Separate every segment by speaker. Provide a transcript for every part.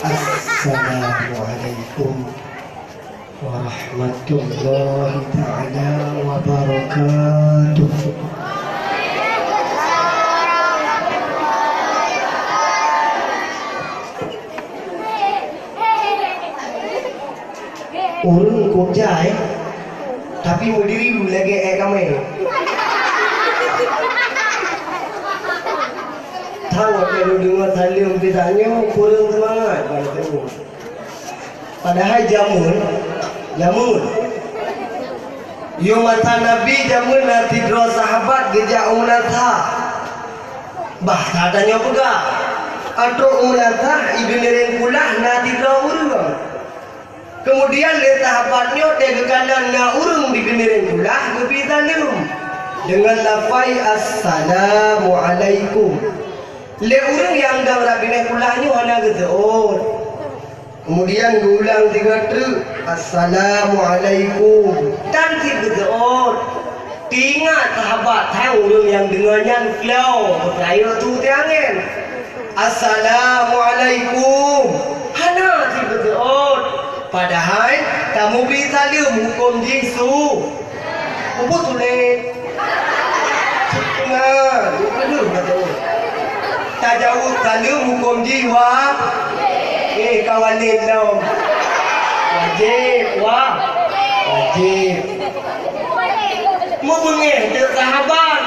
Speaker 1: Assalamualaikum warahmatullahi ta'ala wabarakatuh. Urung kok jai tapi mau diri lagi kami tahu kalau dengar salim ditanya kurang semangat pada temu. Padahal jamun yo mata nabi jamun nanti dua sahabat gejak umunatha bahasa tanya pega atau umunatha igenerin pulah nanti dua urung. Kemudian le sahabatnya tega kanan na urung digenerin pulah lebih talim dengan lafai assalamualaikum. Le urang yang dah rabine kulahnya hana geteot. Kemudian diulang 3 truk assalamualaikum dan geteot. Ingat sahabat tahu urang yang dengannya flow berkaya tu tiangen. Assalamualaikum hana geteot. Padahal kamu bisa lihat hukum Yesus. Apa tu le? Nah, aduh kata tajawuz salim hukum jiwa kawan dong wajib mau mengeh sahabat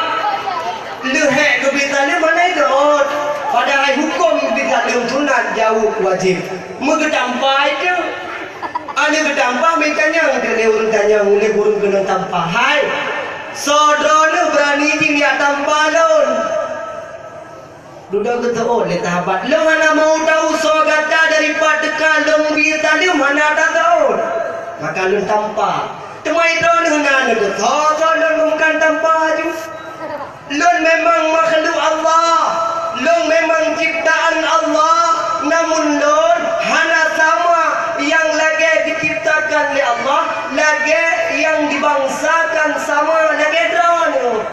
Speaker 1: lehek ke bisalim mana itu padahal hukum bisalim sunat jauh wajib mengetampai ke ada ketampai mekanya dia urut tanya mulai burung kena tampah hai saudara berani tinggal tampah lon. Duda kata oh le sahabat lo mana mau tahu sogata daripada kalung bi tadi mana tak tahu maka lu tampak temai don hana tu so lo bukan tampak ju lo memang makhluk Allah lo memang ciptaan Allah namun lo hana sama yang lagi diciptakan oleh Allah lagi yang dibangsakan sama lagi drone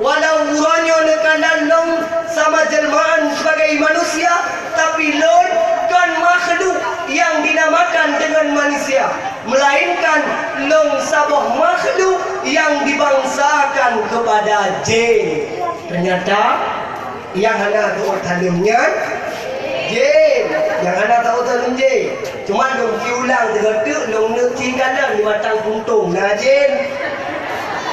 Speaker 1: walau urangnya nekanan long sama jelmaan sebagai manusia tapi long kan makhluk yang dinamakan dengan manusia melainkan long sabah makhluk yang dibangsakan kepada jin. Ternyata yang hana tahu talimnya jin yang hana tahu talim jin cuma long diulang tergetuk long tinggal di batang puntung nah jin.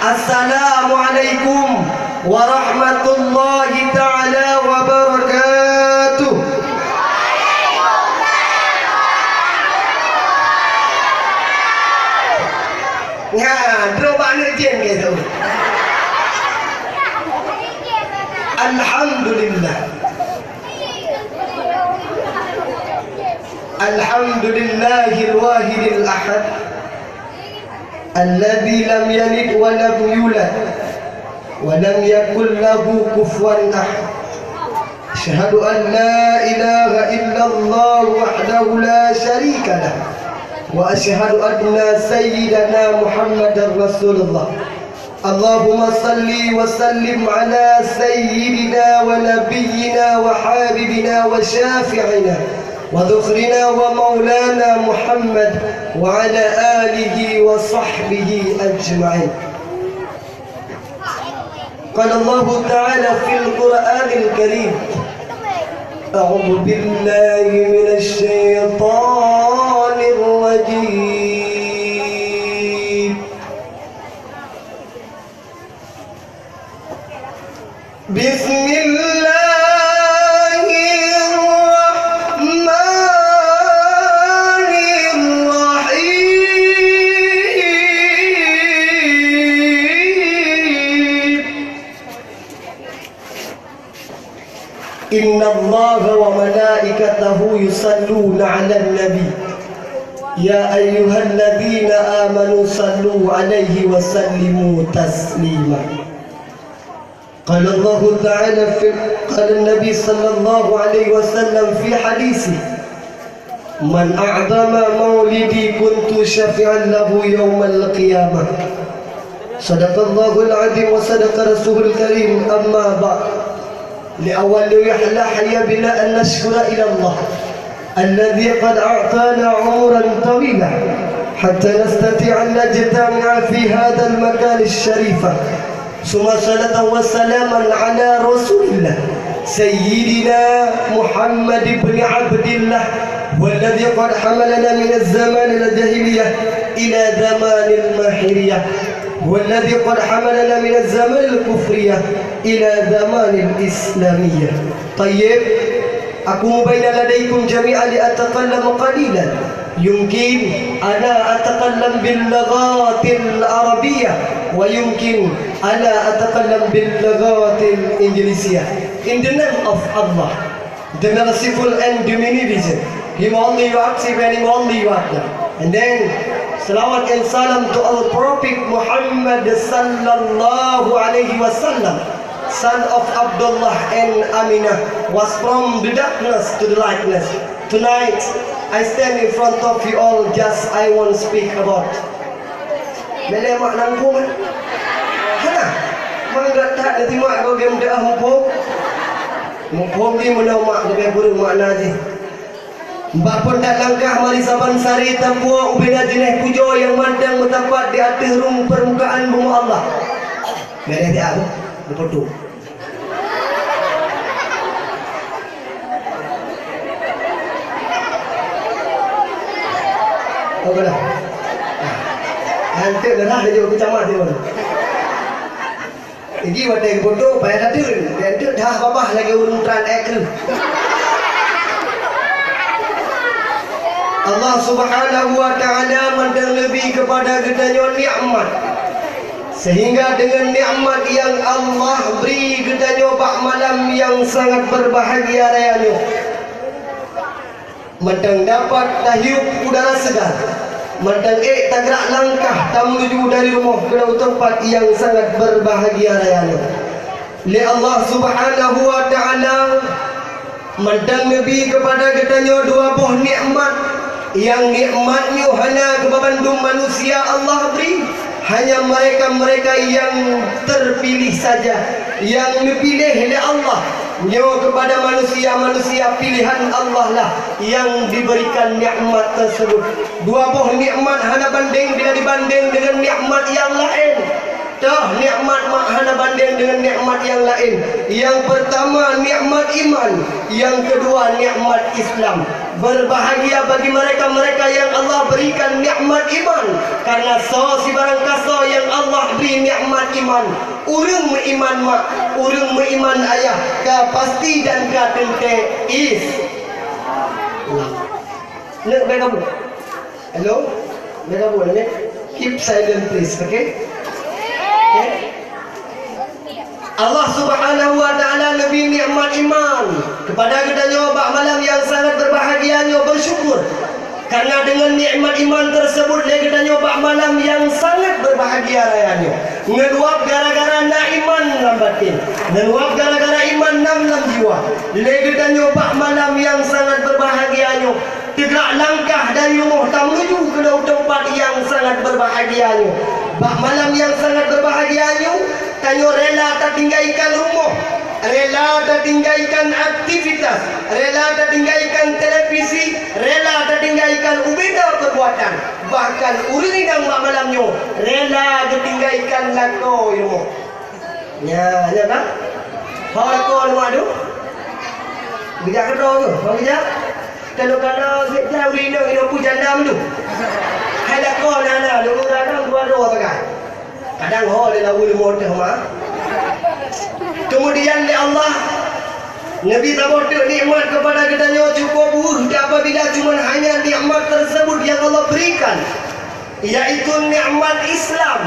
Speaker 1: Assalamualaikum warahmatullahi ta'ala wabarakatuh. Nah, berapa nerjen gitu. Alhamdulillah. Alhamdulillahil wahidil ahad. الذي لم يلد ولم يولد ولم يكن له كفوا أحد أشهد أن لا إله إلا الله وحده لا شريك له وأشهد أن سيدنا محمد رسول الله اللهم صل وسلم على سيدنا ونبينا وحبيبنا وشافعنا وذخرنا ومولانا محمد وعلى آله وصحبه أجمعين. قال الله تعالى في القرآن الكريم أعوذ بالله من الشيطان الرجيم بسم الله إن الله وملائكته يصلون على النبي يا أيها الذين آمنوا صلوا عليه وسلموا تسليما. قال الله تعالى قال النبي صلى الله عليه وسلم في حديثه من أعظم مولدي كنت شفيعا له يوم القيامة. صدق الله العظيم وصدق رسوله الكريم. أما بعد لأول يحلى حيا بنا أن نشكر إلى الله الذي قد أعطانا عمرا طويلا حتى نستطيع أن نجتمع في هذا المكان الشريف. ثم صلاة وسلاما على رسول الله سيدنا محمد بن عبد الله، والذي قد حملنا من الزمان الجاهلية إلى زمان الماحرية، والذي قد حملنا من الزمان الكفرية إلى زمان الإسلامية. طيب، aku بين لديكم جميعا لأتكلم قليلا. يمكن أنا أتكلم باللغات العربية ويمكن أنا أتكلم باللغات الإنجليزية. In the name of Allah, the merciful and the beneficent, Him only you accept and Him only you adore. And then salawat and salam to our Prophet Muhammad sallallahu alaihi wasallam, son of Abdullah and Aminah, was from the darkness to the lightness. Tonight, I stand in front of you all, just I want to speak about Mele mak nanggung Hana Manggat tak nanti mak kau game dah hukum Mumpung ni mana mak lebih burung makna je. Mbak pun tak langkah mari saban sari tapua ubina jenis pujo yang mandang bertapat di atas rum permukaan bumi Allah. Mereka dia apa? Lepas tu apa dah? Nanti dah dia juga kecamat dia pun. Ini wadah bodoh payah tadi. Nanti dah babah lagi urung tran ekor. Allah Subhanahu wa taala mandang lebih kepada gedanya nikmat. Sehingga dengan nikmat yang Allah beri gedanya bak malam yang sangat berbahagia rayanya. Mandang dapat hidup udara segar. Mandang tak gerak langkah tak menuju dari rumah ke tempat yang sangat berbahagia rayanya. Li Allah Subhanahu wa taala mandang lebih kepada gedanya dua buah nikmat. Yang nikmatnya hanya kepada manusia Allah beri. Hanya mereka-mereka yang terpilih saja yang dipilih oleh Allah. Nyo kepada manusia-manusia pilihan Allah lah yang diberikan nikmat tersebut. Dua buah nikmat hana banding bila dibanding dengan nikmat yang lain. Dah nikmat mak hana banding dengan nikmat yang lain. Yang pertama nikmat iman, yang kedua nikmat Islam. Berbahagia bagi mereka-mereka yang Allah berikan nikmat iman, karena si barang kasa yang Allah beri nikmat iman. Urang beriman mak, urang beriman ayah, ka pasti dan ka tente is. Nak baik kamu? Hello? Baik kamu ni? Keep silent please, okay? Allah Subhanahu wa taala lebih nikmat iman kepada gedanya bak malam yang sangat berbahagianya bersyukur. Karena dengan nikmat iman tersebut gedanya bak malam yang sangat berbahagia rayanya. Ngeluap gara-gara na iman dalam batin, ngeluap gara-gara iman dalam jiwa. Gedanya bak malam yang sangat berbahagianya. Tegak langkah dari rumah tak menuju ke tempat yang sangat berbahagianya. Bak malam yang sangat berbahagianya, tanyo rela tak tinggalkan rumah, rela tak tinggalkan aktivitas, rela tak tinggalkan televisi, rela tak tinggalkan ubeda perbuatan. Bahkan urang yang bak malamnya rela tinggalkan lako rumah. Ya, ya kan? Hal lako rumah tu. Bijak kedua tu, bang bijak. Kalau kita urino ino pujandam tu. Hai lako nana, lu kadang dua pakai. Kadang ho le lawu le motor mah. Kemudian di Allah Nabi tabur nikmat kepada kitanya cukup apabila cuma hanya nikmat tersebut yang Allah berikan, yaitu nikmat Islam.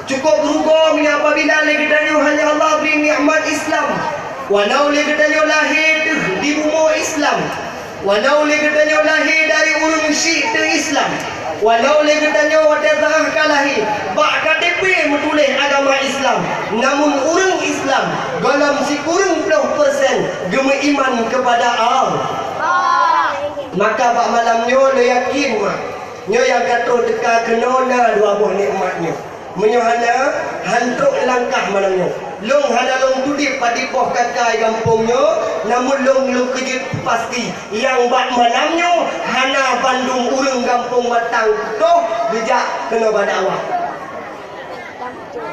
Speaker 1: Cukup berhukum apabila kitanya hanya Allah beri nikmat Islam. Walau kitanya lahir di bumi Islam, walau kitanya lahir dari urang syiik Islam, walau kitanya wadah tengah kalahi bak KTP menulis agama Islam, namun orang Islam dalam si kurang 10% gema iman kepada Allah. Maka bak malamnya le yakin mak nyo yang kata dekat kenona dua buah nikmatnya menyohana hantuk langkah malamnya. long hana long tudip padi poh kakai kampungnya, namun long kejut pasti yang bak malamnya hana Bandung urang kampung Batang toh bijak kena badakwah.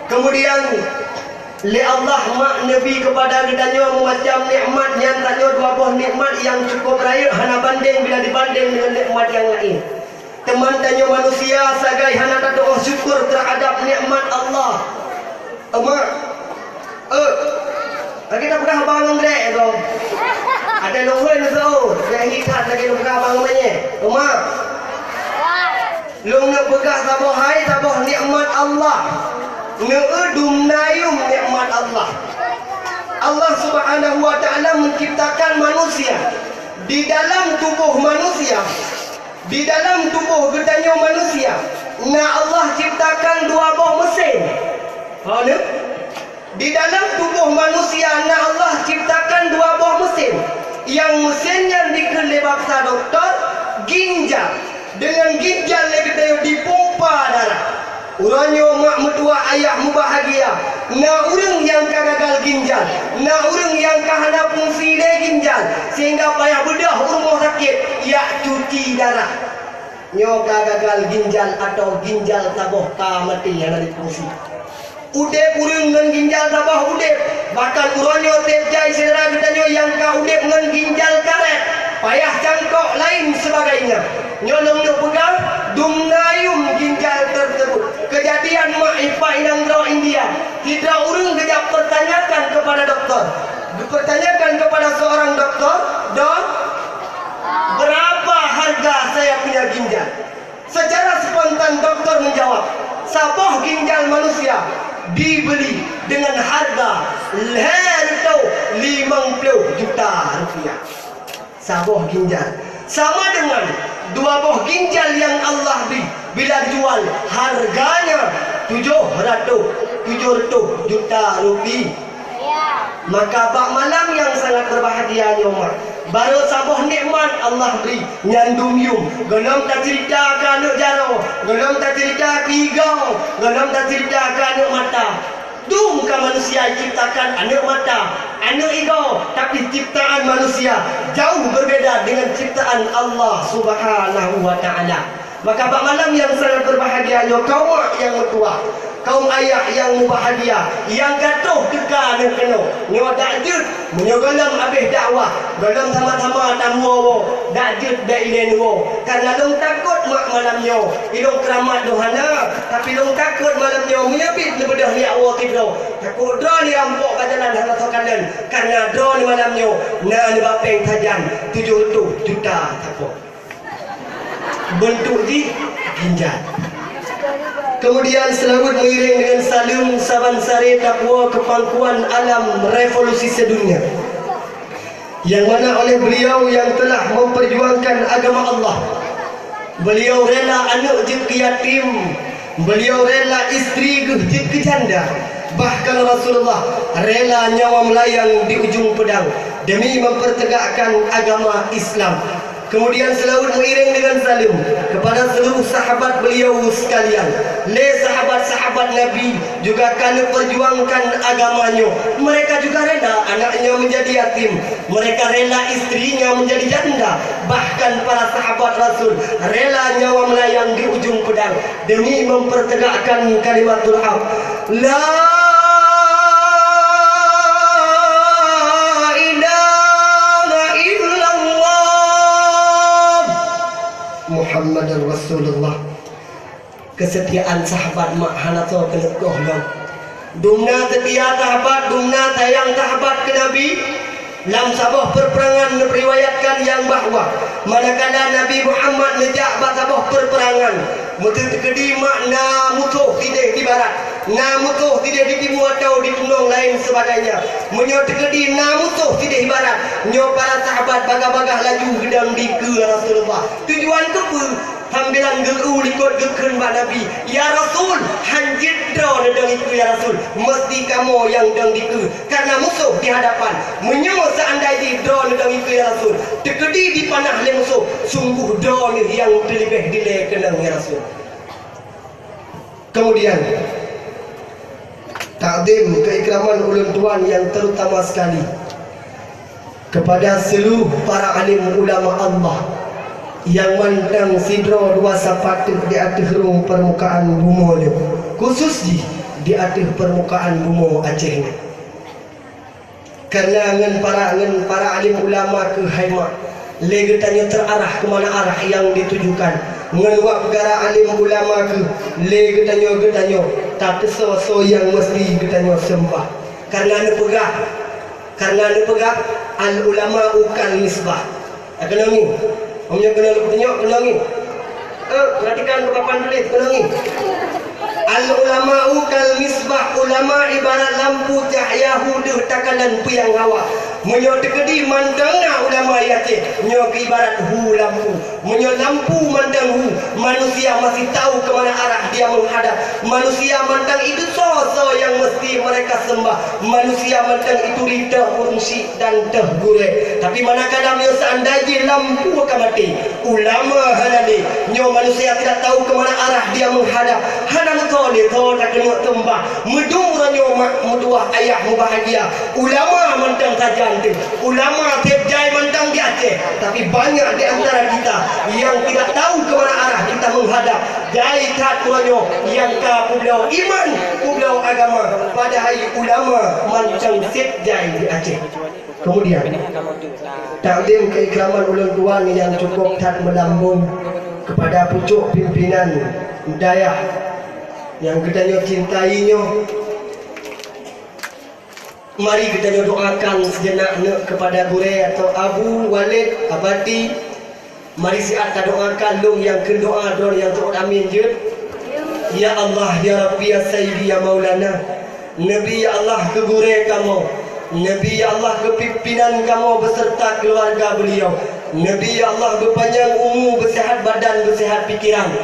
Speaker 1: Kemudian li Allah mak Nabi kepada gedanya macam nikmat yang tanya dua buah nikmat yang cukup raya hana banding bila dibanding dengan nikmat yang lain. Teman tanya manusia sebagai hana tak doa syukur terhadap nikmat Allah. Mak, lagi tak pernah bangun dek tu. Ada luhur tu, dia hikat lagi tak pernah bangun mana? Mak, lu nak pegang sabah hai sabah nikmat Allah. Ngeudum nayum nikmat Allah. Allah Subhanahu wa taala menciptakan manusia. Di dalam tubuh manusia, di dalam tubuh gedanya manusia, Allah ciptakan dua buah mesin. Di dalam tubuh manusia Allah ciptakan dua buah mesin. Yang mesin yang dikelebak doktor ginjal. Dengan ginjal yang dipompa darah. Urangnya mak mertua ayah bahagia. Na urang yang gagal ginjal, na urang yang kahana fungsi dia ginjal sehingga payah bedah rumah sakit ya cuci darah. Nyo gagal ginjal atau ginjal taboh ka mati yang ada fungsi. Udep urang dengan ginjal taboh udep. Bahkan urangnya tepjai saudara katanya yang ka udep dengan ginjal karet. Payah cangkok lain sebagainya. Nyolong nak pegang dumnayum ginjal tersebut. Kejadian mak Ipa Inang Raw India. Tidak urung kejap pertanyakan kepada doktor. Pertanyakan kepada seorang doktor, dok, berapa harga saya punya ginjal? Secara spontan doktor menjawab, sabah ginjal manusia dibeli dengan harga leher 50 juta rupiah. Sabah ginjal sama dengan dua buah ginjal yang Allah beri bila dijual harganya 700 juta rupiah. Maka bak malam yang sangat berbahagia nyomak baru sabah nikmat Allah beri nyandum yum gelom tak cerita ke anak jaro, gelom tak cerita ke higau, gelom tak cerita ke anak mata. Dum ke manusia ciptakan anak mata, anak higau, tapi ciptaan manusia jauh berbeza dengan ciptaan Allah Subhanahu wa taala. Maka bak malam yang sangat berbahagia kaum yang mertua, kaum ayah yang bahagia, yang gatuh kekal dan kena nyo dakjut menyogalam habis dakwah galam sama-sama tamu dakjut dak ilen wo karena long takut mak malamnya ilong keramat dohana tapi long takut malamnya menyabit lebedah ni awak kidro takut dro ni rampok kajalan hana sokalan karena dro ni malamnya na ni bapeng tajan 700 juta takut bentuk di ginjal. Kemudian selawat mengiring dengan salim saban sari takwa kepangkuan alam revolusi sedunia yang mana oleh beliau yang telah memperjuangkan agama Allah. Beliau rela anak jid ke yatim, beliau rela isteri jid ke janda, bahkan Rasulullah rela nyawa melayang di ujung pedang demi mempertegakkan agama Islam. Kemudian selalu mengiring dengan salim kepada seluruh sahabat beliau sekalian. Sahabat-sahabat Nabi juga kerana perjuangkan agamanya. Mereka juga rela anaknya menjadi yatim. Mereka rela istrinya menjadi janda. Bahkan para sahabat Rasul rela nyawa melayang di ujung pedang demi mempertegakkan kalimatul haq. Muhammad Rasulullah. Kesetiaan sahabat mak hanato kelekoh long. Dumna setia sahabat, dumna sayang sahabat ke Nabi. Dalam sebuah perperangan meriwayatkan yang bahawa manakala Nabi Muhammad nejak sebuah perperangan, mutu tekedi makna musuh tidak di barat, na musuh tidak di timur atau di tundung lain sebagainya. Menyo tekedi na musuh tidak di barat, nyo para sahabat bagah-bagah laju gedang di ke Rasulullah. Tujuan ke apa? Panggilan geru likut gekun Pak Nabi. Ya Rasul, hanjit draw nedang itu ya Rasul. Mesti kamu yang dang diku. Karena musuh di hadapan. Menyo seandainya draw nedang itu ya Rasul. Tekedi di panah le musuh. Sungguh draw ni yang terlebih dileh kenang ya Rasul. Kemudian tak takdim keikraman ulun tuan yang terutama sekali kepada seluruh para alim ulama Allah yang mandang sidro dua sapatih di atas rung permukaan bumi, khusus di atas permukaan bumi Aceh ni. Kerana ngan para alim ulama ke haimak lagi tanya terarah ke mana arah yang ditujukan. Ngan wak negara alim ulama ke lagi tanya tak so yang mesti kita sembah. Karena anda pegah al ulama ukal misbah. Kena ni. Omnya kena lu tengok kena ni. Perhatikan papan tulis kena ni. Al ulama ukal misbah, ulama ibarat lampu cahaya huduh takalan piang hawa. Menyo tegedi mandangna ulama Aceh, nyo ibarat hu lampu. Menyo lampu mandang hu, manusia masih tahu ke mana arah dia menghadap. Manusia mandang itu so yang mesti mereka sembah. Manusia mandang itu rida urungsi dan teh gure. Tapi manakala nyo seandainya lampu akan mati, ulama halali, nyo manusia tidak tahu ke mana arah dia menghadap. Hanam tole tak kena tembah. Mudura nyo muduah ayah mubahagia. Ulama mandang saja. Ulama terjai mandang di Aceh, tapi banyak di antara kita yang tidak tahu ke mana arah kita menghadap. Jai kat tuanyo yang ka pulau iman, pulau agama, padahal ulama mancang setjai di Aceh. Kemudian takdim keikraman ulun tuan yang cukup tak melambung kepada pucuk pimpinan Dayak yang kita cintainya. Mari kita doakan sejenak kepada gure atau Abu Walid Abadi. Mari siat doakan long yang kedoa don yang tu amin je. Ya Allah ya Rabbi ya Sayyidi ya Maulana. Nabi ya Allah ke gure kamu. Nabi ya Allah ke pimpinan kamu beserta keluarga beliau. Nabi ya Allah berpanjang umur, bersihat badan, bersihat pikiran.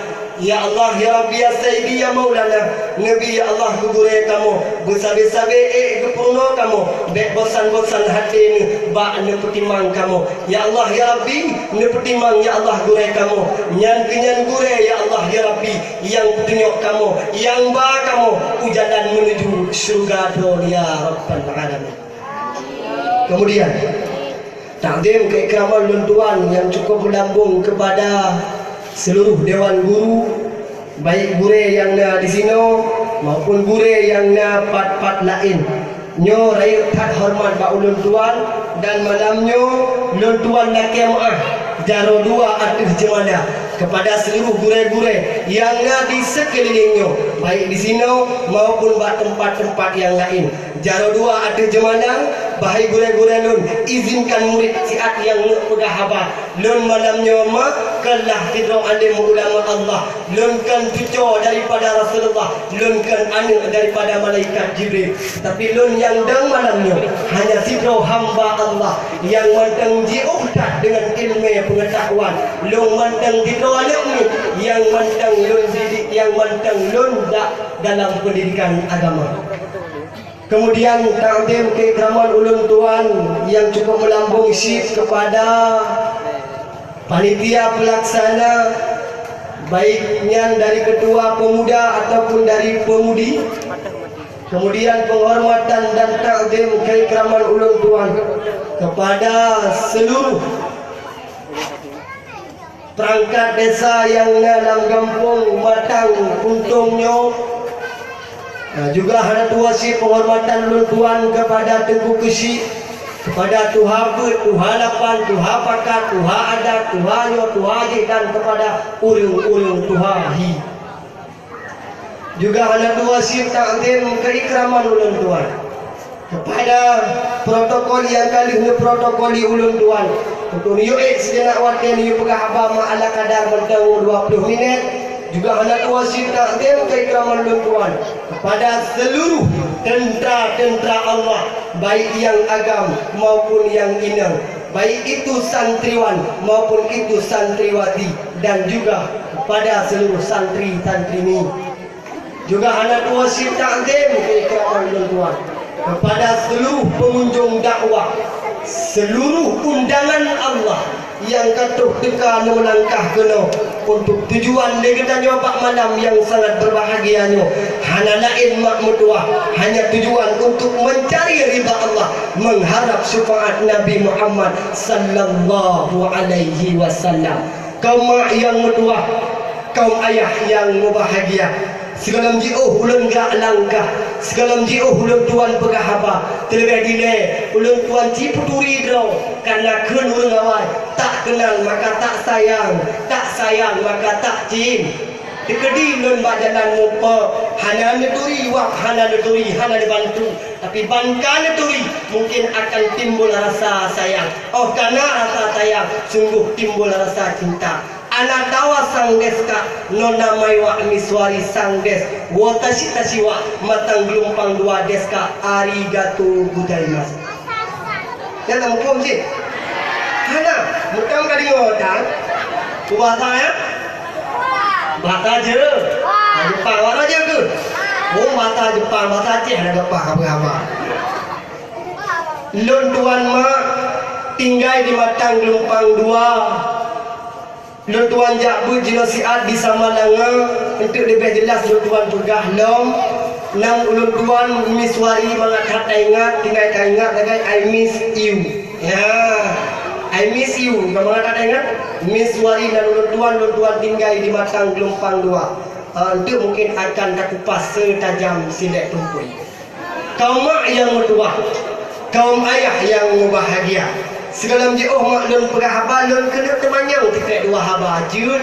Speaker 1: Ya Allah ya Rabbi ya Sayyidi ya Maulana. Nabi ya Allah gugure kamu, bersabe-sabe gepurno kamu, bek bosan-bosan hati ni bak ne petimang kamu. Ya Allah ya Rabbi ne petimang ya Allah gure kamu. Nyan gure ya Allah ya Rabbi yang petunjuk kamu, yang ba kamu ujalan menuju syurga don ya Rabbal alamin. Kemudian takdim keikraman ulun tuan yang cukup melambung kepada seluruh dewan guru, baik gure yang di sini maupun gure yang part-part lain. Nyo rayu tak hormat ba ulun tuan dan malamnyo ulun tuan nak kemaah jaro dua atus jemaah kepada seluruh gure-gure yang di sekelilingnya, baik di sini maupun ba tempat-tempat yang lain. Jaro dua atus jemaah. Bahai gure-gure lun, izinkan murid siat yang udah haba lun malamnya ma kelah tidur alim ulama Allah, lun kan cucu daripada Rasulullah, lun kan anak daripada malaikat Jibril. Tapi lun yang dang malamnya hanya tidur hamba Allah yang mandang jiuhkat dengan ilmu pengetahuan. Lun mandang tidur anak ni yang mandang lun didik, yang mandang lun dalam pendidikan agama. Kemudian takdim keikraman ulun tuan yang cukup melambung syif kepada panitia pelaksana, baiknya dari ketua pemuda ataupun dari pemudi. Kemudian penghormatan dan takdim keikraman ulun tuan kepada seluruh perangkat desa yang dalam kampung Matang Untungnya. Juga ada dua si penghormatan ulun tuan kepada Tengku Kesi, kepada Tuha Bet, Tuha Lapan, Tuha Pakat, Tuha Adat, Tuha Nyo, Tuha Haji dan kepada urung-urung Tuha Hi. Juga ada dua si takdim keikraman ulun tuan kepada protokol yang kali ini protokoli ulun tuan. Untuk niu'id sejenak wakil niu pegah abama ala kadar mentang 20 minit. Juga anak wasit takdim keikraman ulun tuan kepada seluruh tentera-tentera Allah, baik yang agam maupun yang inang, baik itu santriwan maupun itu santriwati, dan juga kepada seluruh santri-santrini. Juga anak wasit takdim keikraman ulun tuan kepada seluruh pengunjung dakwah, seluruh undangan Allah yang katuh teka nu langkah kena untuk tujuan dia katanya pak malam yang sangat berbahagianya hanya lain mak mutuah hanya tujuan untuk mencari ridha Allah mengharap syafaat Nabi Muhammad sallallahu alaihi wasallam. Kaum mak yang mutuah, kaum ayah yang berbahagia, segala jiuh ulun gak langkah, segala jiuh ulun tuan pegahaba, terlebih dile ulun tuan ciputuri draw, karena kun ulun awal tak kenal maka tak sayang, tak sayang maka tak cim. Dekedi ulun bajalan mupa, hana neturi wak hana neturi hana dibantu, tapi bankan neturi mungkin akan timbul rasa sayang. Oh karena rasa sayang sungguh timbul rasa cinta. Anak tawa sang deska nona maiwa miswari sang des watashi tashiwa matang gelumpang dua deska arigatou gozaimasu. Ya tak mukum sih. Hana mutam kali ngotang. Bahasa ya? Bahasa je. Jepang bahasa je ke? Oh bahasa Jepang bahasa Aceh ada apa? Lun tuan mak tinggal di matang gelumpang dua. Lun tuan jakbu jinosiat di Samalanga untuk lebih jelas lun tuan pegah lom nam ulun tuan miswari mangat hata ingat tinggal ingat lagi I miss you ya I miss you kamu mangat hata ingat miswari dan ulun tuan tinggal di matang gelumpang dua untuk mungkin akan takupas setajam silet tumpul. Kaum mak yang bertuah, kaum ayah yang bahagia, segala jiuh mak lun pegah haba lun kena temanyang tiket dua haba jud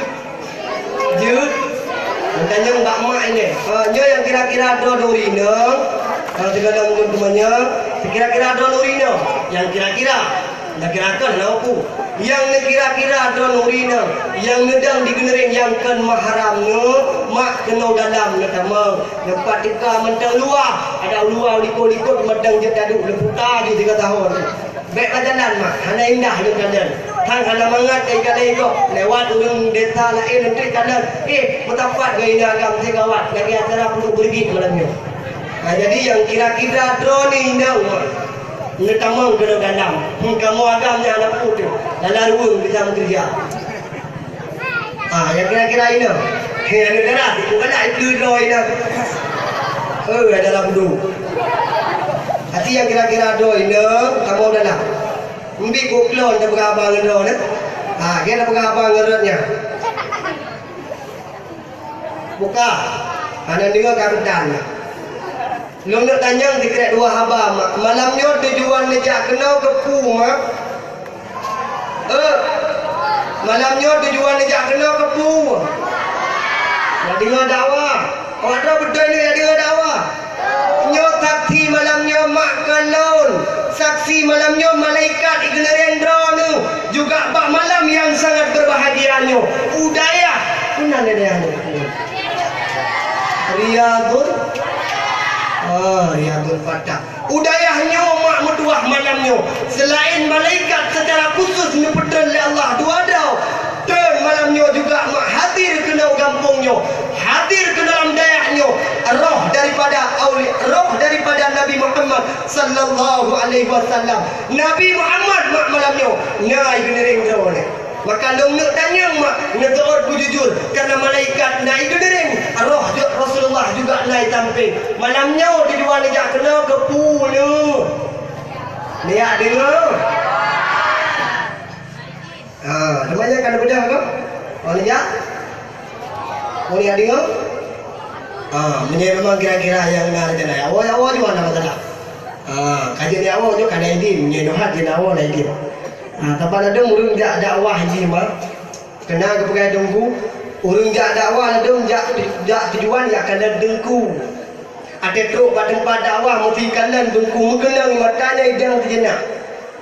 Speaker 1: tanya mbak mak ini nya yang kira-kira do dorina kalau segala lun temanyang kira-kira do dorina yang kira-kira nak kirakan aku yang kira-kira do dorina yang nedang digenereng yang kan maharamnya mak kena dalam nak tamang lepas tika mentang luar ada luar likut-likut medang je taduk leputa di 3 tahun. Baik jalan mak, hana indah je jalan. Hang hana mangat ai kali kok lewat urang desa lain nanti kanan. Mutapat gaya agam segawat lagi acara perlu pergi malam ni. Jadi yang kira-kira drone ni indah mak. Netamang kena dalam. Kamu agamnya anak putih. Dalam ruang kita bekerja. Yang kira-kira ini. Yang darah bukan itu drone ini. Dalam du. Hati yang kira-kira do ini kamu dah lah. Mbi kuklon dah berabang do ni. Dia dah berabang ngerutnya. Buka. Ana dengar karutan. Lu nak tanya dikret dua haba mak. Malamnya tujuan nejak kenau ke pu mak. Malamnya tujuan nejak kenau ke pu. Nak dengar dakwah. Awak dah betul ni nak dengar dakwah. Nyo saksi malamnya mak kalon. Saksi malamnya malaikat ignerendra nu. Juga bak malam yang sangat berbahagianya. Udaya. Mana dia ni? Riyadul Riyadul Fatah. Udayahnya mak meduah malamnya. Selain malaikat secara khusus nyepedal oleh Allah dua dau. Dan malamnya juga mak hadir ke dalam kampungnya, hadir ke dalam dayahnya, roh daripada Nabi Muhammad sallallahu alaihi wasallam. Nabi Muhammad mak malamnya ngai genering drone. Maka long nak tanya mak nak tahu jujur karena malaikat naik genering, roh Rasulullah juga naik tampil. Malamnya tujuan dia kena ke pulu. Dia dengar. Namanya kan bedah ke? Oh ya? Oh ya dengar? Memang kira-kira yang nak ada. Awal di mana masalah? Kajian dia awal tu kan ini menyenuhat di awal lagi. Tapi ada urung jak dakwah je mah. Kena ke pegang dengku. Urung jak dakwah ada jak tujuan ya kena dengku. Ada truk pada tempat dakwah mesti kalian dengku mengenang matanya idang terjenak.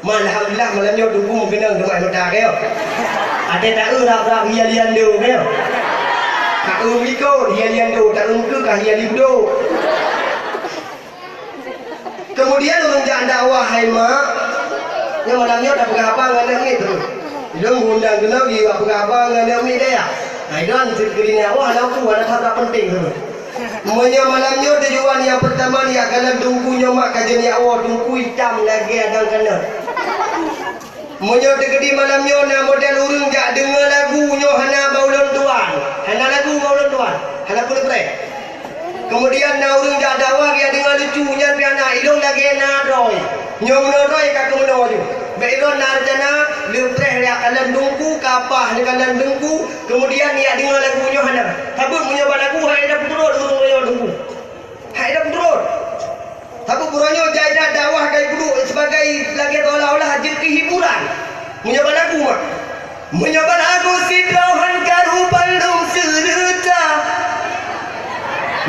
Speaker 1: Alhamdulillah malamnya dengku mengenang dengan mata dia. Ada tak urap-urap hialian dia ke? Tak urikau hialian dia tak ungke kah hialian dia. Kemudian urung jak dakwah hai mak. Yang malamnya dah pegang abang dengan ni terus. Dia ngundang kena pergi pegang abang dengan ni dia. Itu kan sekiranya awak aku ada hal penting tu. Semuanya malamnya tujuan yang pertama ni akan dungkunya mak kajian ni awak dungku hitam lagi ada kena. Munyo tegedi malamnya na model urang jak dengar lagu nyo hana baulon tuan. Hana lagu baulon tuan. Hana pun break. Kemudian na urang jak dakwah dia dengar lucunya piana ilung lagi na roy. Nyo menoroy ka kemono ju. Beiro narjana lepreh dia kalan dungku kapah ni kalan dungku. Kemudian dia dengar lagu nyo hana. Habuk munyo lagu hai dah puturut munyo dungku. Hai dah puturut. Tapi puranyo jaya dakwah kai guru sebagai lagi seolah-olah jadi hiburan. Menyoba lagu mak. Menyoba lagu sidrahan karu pandum serta.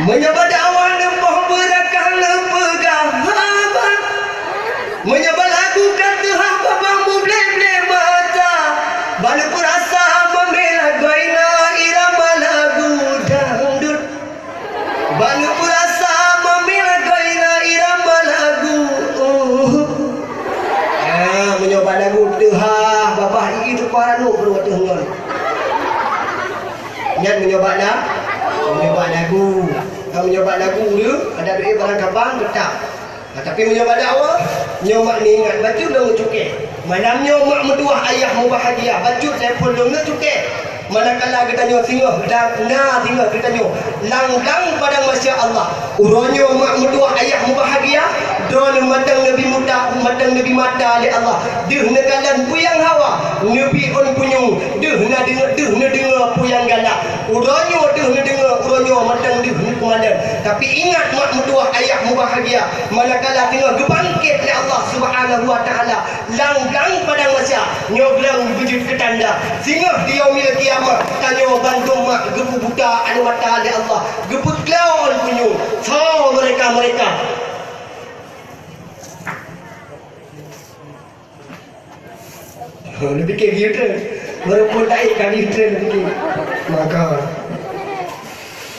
Speaker 1: Menyoba dakwah nembah berakah lepegah haba. Menyoba lagu kata hamba bambu ble-ble mata. Bana perasa membela gaina irama lagu dangdut. Bana perasa membela gaina irama lagu. Menyoba lagu dehah babah iki tu paranu perlu tengok. Nyan menyoba lagu. Kalau menyoba lagu dia ada duit barang kabang tetap. Tapi menyoba dakwah, nyomak ni ingat baju dah cukai. Malam nyomak menduah ayah mu bahagia, baju telefon dah cukai. Manakala kita nyo singgah dan singgah kita nyo lang-lang pada masya Allah. Uronyo mak menduah ayah mu bahagia. Don matang Nabi muda, matang Nabi mata oleh Allah. Deh nekalan puyang hawa, Nabi on punyung. Deh na dengar puyang galak. Uronyo deh na dengar uronyo matang deh kumandan. Tapi ingat mak menduah ayah mu bahagia. Manakala tengah gebangkit oleh Allah Subhanahu wa taala. Lang-lang pada masa nyoglang wujud ketanda. Singgah dia yaumil kiamat tanyo bandung mak gepu buta anu mata oleh Allah. Gepu lawan punyung. So mereka. Lebih ke gitu, walaupun tak ikan gitu lebih. Maka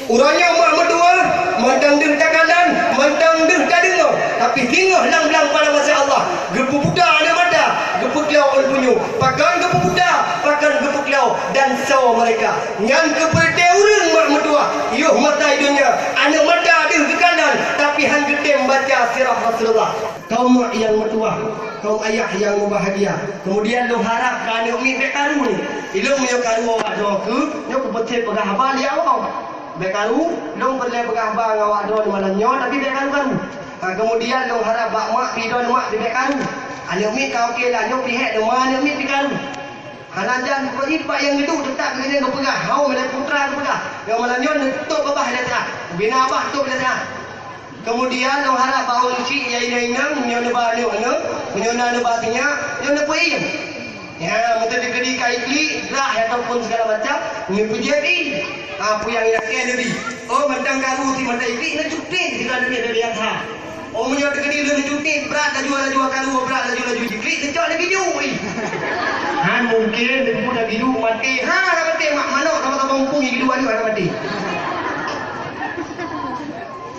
Speaker 1: urangnya mak medua, mantang deh takalan, mantang deh tak dengar. Tapi tinggal lang-lang pada masa Allah. Gepu buda ada mata, gepu klau on punyu. Pakan gepu buda, pakan gepu klau dan saw mereka. Nyan kepada urang mak medua, yuh mata dunia, anak mata deh ke kanan, tapi hang gedem baca sirah Rasulullah. Kaum mak yang mertua, kaum ayah yang bahagia. Kemudian lu harap kerana umi bekaru ni. Ilmu yang karu awak doa ke, nyo ke betul pegah abang dia awak. Bekaru, lu perlu pegah abang awak doa di malam nyo, tapi bekaru. Kemudian lu harap bak mak pido mak di bekaru. Anak umi kau okeylah, nyo pihak de mana umi bekaru. Hanajan ipak yang itu tetap kena kau pegah. Hau melai putra kau pegah. Yang malam nyo tok babah dia tengah. Bina abah tok dia tengah. Kemudian orang harap bahawa lucik yang inang yang nebah ni mana menyona nebah tinya yang nebah yang ya mata dikedi kai klik lah ataupun segala macam ni puji apa yang nak nabi oh mentang karu si mata iklik nak cuti segala dunia dari atas oh menyona dikedi lu cuti berat laju karu berat laju iklik kecok lagi ju mungkin dia pun lagi ju mati dah mati mak mana sama-sama mumpung hidup ada mati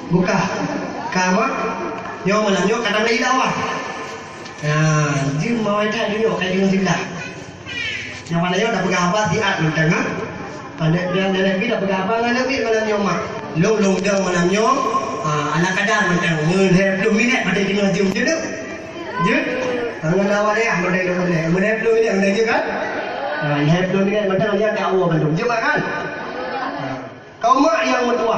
Speaker 1: buka kama nyo malam nyo kata lagi dakwah. Dia mau ada dulu kayak dengan sebelah. Yang mana nyo dah pegang apa siat lu tengah. Pada dia lagi dah pegang apa dengan nabi malam nyo mak. Long dah malam nyo anak kadang macam nge 20 minit pada kena jum je dah. Je. Tangan dakwah dia model boleh. Model 20 minit ada je kan? 20 minit macam dia tak awal bandung. Je mak kan? Kaum mak yang mertua,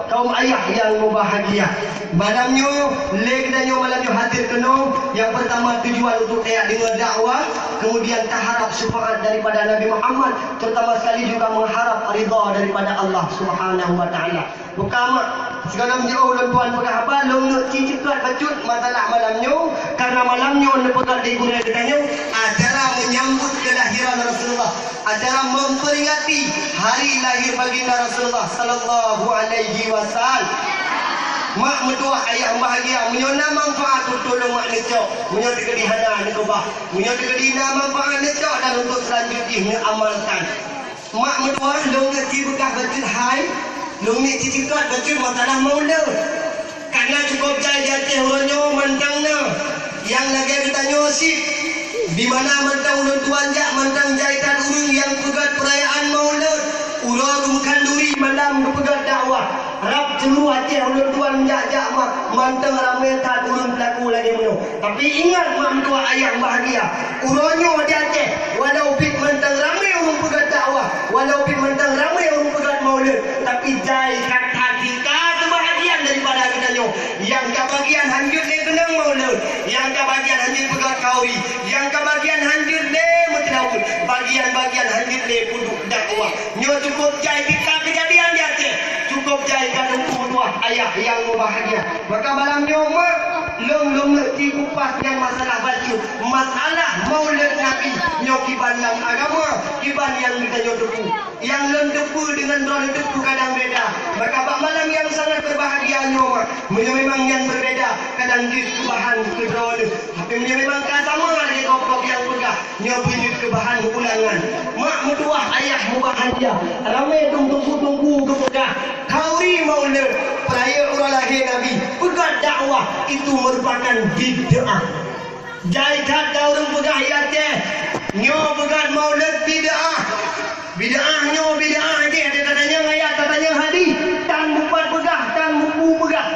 Speaker 1: kaum ayah yang bahagia. Malamnya, legdanyo malamnya hadir kena. Yang pertama tujuan untuk ayat dengan dakwah, kemudian taharap syafaat daripada Nabi Muhammad, terutama sekali juga mengharap ridha daripada Allah Subhanahu wa taala. Bukan mak segala menjauh tuan pegah apa long nak cicikkan bacut masalah malamnya karena malamnya nak pegang di guna katanya acara menyambut kelahiran Rasulullah, acara memperingati hari lahir baginda Rasulullah sallallahu alaihi wasallam. Mak mendoa ayah bahagia menyona manfaat untuk tolong mak necok menyona di hana nekobah menyona di manfaat necok dan untuk selanjutnya amalkan. Mak mendoa long nak cibukah bacut hai long ni cicikat bacut masalah maula karena cukup jai jatih uronyo mantangna yang lagi bertanya sip di mana mantang ulun tuan jak mantang jaitan urung yang pegat perayaan maulud urang kanduri malam pegat dakwah harap seluruh Aceh ulun tuan jak-jak mak manteng ramai tak ulun pelaku lagi meno. Tapi ingat mak mentua ayah bahagia. Uronyo di Aceh walau pit manteng ramai ulun pegat dakwah, walau pit manteng ramai ulun pegat maulid, tapi jai kata kita kebahagiaan daripada kita nyo. Yang kebahagiaan hanjut le kenang maulid, yang kebahagiaan hanjut pegat kauri, yang kebahagian hanjut le mutlaul, bagian-bagian hanjut le puduk dakwah. Nyo cukup jai kita kejadian di Aceh, cukup jai kadang tua ayah yang bahagia. Maka malam nyo mak long ti kupas dan masalah baju, masalah maulid Nabi nyo kiban yang agama, kiban yang kita nyo depu, yang lendepu dengan roh depu kadang beda. Maka malam yang sangat berbahagia nyo mak, memang yang berbeda kadang di bahan kedua ni, tapi memang kan sama lagi kopok yang pegah nyo bunyi ke bahan ulangan. Mak mentua ayah bahagia, ramai tunggu ke pegah kauri maulid peraya orang lahir Nabi pegat dakwah itu merupakan bid'ah. Jai kata orang pegah Aceh nyo pegat maulid bid'ah. Bid'ah nyo bid'ah je. Dia katanya ayat, katanya hadis, tan bupat pegah, tan buku pegah.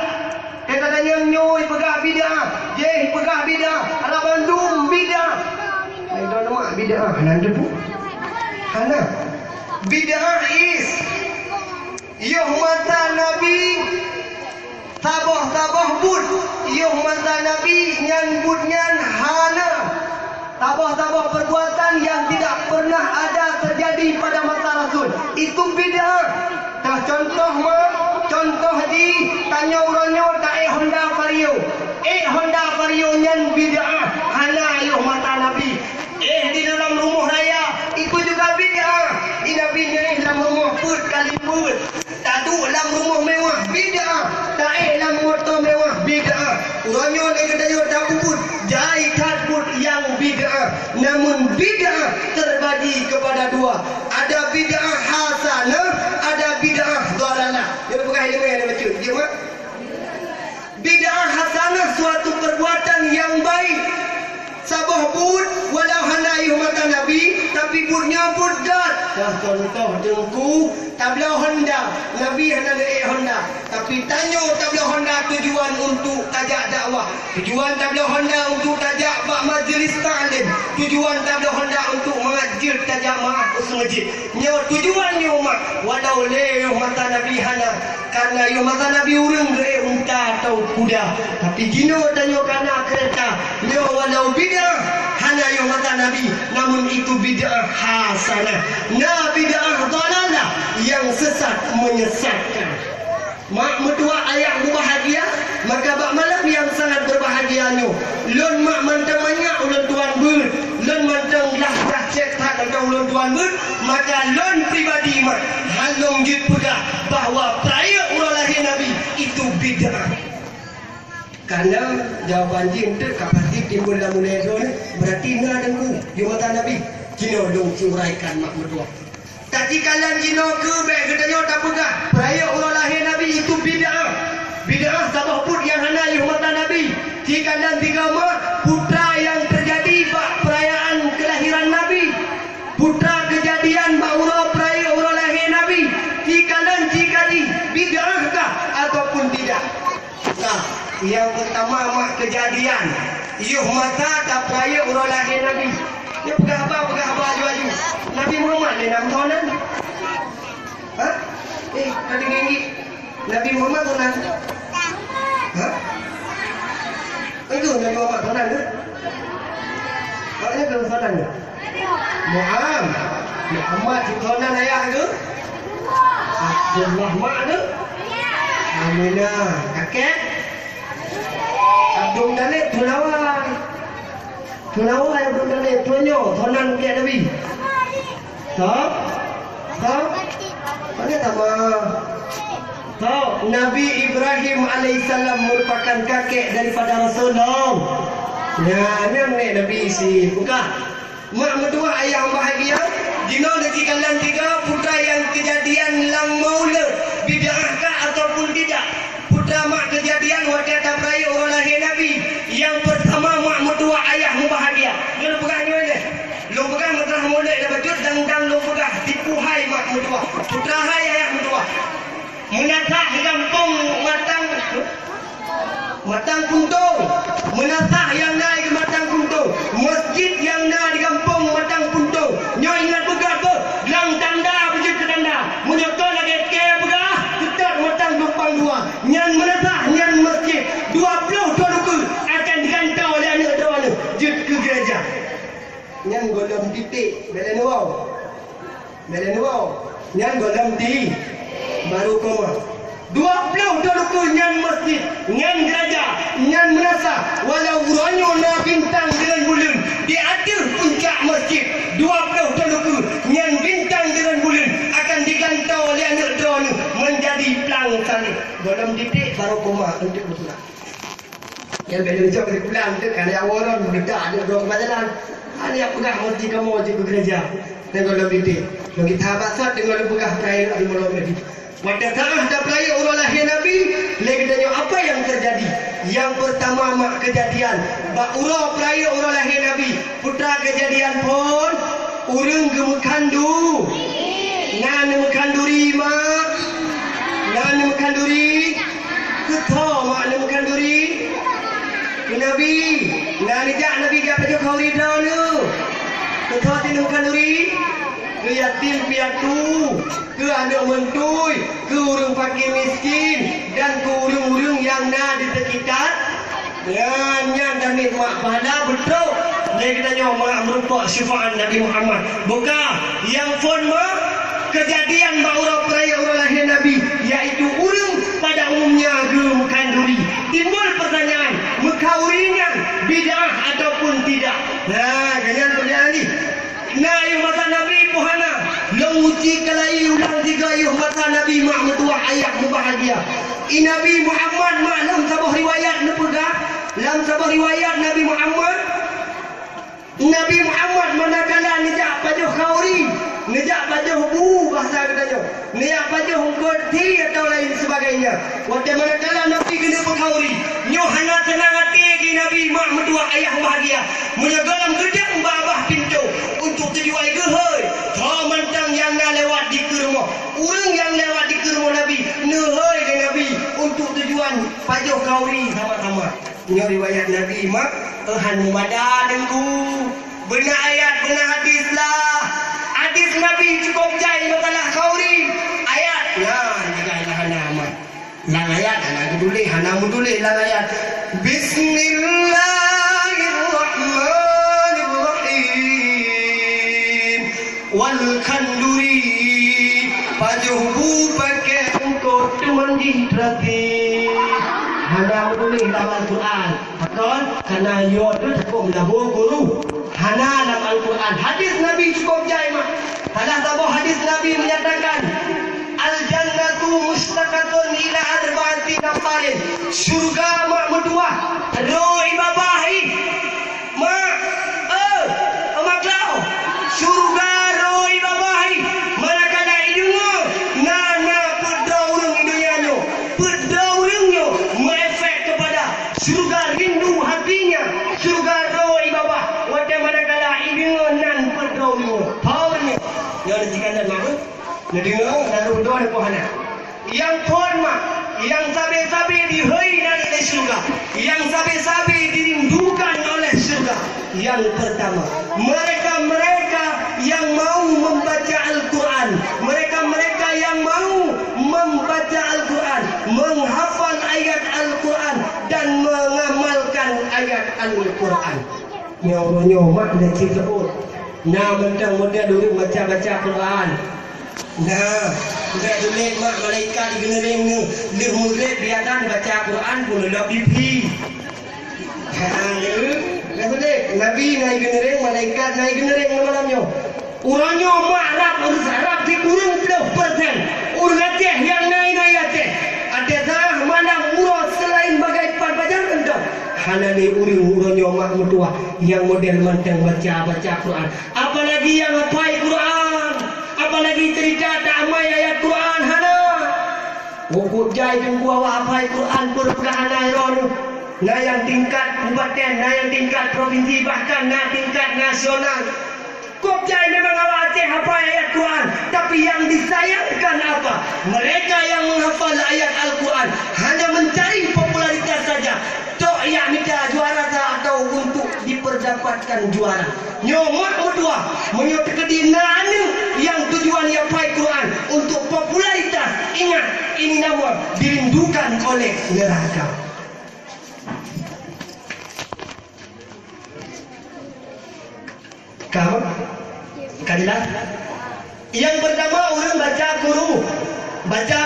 Speaker 1: Dia katanya nyo pegah bid'ah, je pegah bid'ah, ala Bandung bid'ah. Ai dah nama bid'ah nanda tu. Hana bid'ah is yuh mata Nabi tabah bud, yuh mata Nabi nyan bud nyan hana. Tabah perbuatan yang tidak pernah ada terjadi pada masa Rasul. Itu bid'ah. Dah contoh mak, contoh di tanya orangnya tak Honda Vario. Honda Vario nyan bid'ah. Hana yuh mata Nabi. Di dalam rumah raya itu juga bid'ah. Nabi ni dalam rumah put kali put. Tak tu dalam rumah mewah bid'ah. Tak dalam motor mewah bid'ah. Orangnya ni kedaya tak put jai put yang bid'ah. Namun bid'ah terbagi kepada dua. Ada bid'ah hasanah, ada bid'ah dhalalah. Dia bukan ilmu yang dia baca. Dia mak. Bid'ah hasanah suatu perbuatan yang baik. Sabah bud walau hana mata Nabi, tapi budnya budat. Contoh dengku tabla Honda, Nabi hana Honda, tapi tanya tabla Honda tujuan untuk tajak dakwah, tujuan tabla Honda untuk tajak bak majlis ta'lim, tujuan tabla Honda untuk mengajar tajak maaf usul masjid. Nyo tujuannya mak walau le mata Nabi hana, karena mata Nabi urang ge unta atau kuda, tapi jino tanya kana kereta. Nyo walau bid'ah hana mata Nabi, namun itu bid'ah hasanah. Nah bid'ah dhalalah yang sesat menyesatkan. Mak mentua ayah bahagia, maka bak malam yang sangat berbahagianya. Lon mak mantang banyak ulun tuan ber, lon mantang lah cetak atau ulun tuan ber, maka lon pribadi mak halong jid pedah bahawa peraya ulang lahir Nabi itu bid'ah. Karena jawaban dia untuk kapasiti timbul dalam mulia berarti nak dengu jumatan Nabi kino dong curaikan mak berdua. Tapi kalian kino ke baik katanya tak pegah peraya ulang lahir Nabi itu bid'ah. Bid'ah sabah pun yang hana jumatan Nabi. Di kalian tiga mak putra yang terjadi bak perayaan kelahiran Nabi, putra kejadian bak peraya ulang lahir Nabi. Di kalian kali bid'ahkah ataupun tidak? Nah, yang pertama mak kejadian yuh mata tak peraya ulang lahir Nabi. Dia pegah apa baju Nabi Muhammad ni nak tonan. Ha? Tadi gini Nabi Muhammad tonan. Ha? Itu Nabi Muhammad tonan ke? Maknanya ke tonan ke? Muhammad tonan ayah ke? Abdullah mak ke? Aminah kakek. Abdul Dalib Tunawai Abdul Dalib Tunyo Tonan dia Nabi. Tahu? Mana tahu? Nabi Ibrahim alaihissalam merupakan kakek daripada Rasulullah. Nah, ni Nabi isi bukan. Mak mentua ayah bahagia. Dino nanti kalian tiga putra yang kejadian lang maulid bid'ahkah ataupun tidak? Putra mak kejadian waktu tabraya orang lahir Nabi. Yang pertama mak mentua ayah bahagia. Dia pegang ni aja. Lu pegang putra maulid dah bajut dang lu pegang tipu hai mak mentua. Putra hai ayah mentua. Menata hingga Matang Puntung. Menasah yang naik ke Matang Puntung. Masjid yang naik di kampung Matang Puntung. Nyo ingat begat apa? Lang tanda berjut ke tanda. Menyokong lagi ke begah. Tetap Matang Dumpang 2. Nyan menasah, nyan masjid. 20 dolar akan digantau oleh anak dua jut ke gereja. Nyan golong titik. Belen wow. Belen wow. Nyan golong ti. Baru koma. 20 dolar nyan masjid, nyan gereja, nyan menasa. Walau uranyo na bintang dengan bulan di akhir puncak masjid. 20 dolar nyan bintang dengan bulan akan digantau oleh anak drone menjadi pelang salib. Golong titik baru koma untuk berpulang. Yang belum jauh dari pulang tu kan yang orang berdekat ada dua jalan. Ada yang pegang mesti kamu wajib ke gereja. Dan golong titik. Bagi sahabat sat dengan pegang perayaan di malam ini. Pada saat ada perayaan orang lahir Nabi, lagi tanya apa yang terjadi? Yang pertama mak kejadian. Bak urang perayaan orang lahir Nabi. Putra kejadian pun urang gemukhandu. Nan mukhanduri mak. Nan mukhanduri. Ketho mak nan mukhanduri. Nabi, nani jak Nabi gap jo khauri danu. Ketho tin mukhanduri. Ke yatim piatu, ke anak mentui, ke urang fakir miskin dan ke urang-urang yang na di sekitar. Nyan dan mak pahala betul. Dia kita nyawa mak merupakan syafaat Nabi Muhammad. Buka yang phone mak kejadian baura peraya orang lahir Nabi, yaitu urang pada umumnya ke mukhanduri. Timbul pertanyaan, mukhaurinya bid'ah ataupun tidak? Nah, ganyan pertanyaan ni. Nah, ayuh mata Nabi Muhammad long uji kalai ulang tiga ayuh mata Nabi mak metua ayah berbahagia. Nabi Muhammad mak dalam sebuah riwayat nepegah, dalam sebuah riwayat Nabi Muhammad manakala nejak pajuh khauri, nejak pajuh bu bahasa katanya, nejak pajuh kurti atau lain sebagainya. Waktu manakala Nabi kena pengkhauri, nyo hana senang hati ke Nabi mak metua ayah bahagia. Menyegalam gedang babah pintu untuk tujuan gehoi. Kau mantang yang nak lewat di rumah, orang yang lewat di rumah Nabi, nehoi ke Nabi untuk tujuan pajuh khauri sama-sama. Nyo riwayat Nabi mak han mumadah dengku. Benar ayat, benar hadis lah. Hadis Nabi cukup jai masalah khauri. Ayat nah juga hana amat. Lang ayat hana gedulih, hana mudulih lang ayat. Bismillahirrahmanirrahim. Wal khanduri pajuhu pakai engkau tuman jidrati. Hana mudulih dalam Al-Quran. Betul? Karena yo tu cukup mendahulu guru. Hana dalam Al-Quran. Hadis Nabi cukup jai mak. Salah satu hadis Nabi menyatakan al-jannatu mustaqatun ila arba'ati nafarin. Surga mak medua. Roi babahi. Mak. Mak lau. Surga roi babahi. Manakala idungo. Nana pedra urang idunyanyo. Pedra urangnya mengefek kepada surga rindu hatinya. Surga roi babah. Waktu manakala idungo nan pedra urangnya. Powernya. Yang dijikan dan mahu. Jadi lalu berdoa dan pohana. Yang pun mak, yang sabi-sabi dihina oleh surga, yang sabi-sabi dirindukan oleh surga. Yang pertama, mereka-mereka yang mau membaca Al-Quran, mereka-mereka yang mau membaca Al-Quran, menghafal ayat Al-Quran dan mengamalkan ayat Al-Quran. Nyawa mak dan cerita pun. Nah, mentang-mentang dulu baca-baca Quran. Nah, sudah dulu mak malaikat genering ni, dia murid biarkan baca Quran pun lebih pi. Dah boleh. Nabi naik genering, malaikat naik genering malamnya. Urangnya mak Arab di kurang 10%. Urang Aceh yang naik Aceh. Ada salah mana urang selain bagai pajar entah. Hana ni urangnya mak mutua yang model manteng baca Quran. Apalagi yang hafal Quran. Apalagi cerita damai ayat Quran hana. Buku jai tunggu awak hafal Quran perpecahan iron. Na yang tingkat kabupaten, na yang tingkat provinsi, bahkan na tingkat nasional. Kop jai memang awak Aceh hafal ayat Quran, tapi yang disayangkan apa? Mereka yang menghafal ayat Al-Quran hanya mencari popularitas saja. mendapatkan juara. Nyomot kedua, menyot kedinaan yang tujuannya pai Quran untuk popularitas. Ingat, ini nama dirindukan oleh neraka. Kamu kadilah. Yang pertama orang baca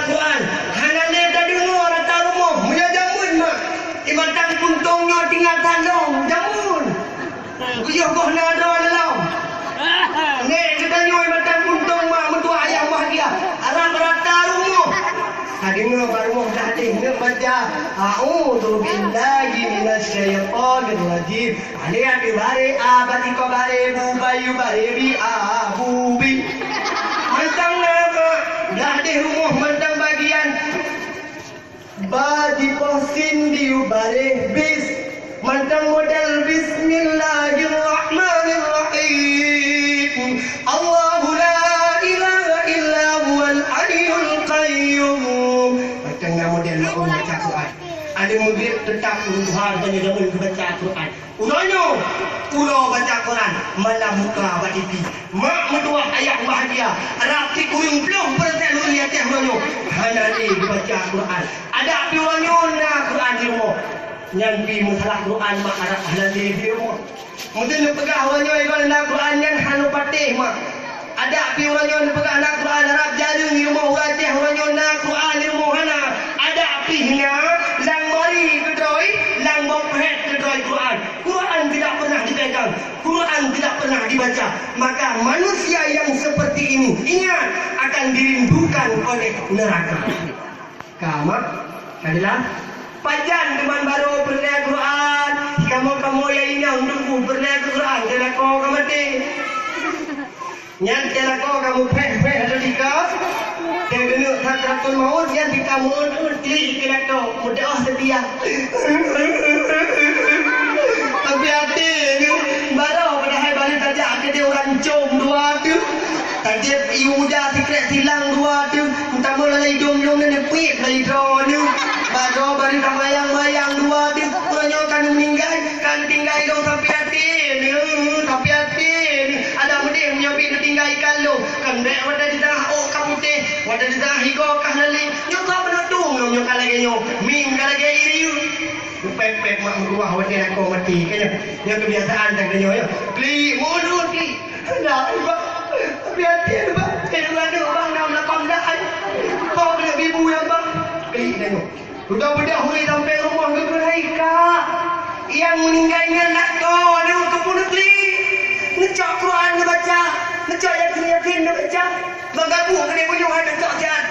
Speaker 1: Quran. Hanane tadi orang tahu rumah, mulia jamun mak. Imatang puntongnya tinggal tandong jamun. Uyuh kau nak ada dalam. Nek kita nyoi imatang puntong mak mentua ayam bahagia. Arab rata rumah. Tadi baru tadi baca a'udzu billahi minasyaitonir rajim. Aliat bare abadi ko bare bubayu bare bi abubi. Mentang nama dah di rumah mentang bagian badi posin diu bare bis mentang model bismillahirrahmanirrahim. Allahu la ilaha illa huwal hayyul qayyum. Mentang nama model nak baca Quran. Ada murid tetap Tuhan tanya jamun baca Quran. Ulo baca Quran malam muka badipi. Mak mentua ayah bahagia. Rapi kuyung belum perlu lihat teh ulonyo. Hana ni baca Quran. Ada api ulonyo na Quran di rumah. Nyan pi masalah Quran mak arab hana di rumah. Mungkin pegah ulonyo ikon na Quran nyan hanu patih mak. Ada api ulonyo pegah na Quran arab jaring di rumah urang teh ulonyo na Quran di rumah hana. Ada api nya lang mari kedoi lang bophet kedoi Quran. Quran tidak pernah dipegang, Quran tidak pernah dibaca. Maka manusia yang seperti ini ingat akan dirindukan oleh neraka. Kamat adalah pajan teman baru bernaya Quran. Kamu yang ini untukku bernaya Quran. Kalau kau mati, yang kalau kamu peh ada dikau. Dia kena sakaratul maut yang dikamu klik kalau kau mudah setia. Tapi hati ni baru pada hari balik saja ada orang com dua tu. Tadi ibu dah secret silang dua tu. Entah mula lagi dom-dom ni pik lagi draw ni. Baru mayang-mayang dua tu. Punya kan meninggal kan tinggal dong sampai hati ni. Sampai hati ni. Ada mudik punya pik tinggal ikan lo. Kan dek wadah di tengah kamu teh. Wadah di tengah hiko kah lali. Nyokap penodong nyokap lagi nyok. Ming lagi iriu. Pepek mak merua wadah aku mati kayaknya. Yang kebiasaan tak kena ya. Kli mundur kli. Nak bang. Hati-hati bang. Kedua tu bang nak melakon dah. Kau kena ibu yang bang. Kli tengok. Budak-budak hui sampai rumah ke mereka. Yang meninggalnya nak kau ada kebunuh kli. Ngecak Quran dia baca. Ngecak yakin dia baca. Menggabung kena punya ada tak jahat.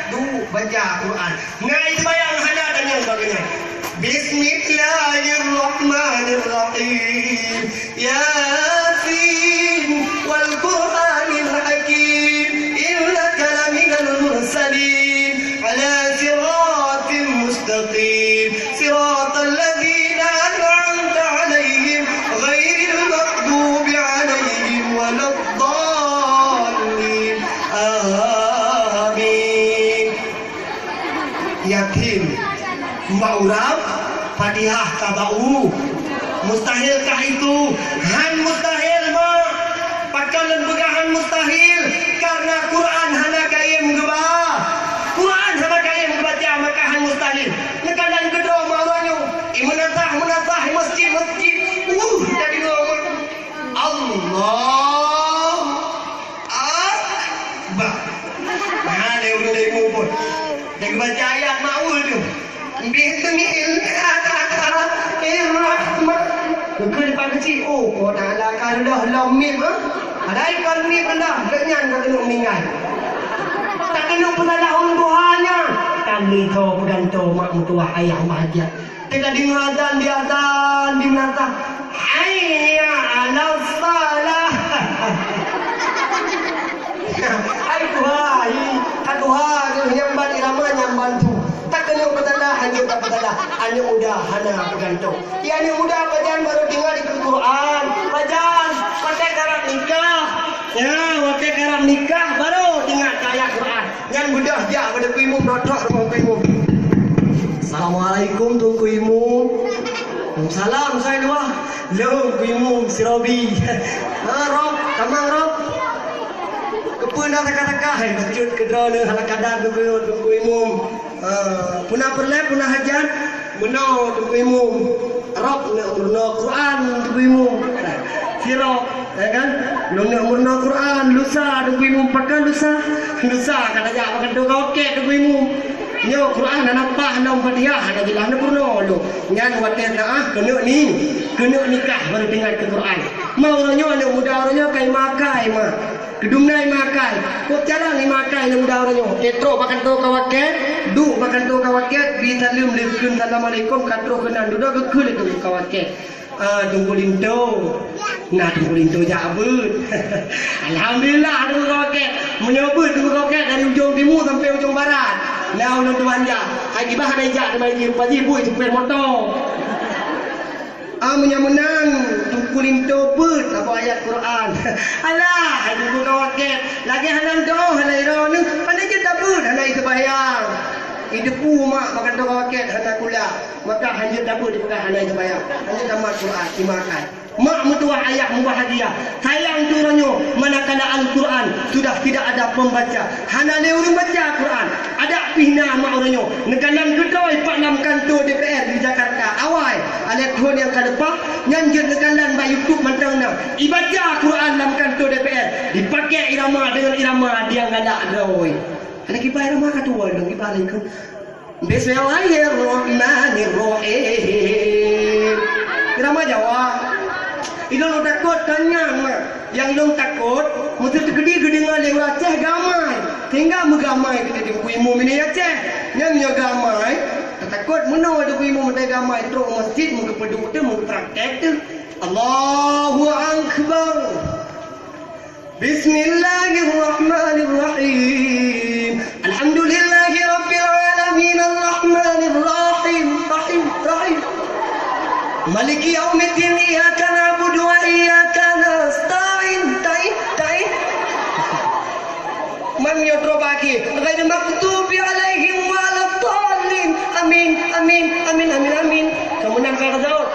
Speaker 1: Baca Quran. Ngai bayang hana dan yang sebagainya. Bismillahirrahmanirrahim. Yasin wal Qur'anil hakim. Innaka laminal mursalin ala siratin mustaqim. Siratal ladzina an'amta 'alaihim ghairil maghdubi 'alaihim waladdallin. Amin. Yakin Ma'urab Fatihah tabau. Mustahilkah itu? Han mustahil ma. Pakalan begahan mustahil. Karena Quran hana kayem geba. Quran hana kayem gebaca maka han mustahil. Nekadan kedua mawanyo. Menatah masjid. Jadi ngomong Allah Akbar. Nah, dia udah ngumpul. Dia baca ayat maul tu. Bismillahirrahmanirrahim. Kena depan kecil. Oh nak lakan dah lamim ah. Ada ikan mim anda. Lenyan tak kena meninggal. Tak kena penalahun Tuhannya. Kami kau peganto mak mutuah ayah bahagia. Tengah dengar azan di azan di menata. Hayya 'alas salah. Hai Tuhan yang ban irama yang bantu. Tak kena bertalah hanya tak bertalah. Hanya mudah hana bergantung. Yang mudah pajan baru dengar di Quran. Pajan pakai karab nikah. Ya, pakai karab nikah baru dengar ayat Quran. Yang mudah dia pada kuimu dotok rumah kuimu. Assalamualaikum tu kuimu. Salam saya dua. Lo kuimu si Robi. Rob, tamang Rob. Kepun dah taka-taka. Kejut kedrona hala kadang kuimu. Punah perlep, punah hajat. Menau kuimu. Rob nak murna Quran kuimu. Si Rob, ya kan? Lo nak murna Quran, lusa kuimu pakai lusa. Lusa kata jak makan tu kau okey kuimu. Nyo Quran nak nampak nak Fatihah ada jelas nak purno lo. Ngan waten dah kena nikah baru dengar ke Quran. Mau orangnya anak muda orangnya kai makai mah. Kedumnai makai. Kok cara ni makai anak muda orangnya. Tetro makan tu kawaket, du makan tu kawaket, bi salim lekun assalamualaikum katro kenan duda gekul itu kawaket. Tunggu linto. Nah tunggu linto jabut. Alhamdulillah tunggu kawaket. Menyebut tunggu kawaket dari ujung timur sampai ujung barat. Now nung tuan ja, hai bah ada ja mai di rupa ji bui supir motor. Menang tungkulin tobut apa ayat Quran. Alah, hai bu kawaket. Lagi hanan doh halai roนึง pandai je tabut halai sembahyang. Hidupu mak makan tu kawaket hana kula. Maka hanya tabut dipegang halai sembahyang. Hanya tamat Quran dimakan. Mak mertua ayah bahagia. Sayang turanyo manakala Al-Quran sudah tidak ada pembaca. Hana le urang baca Quran. Ada pihna mak oranyo. Neganan gedoi 46 kantor DPR di Jakarta. Awai elektron yang kadepak nyanjut neganan ba YouTube mantangna. Ibaca Quran dalam kantor DPR. Dipakai irama dengan irama dia ngadak droi. Ada kipai irama katua dong kipai ke. Bismillahirrahmanirrahim. Irama Jawa. Ilo lo takut kanyang mah. Yang lo takut mesti tergedi-gedi ngaleng Aceh gamai. Tinggal megamai kita di kuimu ini Aceh. Yang gamai. Takut meno ada kuimu mesti gamai terus masjid muka peduk tu muka praktek tu. Allahu akbar. Bismillahirrahmanirrahim. Alhamdulillahirabbil alamin arrahmanir rahim. Rahim. Maliki yaumiddin iyyaka na'budu wa iyyaka nasta'in. Ta'in. Man yadrobaki ghairil maghdubi alaihim waladdallin. Amin. Kemudian kata Daud.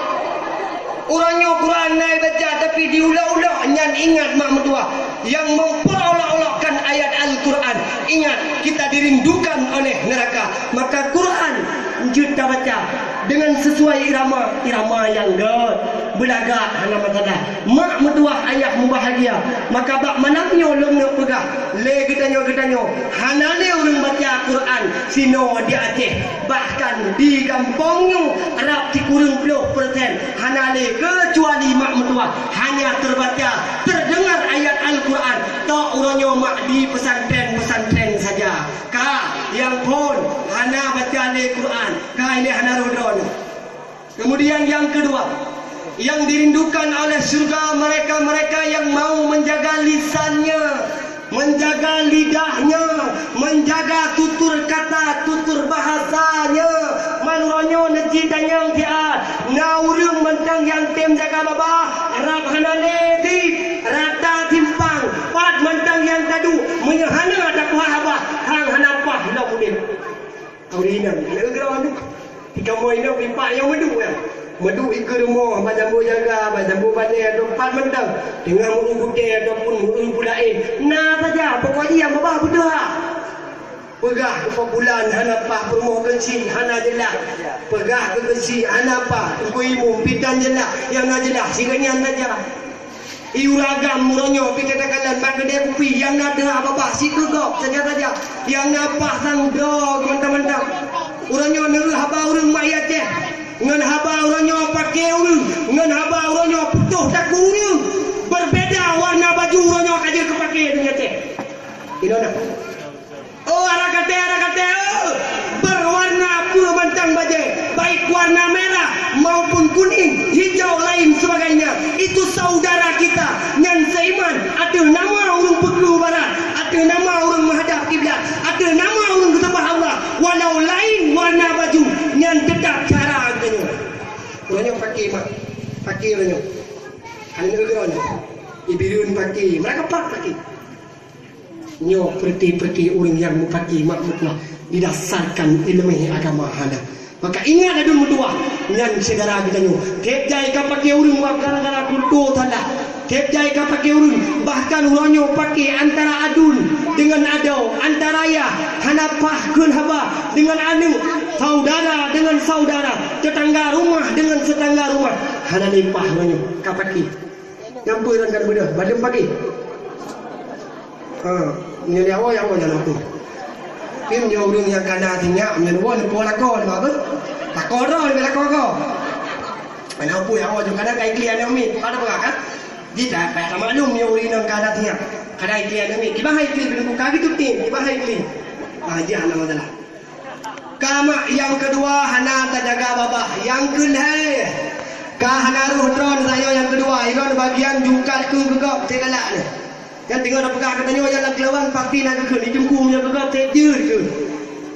Speaker 1: Orangnya Quran naik baca tapi diulang-ulang nyan ingat mak mertua yang memperolok-olokkan ayat Al-Quran. Ingat kita dirindukan oleh neraka. Maka Quran kita baca dengan sesuai irama yang belagak hana masalah. Mak mertua ayah membahagia. Maka bak manamnya long nak pegah. Le getanyo hana le orang baca Quran sino di Aceh. Bahkan di kampungnya Arab di kurang 10% hana le kecuali mak mertua hanya terdengar ayat Al-Quran. Tak orangnya mak di pesantren saja. Yang pun hana baca Al-Quran. Ini hana rodon. Kemudian yang kedua, yang dirindukan oleh surga mereka yang mau menjaga lisannya, menjaga lidahnya, menjaga tutur kata, tutur bahasanya. Manuranyo necita yang dia naurung mentang yang tem jaga baba Arab hanale di rata timpang pat mentang yang tadu menyahana ada kuhaba hang hanapah ila budin aurina legra anu ikamoy na pipa yang madu ikut rumah jambu jaga jambu bane ada pat mentang dengan mengikuti ataupun mengulai nah saja pokoknya yang baba budak pegah ke bulan hanapah permoh kecil hana jelas pegah ke kecil hanapah kuimu pitan jelas yang jelas singanya saja iuragam muronyo pi katakan bak gede kupi yang ada apa-apa si kegok saja yang napah sang dog mentang-mentang uranyo neu haba urang mayat teh ngan haba uranyo pakai urang ngan haba uranyo putuh tak urang berbeda warna baju uranyo kaje kepake dunia teh inona. Oh arah kata berwarna apa bantang bajai, baik warna merah maupun kuning, hijau lain sebagainya. Itu saudara kita yang seiman. Ada nama orang Peklu Barat, ada nama orang menghadap kiblat, ada nama orang kesembah Allah. Walau lain warna baju yang tetap cara agaknya. Orangnya pakai orangnya. Ada orangnya. Ibirun pakai, mereka pakai. Nyo perti orang yang mempaki makmudlah didasarkan ilmu agama hala. Maka ingat adun mutua nyan segara kita nyu. Tep jai ka pakai urung wa gara-gara kulto tanda. Tep jai ka pakai urung bahkan uronyo pakai antara adun dengan adau, antara ya hanapah kun haba dengan anu, saudara dengan saudara, tetangga rumah dengan tetangga rumah. Hana limpah uronyo ka pakai. Nyampur kan budak, badem pagi. Nyali awak yang awak jalan aku. Pim jauh urung yang kana tinggal, menyeruan pola kau ni apa? Tak korang ni belakang kau. Mana apa yang awak juga kadang kai klian ni, ada apa kan? Kita tak maklum yang urung yang kana tinggal. Kadang klian ni, kita hai klian belum kaki tu tin, kita hai klian. Aja hana masalah. Kama yang kedua hana terjaga babah, yang kedua hana ruh drone saya yang kedua, iron bagian jungkat ke gegap tegalak ni. Yang tengok dah pegang katanya yang nak lawan pasti nak ke ni jungkum yang gegap tejer ke.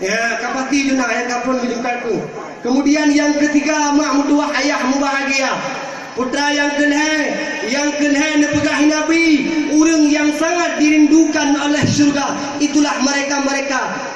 Speaker 1: Ya, kapasti juna yang kapun jungkat ke. Kemudian yang ketiga mak mutuah ayah mubahagia. Putra yang keleh pegang Nabi, orang yang sangat dirindukan oleh syurga. Itulah mereka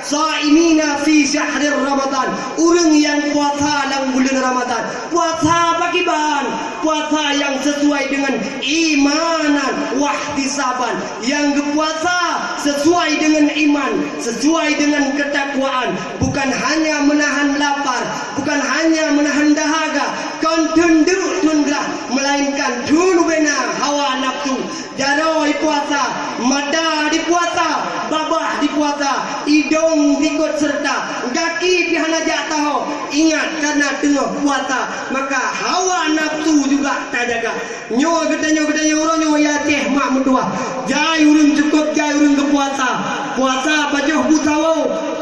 Speaker 1: saimina fi syahril Ramadan, orang yang puasa dalam bulan Ramadan. Puasa bakiban, puasa yang sesuai dengan imanan wahtisaban, yang berpuasa sesuai dengan iman, sesuai dengan ketakwaan, bukan hanya menahan lapar, bukan hanya menahan dahaga, kan tunduk tundra, melainkan tunduk bena hawa nafsu. Jaroi puasa, mata dipuasa, babah dipuasa, hidung ikut serta, kaki pihana jatuh. Ingat karena tengah puasa, maka hawa nafsu juga tak jaga. Nyo gedanya orang nyo ya teh mak mutua. Jai urung cukup, jai urung ke puasa. Puasa bajuh butawo,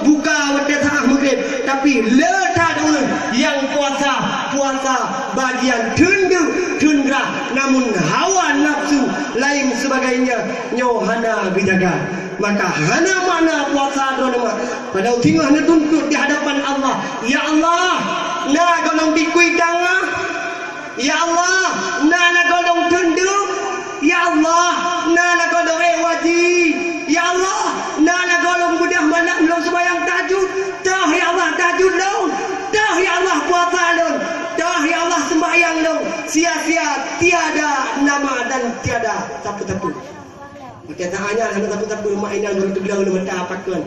Speaker 1: buka waktu tengah maghrib. Tapi letak urung yang puasa bagian tundra, namun hawa nafsu lain sebagainya nyo hana dijaga. Maka hana mana puasa drone mak. Pada tengah na tuntut di hadapan Allah. Ya Allah, na golong dikui danga. Ya Allah, na golong tunduk. Ya Allah, na golong wajib. Ya Allah, na golong budak malam belum sembahyang tahajud. Dah ya Allah tahajud long. Dah ya Allah puasa long. Dah ya Allah sembahyang long. Sia-sia, tiada nama dan tiada tapu-tapu. Perkataannya hanya tapu-tapu mainan begitu bilang nama tak apakan.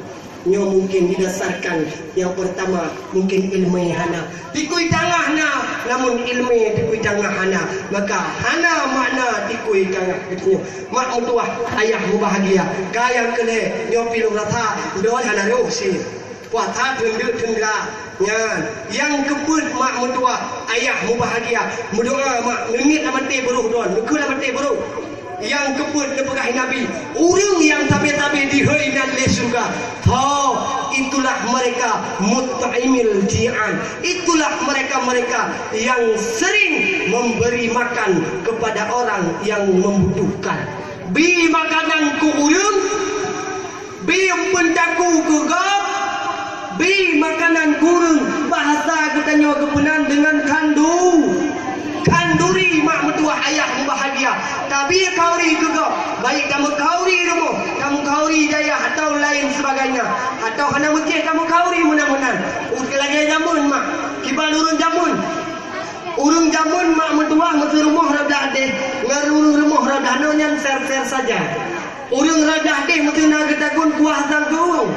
Speaker 1: Nyo mungkin didasarkan yang pertama mungkin ilmu hana dikui tangah na, namun ilmu dikui tangah hana. Maka hana makna dikui tangah katanya. Mak mutuah ayah bahagia. Gaya kele nyo pilu rata doa hana roh sini. Puasa tunduk tundra. Yang kebut mak mutuah ayah bahagia. Berdoa mak ngengit amati beruh doan. Ngekul amati beruh. Yang kebut nepegah Nabi, orang yang tabi-tabi dihainan oleh surga. Itulah mereka mut'imil ji'an. Itulah mereka yang sering memberi makan kepada orang yang membutuhkan. Bi makanan ku urang, bi pendaku ku gap, bi makanan kurung. Bahasa katanya kebenan dengan kanduri mak mutuah ayah bahagia. Tapi kauri juga baik kamu kauri rumah, kamu kauri jaya atau lain sebagainya, atau hanya mungkin kamu kauri mudah-mudahan lagi jamun mak kibal urung jamun mak mutuah mesti rumah radah deh ngarurung rumah radah nonyan ser saja. Urung radah deh mesti nak ketakun kuah sangkung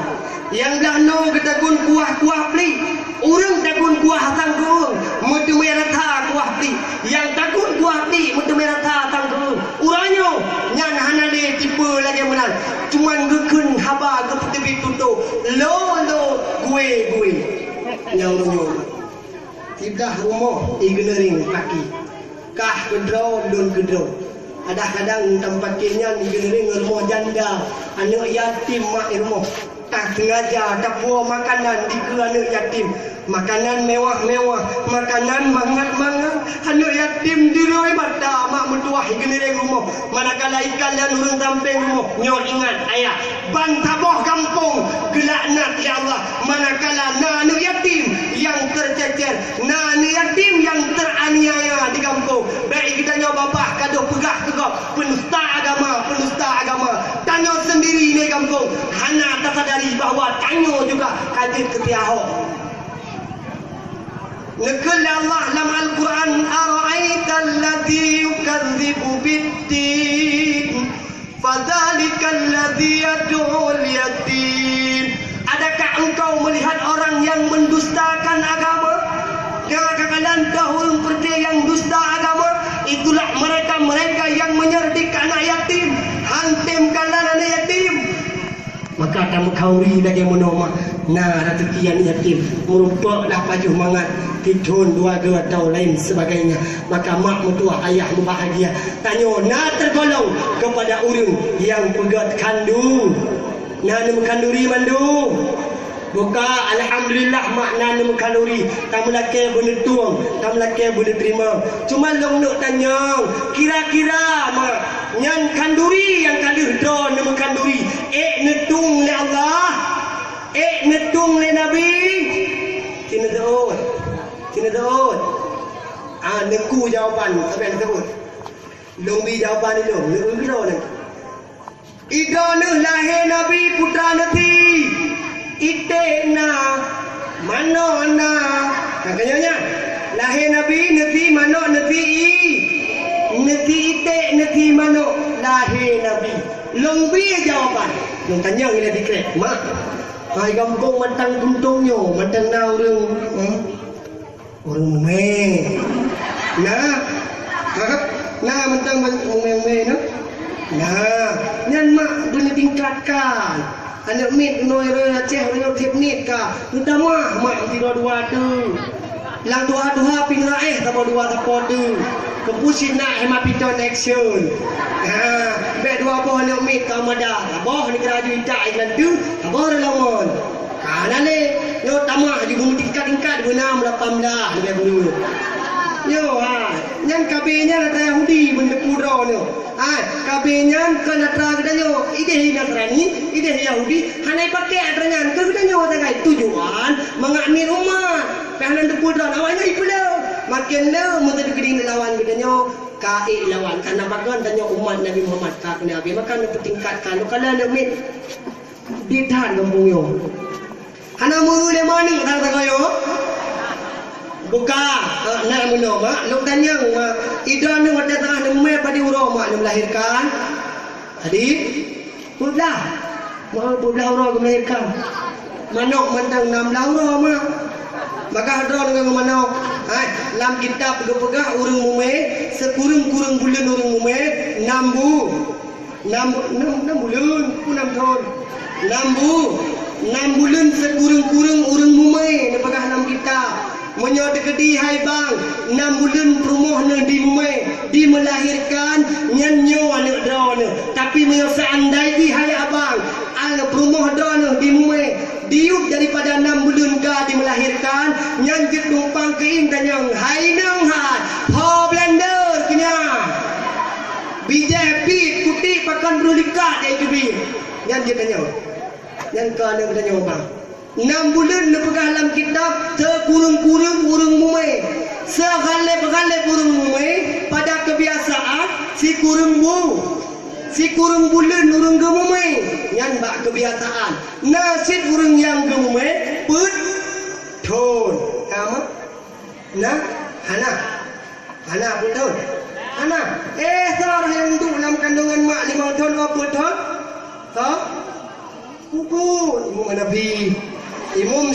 Speaker 1: yang dah no ketakun kuah pli. Urang takun kuah tanggung, mutu merata kuah pli. Yang takun kuah pli, mutu merata tanggung. Uranyo nyan hanale tipe lagi menal. Cuman gekun haba ke tepi tutu. Lo gue. Nyaw. Tidah rumah ignering kaki. Kah kedro don kedro. Ada kadang tempat kenyan ignering rumah janda, anak yatim mak rumah. Tak sengaja tak buah makanan di anak yatim. Makanan mewah-mewah, makanan mangat-mangat. Anak yatim diroi mata mak mentuah genereng rumah. Manakala ikan dan urang samping rumah. Nyo ingat ayah, bantaboh kampung gelaknat ya Allah. Manakala anak yatim yang tercecer, anak yatim yang teraniaya di kampung. Baik kita nyo babah kadoh pegah tegak penusta agama. Tanyo sendiri di kampung. Hana tak sadari bahawa tanyo juga kadir ketiahok. Nekul Allah dalam Al-Quran, ara'aital ladzi yukadzibu biddin fadzalikal ladzi yad'ul yatim. Adakah engkau melihat orang yang mendustakan agama? Yang kalian tahu seperti yang dusta agama, itulah mereka yang menyerdik anak yatim, hantimkan anak yatim. Maka kamu kauri lagi menoma. Nah, ratukian yatim merumpaklah pajuh mangat tidun dua atau lain sebagainya. Maka mak mertua ayahmu bahagia. Tanya, nak tergolong kepada orang yang pegat kandung. Nah, nemu kanduri mandu. Buka alhamdulillah mak nanu kalori. Tamu laki boleh tuang, tamu laki boleh terima. Cuma long nak tanya, kira-kira mak nyan kanduri yang kaduh do nemu kanduri. Netung le Allah, netung le Nabi. Tina daud. Neku jawapan sampai sebut. Long bi jawapan ni long, neku ro ni. Ida ne lahir Nabi putra nanti. Ite na mano na kakaknya lahir Nabi nanti mano nanti ite nanti mano lahir Nabi longbi jawapan yang tanya ini dikrek mak hai kampung mantang tuntungnya mantang na orang me nah mantang me nah nyan mak boleh tingkatkan anak mit noi raya ceh raya tip nit ka utama mak dua tu lang dua ping raih tabo dua tapo tu kepusin nak hema piton action be dua boh anak mit ka mada boh ni keraju itak iklan tu tabo lawan kana le yo tamah di bumi tingkat guna 18 lebih dulu yo nyan kabenya ada Yahudi benda pura ni kabenya kan atra kedanyo ide Nasrani ide Yahudi hanai pakai atranyan ke kedanyo tagai tujuan mengakni rumah pahanan pura awalnya ipulau makin le mun tadi keding lawan kedanyo kai lawan karena bagan danyo umat Nabi Muhammad ka Nabi maka ditingkatkan kalau nak mit dithan kampung yo hana mulu le mani tak tagayo buka nak menoma mak lok tanya mak ida ni wata tengah neme pada uro mak melahirkan adik pula mak pula uro melahirkan manok mantang 16 uro mak maka hadro dengan manok dalam kitab pegah urang mume sekurang-kurang bulan urang mume 6 bulan 6 tahun 6 bulan sekurang-kurang urang mume ni pegah dalam kitab menyod kedi hai bang 6 bulan perumoh ne di mume di melahirkan nyanyo anak drone tapi meyo seandai di hai abang al perumoh drone di mume diuk daripada 6 bulan ka di melahirkan nyan jit numpang kein tanyang hai nang hat ho blender kenya bijak pi kuti pakan brulika dai kebi nyan jit tanyang nyan ka ne tanyang bang 6 bulan nepegah dalam kitab sekurung-kurung urang mume segale-gale urang mume pada kebiasaan si kurung bulan urang gemume nyan bak kebiasaan nasid urang yang gemume put thon ama nah hana putun hana sar yang duduk dalam kandungan mak 5 tahun apa thon ha Imam Nabi Imam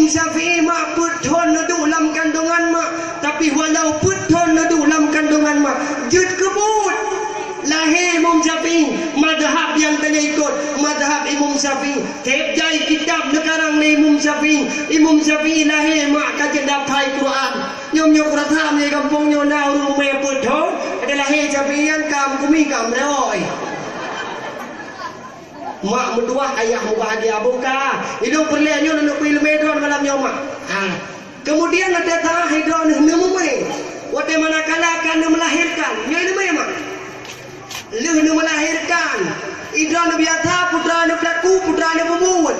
Speaker 1: Syafi'i mak puthon duduk dalam kandungan mak tapi walau puthon duduk dalam kandungan mak jut kebut lahir Imam Syafi'i madhab yang tanya ikut madhab Imam Syafi'i tepjai kitab nekarang ni Imam Syafi'i lahir mak kajian dapai Quran nyom Quran ni kampung nyona urung me puthon ada lahir Syafi'ian kam kumi kam roi mak mertua ayahmu bahagia buka hidup perliannya nak pergi lemedron malamnya mak kemudian ada tanah hidron nemumai wate manakala akan melahirkan nya ini mak leh melahirkan hidron biasa putra ne pelaku putra ne pembuat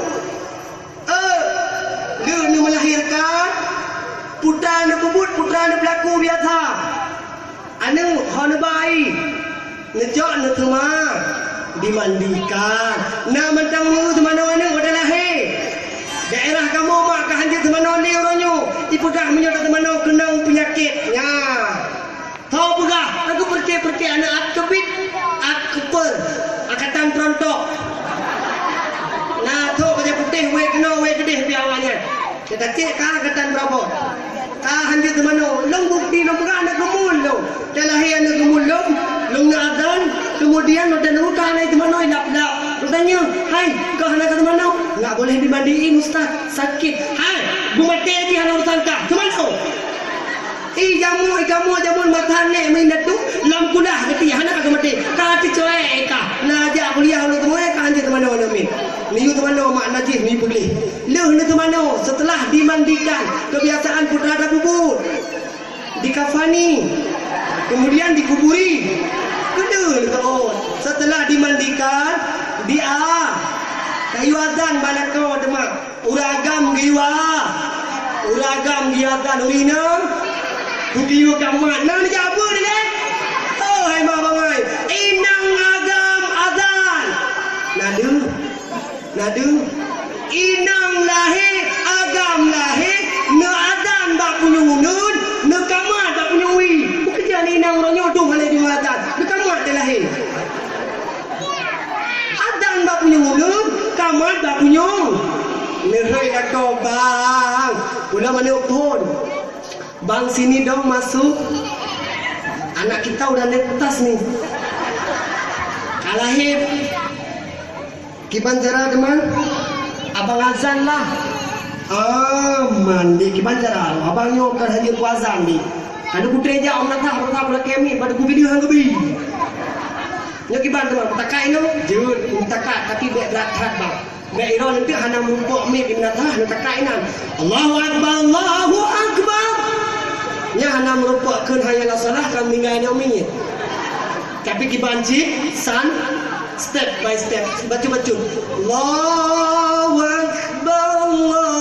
Speaker 1: leh melahirkan putra ne pembuat putra ne pelaku biasa anu hon bai ngejok ne semua dimandikan nak mentang mu mana-mana udah lahir daerah kamu mak ke hanjit mana ni orangnya je putih we kena we gedeh biawanya. Kita cek kah ketan berapa? Kah handi tu mana? Long bukti long berang nak gemul lo. Dalam hari nak gemul long nak adan. Kemudian lo dan ruka naik tu mana? Lap. Lo tanya, hai, kau nak ke mana? Nggak boleh dimandiin Ustaz, sakit. Hai, mati aja hana urusan kah? Tu mana? Jamu matane main datu lam kulah geti hana ka mati ka ti coe ka na ja kuliah lu tu ka anje tu mana ni niu tu mana mak najis ni boleh leuh ni tu mana setelah dimandikan kebiasaan putra ada bubur dikafani kemudian dikuburi kedul tu setelah dimandikan dia kayu azan balako demak uragam giatan urina Kukiu kamat nang jabu ni kan? Oh hai ma bangai. Inang agam azan. Nadu. Inang lahir agam lahir. Ne azan bak punyunun, ne kamat bak punyui. Kerja ni inang ronyo dong halai di azan. Ne kamat dia lahir. Azan bak punyunun, kamat bak punyung. Ne hei dak kau bang. Ulah mana pun. Bang sini dong masuk. Anak kita udah naik atas nih. Kalahib. Kiban cara teman. Abang azan lah. Mandi kiban cara. Abang nyokar hadir ku azan nih. Ada ku treja om natah pada kemi pada ku video hang gebi. Nyo kiban teman. Takai no. Jut takai tapi bek berat bang. Bek iro nanti hana mumpuk mi bin natah no takai nan. Allahu akbar. Nya hana merupakan hayal salah kami ngai minit. Tapi kibanci san step by step baca. Allahu akbar Allah.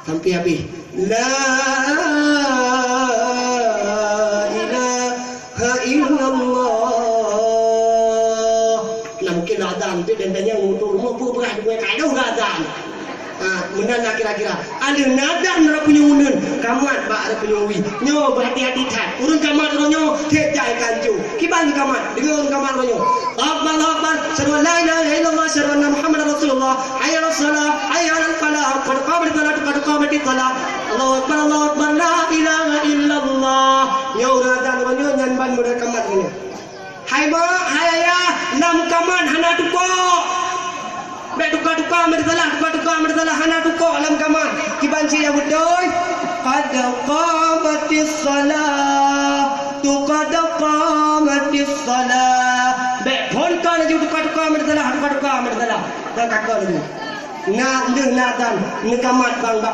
Speaker 1: Sampai habis. La ilaha illallah. Nah mungkin azan tu dan tanya untuk rumah pura dua kali azan. Menanda kira-kira ada nada nara punya unun kamat bak ada punya wi nyo berhati-hati tat urun kamat ronyo tejai kanju kiban kamat dengan urun kamat ronyo akbar syadu la ilaha illallah syadu anna muhammadar rasulullah hayya ala salat hayya ala falah qad qamat salat Allahu akbar la ilaha illallah nyo nada ronyo nyan ban muda kamat ronyo hai ba hai ya nam kamat hana tuko Bek tukar merdalah hana tukar alam kaman kiban sia bedoy qad qamatis salah bek pon kan ju tukar merdalah tak takon ni nak dan nekamat bang bak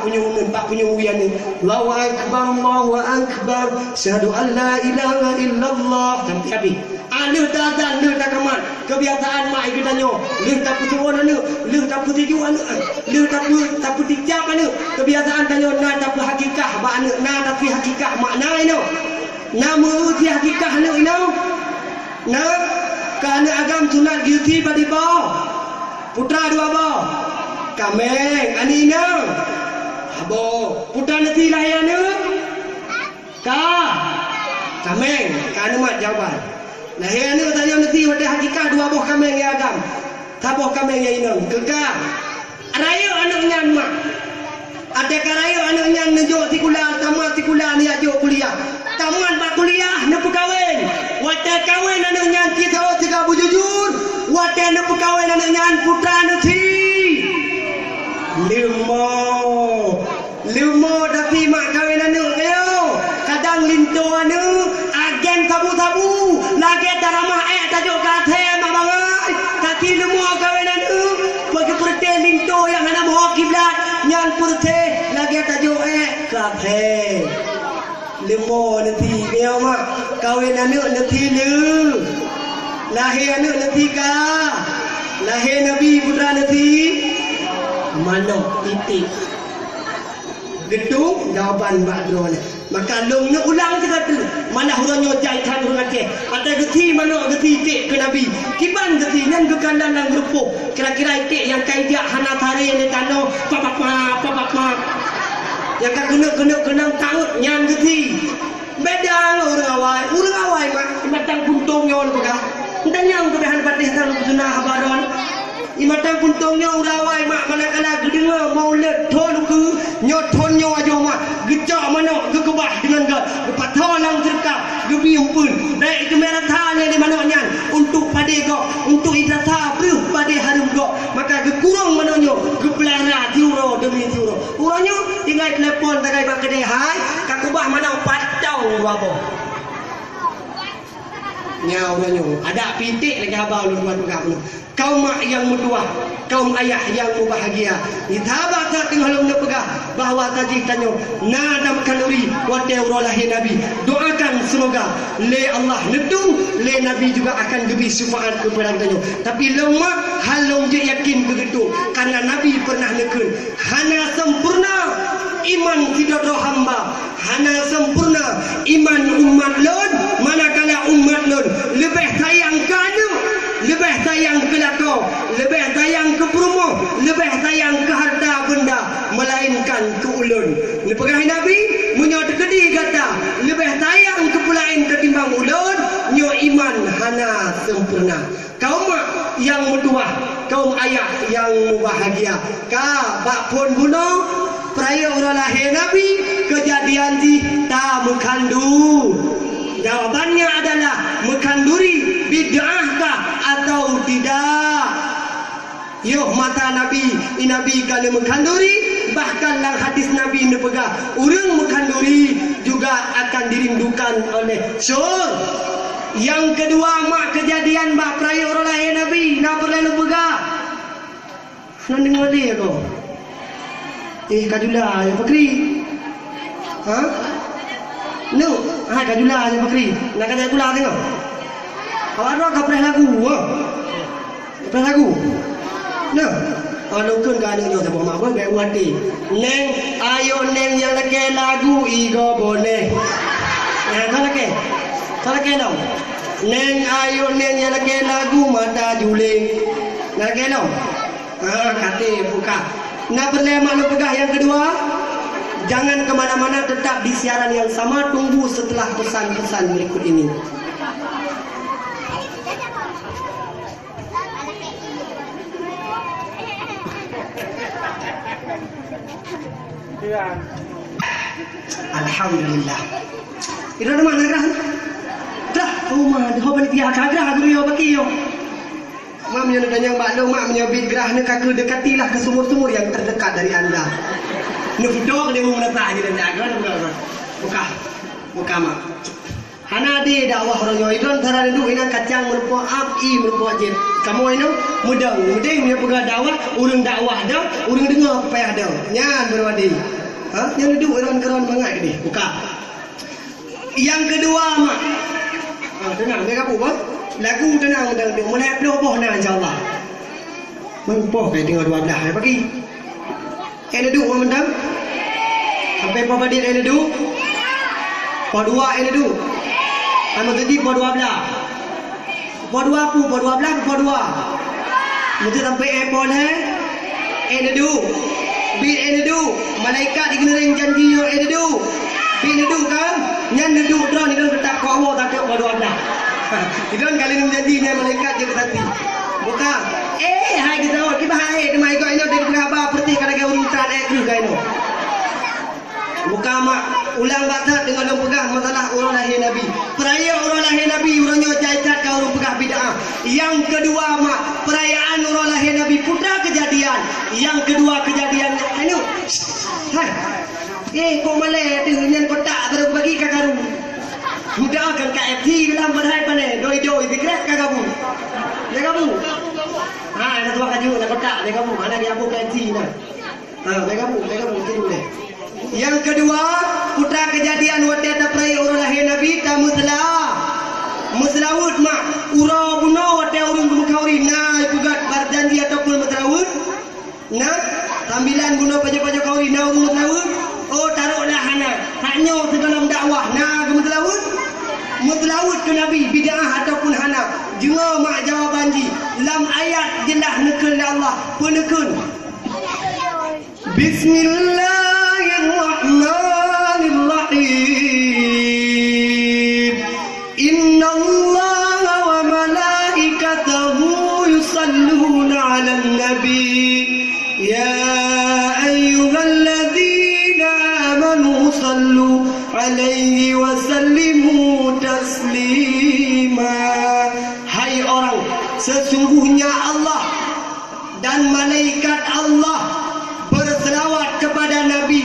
Speaker 1: punya uyan ni Allahu akbar syahadu an la ilaha illallah sampai habis leuh dadan leuh takamat kebiasaan mai kita nyo leuh tak putih warna leuh tak putih juan leuh tak putih jap anu kebiasaan tanyo na tak hakikah ba anu na tapi hakikah makna ino nama uti hakikah anu ino na kana agam sunat giuti padi ba putra dua ba kameng ani ino abo putra nanti layan anu ka kameng kana mat jawaban nah yang ni tanya nanti ada hakikah dua buah kambing yang agam. Tabuh kambing yang inang kekang. Rayu anaknya mak. Ada karayu anaknya nejo tikulah tamat tikulah ni ajo kuliah. Tamat bak kuliah nak kawin. Wata kawin anaknya ti tahu tiga bujujur. Wata nak kawin anaknya putra nanti. Limo tapi mak kawin anak ayo. Kadang linto anu agen tabu-tabu lagi daramah tajuk kate mabangai kaki lemo kawinan bagi purte linto yang ana mau kiblat nyan purte lagi tajuk kate lemo nanti dia mak kawinan nanti lu lahir anak nanti ka lahir nabi putra nanti mana titik gedung jawapan Mbak Drone maka long nak ulang kita tu mana huranya jaitan hurang ke ada geti mana geti itik ke nabi kiban geti nyan ke kandang dan gerupuk kira-kira itik yang kaidia hana tare ni kano papa yang kan kena taut nyan geti beda orang awai mak batang puntung yon pegah Tanya ke bahan patih tang sunah habaron. Imatan puntongnya urawai mak manakala gedenga maulid thon ke nyot thonnya aja mak gecak mana ke kebah dengan ke pathalang serka ke biumpun dai itu merah thanya di mananya untuk pade go untuk idata bru pade harum go maka ke kurang mananya ke pelara tiuro demi tiuro urangnya tinggal telepon tagai bak kedai hai ka kebah mana patau babo nya urangnya ada pintik lagi abang lu buat pegang kaum mak yang mutuah, kaum ayah yang bahagia. Itaba tak tengah lu nak pegah bahawa tadi tanya nada kalori wate urolahi nabi. Doakan semoga le Allah nedung le nabi juga akan beri syafaat kepada tanya. Tapi lemak halong je yakin begitu karena nabi pernah nekun hana sempurna iman tidak roh hamba hana sempurna iman umat lon manakala umat lon lebih sayang kanu lebih sayang ke lakau, lebih sayang ke perumahan, lebih sayang ke harta benda, melainkan ke ulun. Lepegah Nabi, munyo tekedi kata, lebih sayang ke pulain ketimbang ulun, nyo iman hana sempurna. Kaum yang mutuah, kaum ayah yang bahagia. Ka bak pun bunuh, peraya orang lahir Nabi, kejadian di tak mengkandu. Jawabannya adalah mengkanduri bid'ahkah atau tidak? Yo mata Nabi, Nabi kalau mengkanduri bahkan lang hadis Nabi ini pegang orang mengkanduri juga akan dirindukan oleh syur. Yang kedua mak kejadian bak peraya orang lahir Nabi, nak perlu pegang. Nak dengar dia kau? Kajulah ya Fakri. Ha? No, kajulah je Fakri. Nak kata pula tengok. Awak dah kapres lagu. Kapres lagu. No. Alukun ka nyo sa poma ko be wati. Neng ayo neng yang lagi lagu igo boleh. Ya kala ke. Kala ke no. Neng ayo neng yang lagi lagu mata juling. Nak ke no. Kate buka. Nak berlema lu pegah yang kedua. Jangan kemana-mana, tetap di siaran yang sama. Tunggu setelah pesan-pesan berikut ini. Alhamdulillah. Ira mana gerah? Dah, mah dah balik dia kagrah guru yo baki yo. Mam yang danyang baklo mak menyabit gerah ne kaku dekatilah ke sumur-sumur yang terdekat dari anda. Nufdok dia mau menata aja dan jaga buka mak. Hana di dakwah royo idon thara ndu ina kacang merupa api merupa jen. Kamu ino mudang punya pegah dakwah, urang dakwah dah, urang dengar apa yang ada. Nyan berwadi. Ha? Yang duduk keron bangat ni. Buka. Yang kedua mak. Tenang dia kapu apa? Lagu tenang dan mulai pelopoh na insya-Allah. Mempoh ke tengok 12 pagi. Duduk memandang sampai berapa dia duduk po 2 duduk sama ganti po 12 po 2 pu po 12 po 2 mesti sampai po duduk bi duduk malaikat digenereng janji yo duduk bi duduk kan nyan duduk drone idon ketak ko Allah tak po 12 idon kali nem janji nya malaikat je ketati buka hai kita awak kita hai demai kau ini dari berapa perti kada kau urutan kru kau ini buka mak ulang batat dengan orang pegang masalah orang lahir Nabi peraya orang lahir Nabi orangnya jaitat kau orang pegang bid'ah yang kedua mak perayaan orang lahir Nabi putra kejadian yang kedua kejadian anu hai kau malai dengan kotak baru bagi kakaru mudah akan KFC dalam berhai pane doi dikret kagabu ya kamu ada tua kaju nak kotak dia kamu ada dia abu KFC nah dia kamu itu deh yang kedua putra kejadian waktu ada perayaan orang lahir Nabi muslawud mak ura buno waktu orang kumkauri nah pegat berjanji ataupun muslawud nah tambilan buno pajak kauri nah orang muslawud oh taruhlah hana taknya segala dakwah nah mutlawud ke Nabi bid'ah ataupun hana juga mak jawaban ji lam ayat jelah nekun Allah penekun Bismillahirrahmanirrahim innallaha wa malaikatahu له يصلون على النبي يا أيها الذين آمنوا صلوا عليه وسلموا تسليما. Hai orang, sesungguhnya Allah dan malaikat Allah berselawat kepada Nabi.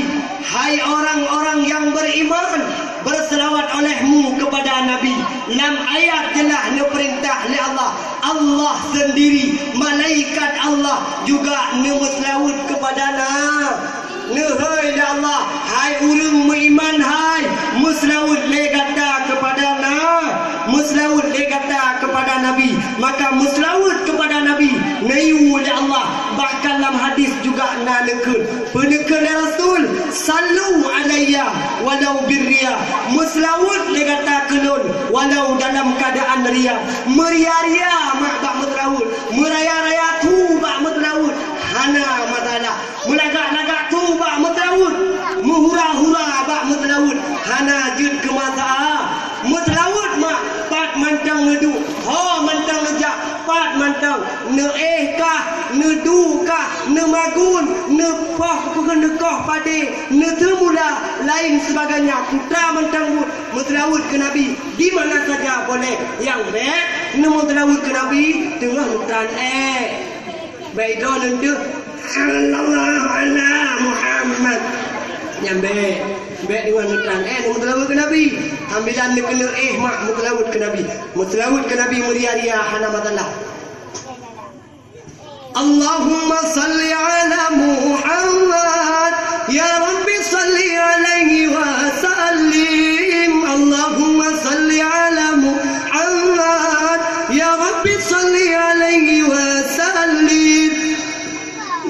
Speaker 1: Hai orang-orang yang beriman, berselawat olehmu kepada Nabi. Dalam ayat jelas ni perintah oleh Allah. Allah sendiri, malaikat Allah juga ni berselawat kepada Nabi. Hai Allah, hai urang beriman, hai berselawat le kata kepada Nabi, berselawat le kata kepada Nabi. Maka berselawat kepada Nabi nayu oleh Allah. Bahkan dalam hadis juga nakul penekul Rasul sallu alayya walau birriya, berselawat le kata kelon walau dalam keadaan ria. Meria-ria mak bak berselawat, meraya-raya tu bak berselawat, hana masalah. Melagak-lagak tu bak berselawat, menghura-hura bak berselawat, hana jud ke masalah. Berselawat mak pat mantang ngedu, ho mantang ngejak pat mantang ne kah ne du kah ne magun ne pah bukan ne kah pade ne temula lain sebagainya. Putra mantang but berselawat ke Nabi di mana saja boleh. Yang baik ne berselawat ke Nabi tengah hutan baik dah nendu sallallahu alaihi Muhammad. Yang baik dengan hutan berselawat ke Nabi. Ambilan dia kena mak berselawat ke Nabi. Berselawat ke Nabi meria-ria hana masalah. Allahumma salli ala Muhammad ya Rabbi salli alaihi wa sallim. Allahumma salli ala Muhammad ya Rabbi salli alaihi wa sallim.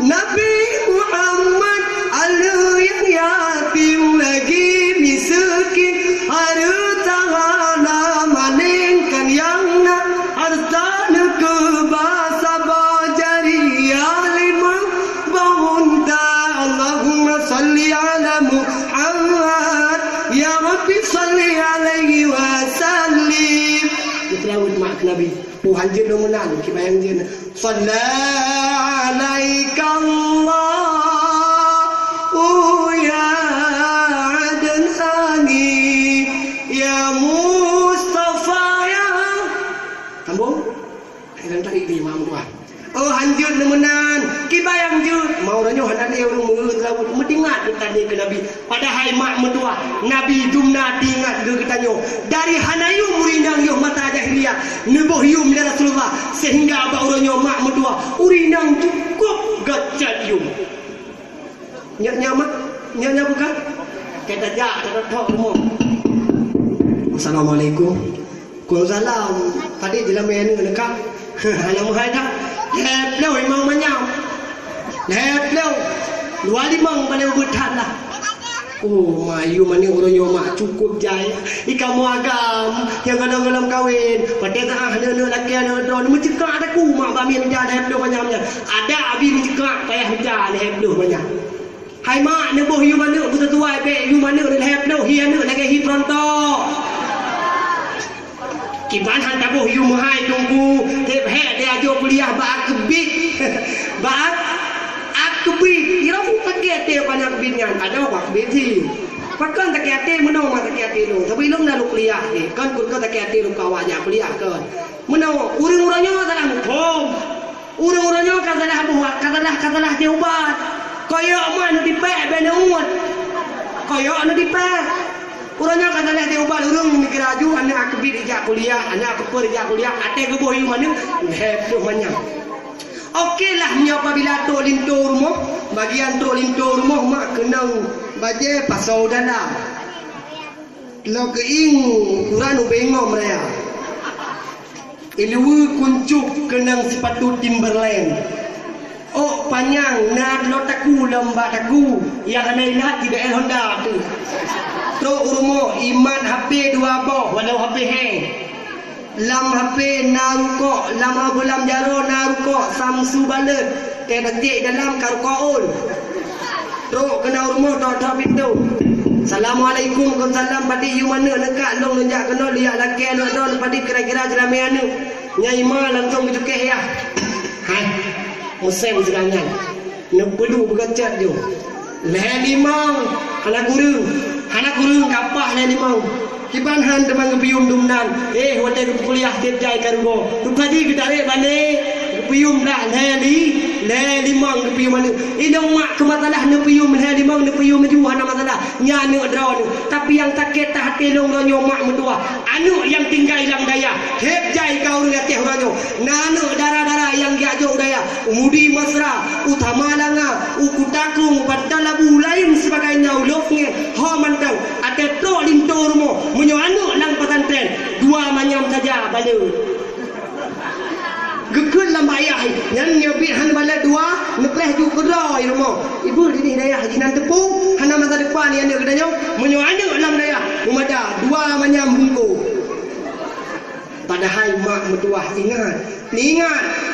Speaker 1: Nabi Muhammad alu yang yatim lagi miskin, harta hana maningkan yang nak harta ke bahasa bajari lima bahunta. Allahumma salli ala Muhammad ya Rabbi salli alaihi wa sallim. Berselawat mak Nabi. Tuhan je dah menang. Kita bayang je. Sallallahu alaika Allah ya Adnani ya Mustafa ya. Sambung. Ayat tadi di Imam Tuhan. Oh hanjut nemenan. Ki bayang je. Mau ranyo hanan dia urang mengeut laut medingat tadi ke Nabi. Padahal mak mentua Nabi jumna tingat ke tanyo. Dari hanayu murinang yo mata jahiliyah. Neboh yum ya Rasulullah sehingga abang uranyo mak mentua urinang cukup gacat yum. Nyaknya mak, nyaknya bukan? Kita jak, kita tok rumah. Assalamualaikum. Waalaikumsalam. Tadi jelas main ni dekat. Halam hadah. Leplau imang manyam. Leplau. Dua limang pada bertan lah. Oh, mayu mana uranyo mak cukup jai. Ika muagam yang galam-galam kahwin. Pada tengah ada laki ada don mencekak ada ku mak bami menjar leplau banyaknya. Ada abi mencekak payah menjar leplau banyak. Hai mak ne boh yu mana buta tuai pe yu mana de hep no hi anu lagi hi pronto. Kiban han tabuh yu mahai tunggu tep he dia ajo kuliah ba akbit. Ba akbit ira fu pakai te banyak binyan ada ba akbit hi. Pakan tak ate meno ma tak ate lu tapi lum dah lu kuliah ni kan kun ka tak ate lu kawanya kuliah kan. Meno urang-urangnyo salah mukom. Urang-urangnyo katalah buat katalah dia ubat. Koyok mana dipek benda umat. Koyok anu dipek. Urangnya katalah dia ubah urang mikir aju anak akbit ijak kuliah, anak keper ijak kuliah, ate geboh yu mana heboh banyak. Okeylah nya apabila tok linto rumah, bagian tok linto rumah mak kenang baje pasau dalam. Lo keing kurang bengom raya. Ilmu kuncuk kenang sepatu Timberland. Oh panjang nak lotaku lembak taku yang ana ilat tidak Honda tu. Terus rumah iman HP 2 boh walau HP hang. Lam HP naruko, lam abulam jaro naruko Samsu balet. Ke detik dalam karkool. Terus kena rumah tok pintu. Assalamualaikum, waalaikumsalam. Padi you mana dekat long nenjak kena lihat laki anak don padi kira-kira jerami anu. Nyai ma langsung itu ke ya. Hai. Musim serangan. Nak perlu berkacat dia. Leh limau, anak guru kapah leh limau. Kiban han teman kepium dumnan. Hotel kuliah tiap jai karugo. Tu padi kita rek bane. Kepium dah leh limau kepium mana. Idong mak kematalah kepium leh limau kepium ju hana masalah. Nyane draw. Tapi yang sakit hati long ronyo mak mentua. Anu yang tinggal hilang daya. Tiap jai kau ngatih ronyo. Nanu darah-darah yang gajo daya. Umudi mesra, utama langa, ukutakung, padalabu lain sebagainya uloknya. Ho mantau. Ate to lintor mo. Munyo anu lang pesantren. Dua manyam saja balu. Gekul lam ayah. Yang nyobit han bala dua, nekleh ju kedai rumah. Ibu ini daya jinan tepung, hana masa depan ni anda kedanya. Munyo anu lam daya. Umada dua manyam bungku. Padahal mak mertua ingat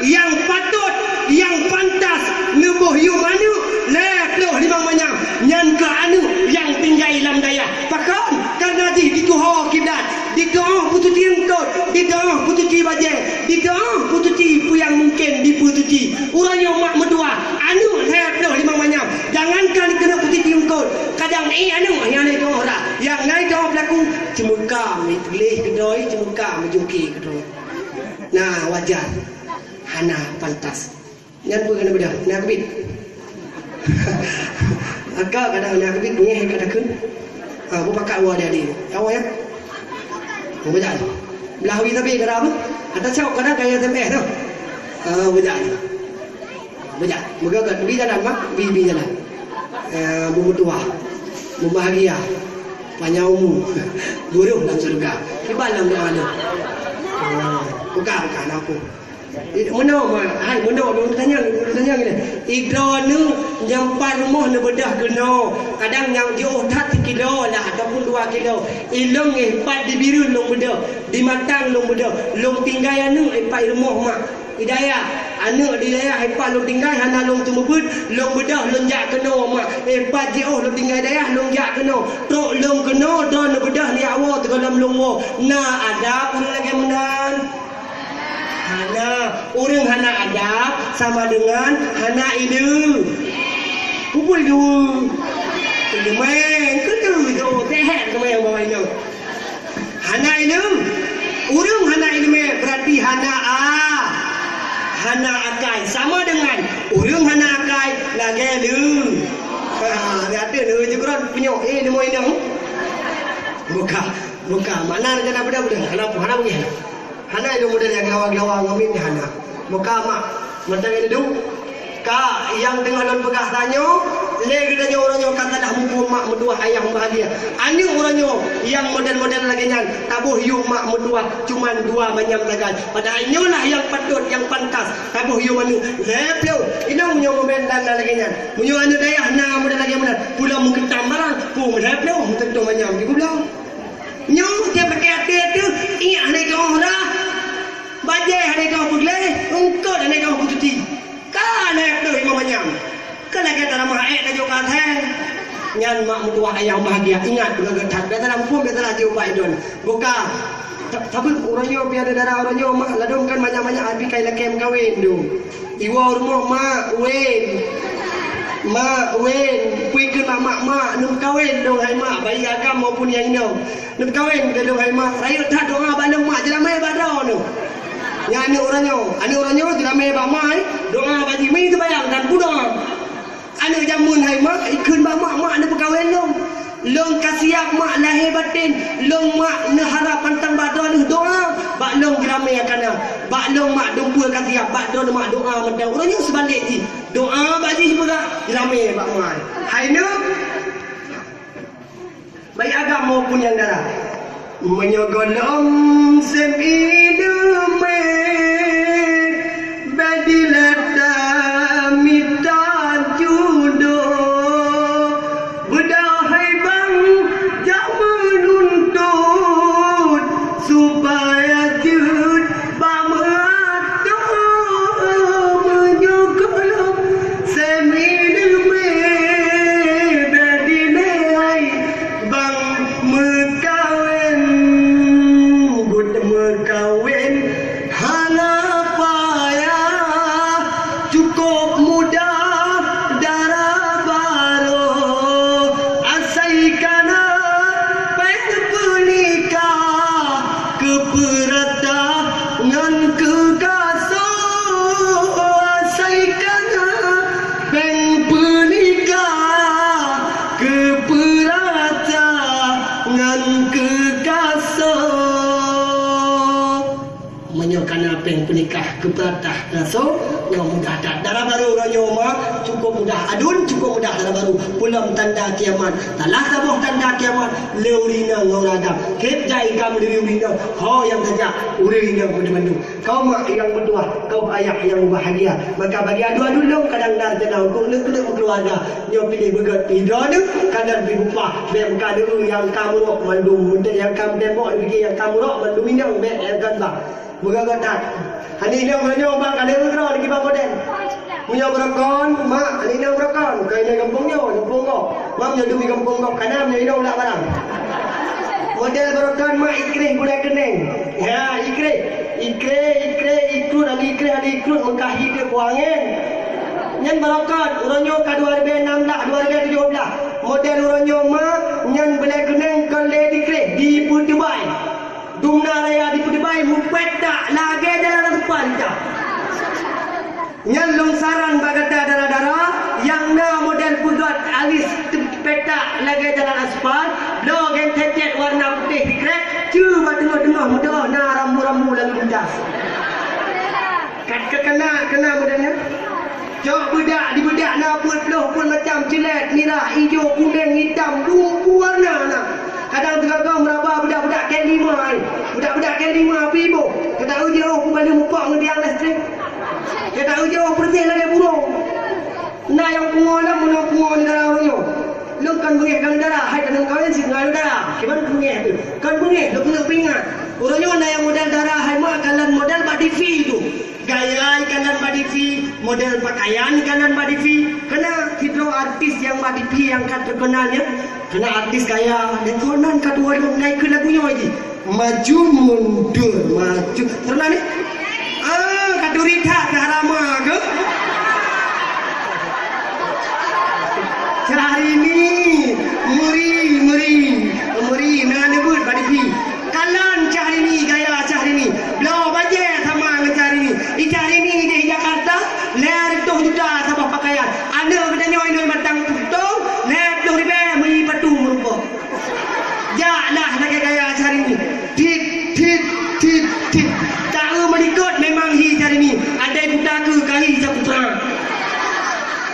Speaker 1: yang patut, yang pantas nubuh yu manu lekloh limang manyam nyan ke anu yang tinggal dalam daya pakon karena di tuho kiblat di tuho pututi engkau di tuho pututi baje di tuho pututi puyang mungkin di pututi orang yang mak mertua anu lekloh limang manyam jangankan kena pututi engkau kadang anu yang naik doh ora yang naik doh berlaku cemukam leh kedoi cemukam jungki kedoi. Nah wajar hana pantas nyan pun kena bedah nak bit agak kadang nak bit punya kadang kun bu pakat wa dia ni tahu ya bu bedah belah wi tapi kada apa ada cakap kadang gaya SMS tu bedah moga kat bi jalan mak bi jalan bu tua bu bahagia panjang umur buruh dalam surga kibal dalam doa dia bukan aku Meno hai meno lu tanya gini. Igro nu nyampai rumah nu bedah kena. Kadang yang jauh tak 1 kilo lah ataupun 2 kilo. Ilong empat di biru long bedah, di matang long bedah. Long tinggal anu empat rumah mak. Hidayah anu hidayah empat long tinggal hana long tumubut, long bedah long jak kena mak. Empat jauh long tinggal hidayah long jak kena. Tok long kena don bedah ni awak tegalam long wo. Nah ada pun lagi menan. Hana, orang hana adab sama dengan hana idu. Kupul du. Idu main, kudu tu tehat ke main bawa idu. Hana idu. Orang hana idu main berarti hana hana akai sama dengan orang hana akai lagi du. Ada du juga punya ni mau idu. Buka mana nak budak-budak. Hana begini. Hana itu model yang gelawang-gelawang ngamin ni hana. Muka mak macam ini tu. Ka yang tengah dalam bekas tanya, le kita orangnya kata dah mumpung mak mertua ayah bahagia. Ani orangnya yang model-model lagi nyan. Tabuh yu mak mertua cuman 2 manyam saja. Padahal inilah yang patut, yang pantas. Tabuh yu manu. Leplo. Ina punya momen dan lagi nyan. Punya anu daya na model lagi model. Pulau mungkin tambarang. Pu leplo tentu manyam di pulau. Nyong tiap pakai tu ingat hari kau dah bajai hari kau pugle engkau dan hari kau pututi kan naik tu imam manyam kalau kita nama ayat dah juga thang nyan mak mertua ayah bahagia ingat betul tak dah dalam pun dah jauh baik don buka tapi orangnya biar darah orangnya mak ladung kan banyak-banyak abi kai lakem kawin tu iwa rumah mak wen puikan mak num kawin dong hai mak bayi agam maupun yang ini num kawin ke dong hai mak raya tak doa bandung mak jelamai badau nu nya ani orangnya jelamai ba mai doa baji mi tu bayang dan budak anu jamun hai mak ikun ba mak nu kawin dong long kasiap mak lahir batin long mak ne harap pantang badau nu doa bak long jelamai kana bak long mak dumpul kasiap bak don mak doa mendau orangnya sebalik ji doa baji juga jelamai bak mai hai nu baik agam maupun yang darah menyogolong semidume badilata mita judo bedahai bang jangan nuntut supaya jud bamatu menyogolong semidume badilai bang mekawin good mekawin nikah keperatah so mudah tak darah baru ronyoma cukup mudah adun cukup mudah darah baru pulam tanda kiamat talah sabuh tanda kiamat leurina ngoragam kep jai kam leurina ho yang saja urina bedu kau mak yang berdua kau ayah yang bahagia maka bagi adu-adu dong kadang dar jenau kau nak keluarga nyo pilih begat pidro tu kadang berupah bem kadu yang kamu rok mandum untuk yang kamu demo pergi yang kamu rok mandum minang bem yang kan bang Muga-muga Hani nang nyo bang kada ngro di bang koden. Munyo berokon mak hani nang berokon kai nang kampung ko. Mam nyo dumi kampung ko kanam nyo idong la barang. Model berokon mak ikrih gula keneng. Ya ikre ikut mengkahi ke kuangen. Nyan berokon uronyo ka 2016 2017. Model uronyo mak nyan bela keneng kan le dikre di Dubai. Dumna raya di Dubai mupeta lagi dalam depan dah. Yang longsaran bagata darah-darah yang na model pugat alis peta lagi jalan aspal lo gen tetet warna putih krek cuba tengah-tengah muda na rambu-rambu lalu lintas. Kena modelnya. Jok budak di budak na pun macam cilet nira hijau kuning hitam bumbu warna na. Kadang tengah meraba budak-budak K5 ni. Budak-budak K5 pibo. Kata uji aku balik mupak dengan tiang listrik. Kata uji aku pergi lagi burung. Nah yang pungo dah mula pungo ni darah orangnya. Lu kan bengih kan darah. Hai kan kawin si ngalu darah. Gimana bengih tu? Kan bengih lu kena pingat. Orangnya nah yang model darah hai mak kalan model body fee tu. Gaya kanan body fee, model pakaian kanan body fee. Kena hidro artis yang body fee yang terkenalnya. Kena artis gaya lekonan kedua yang naik ke lagunya lagi. Maju mundur maju. Pernah ni? Kadurita ke harama ke? Cari ni muri nak nebut body fee. Kalan cari ni gaya cari ni. Blow bajet sama dengan cari ni. Cari ni di Jakarta, ler tu juta sama pakaian. Ada katanya ini matang putung, ler tu ribe mui patu merupa. Janganlah nak gaya cari ni. Tit. Tahu menikut memang hi cari ni. Ada buta ke kali saputra.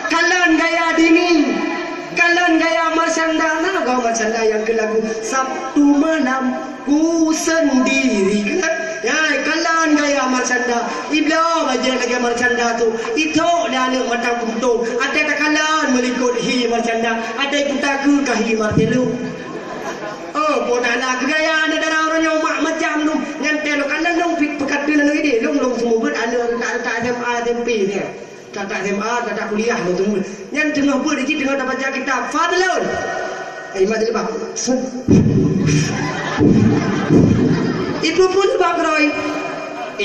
Speaker 1: Kalan gaya dini. Kalan gaya marsanda nah gau marsanda yang ke lagu Sabtu malam ku sendiri kan ya kalan gaya marsanda ibla bagian lagi marsanda tu itu dah nak matang puntung ada tak kalan melikut hi marsanda ada putaku kahi martelu pun anak gaya ada darah orang yang mak macam tu nyantai lo kalan dong pekat tu lalu ini long semua ber ada kat SMA SMP ni kakak SMA, kakak kuliah tu tunggu. Yang tengah ber di tengah dapat baca kitab Fadlun. Mari lepas. Itu pun sebab roy.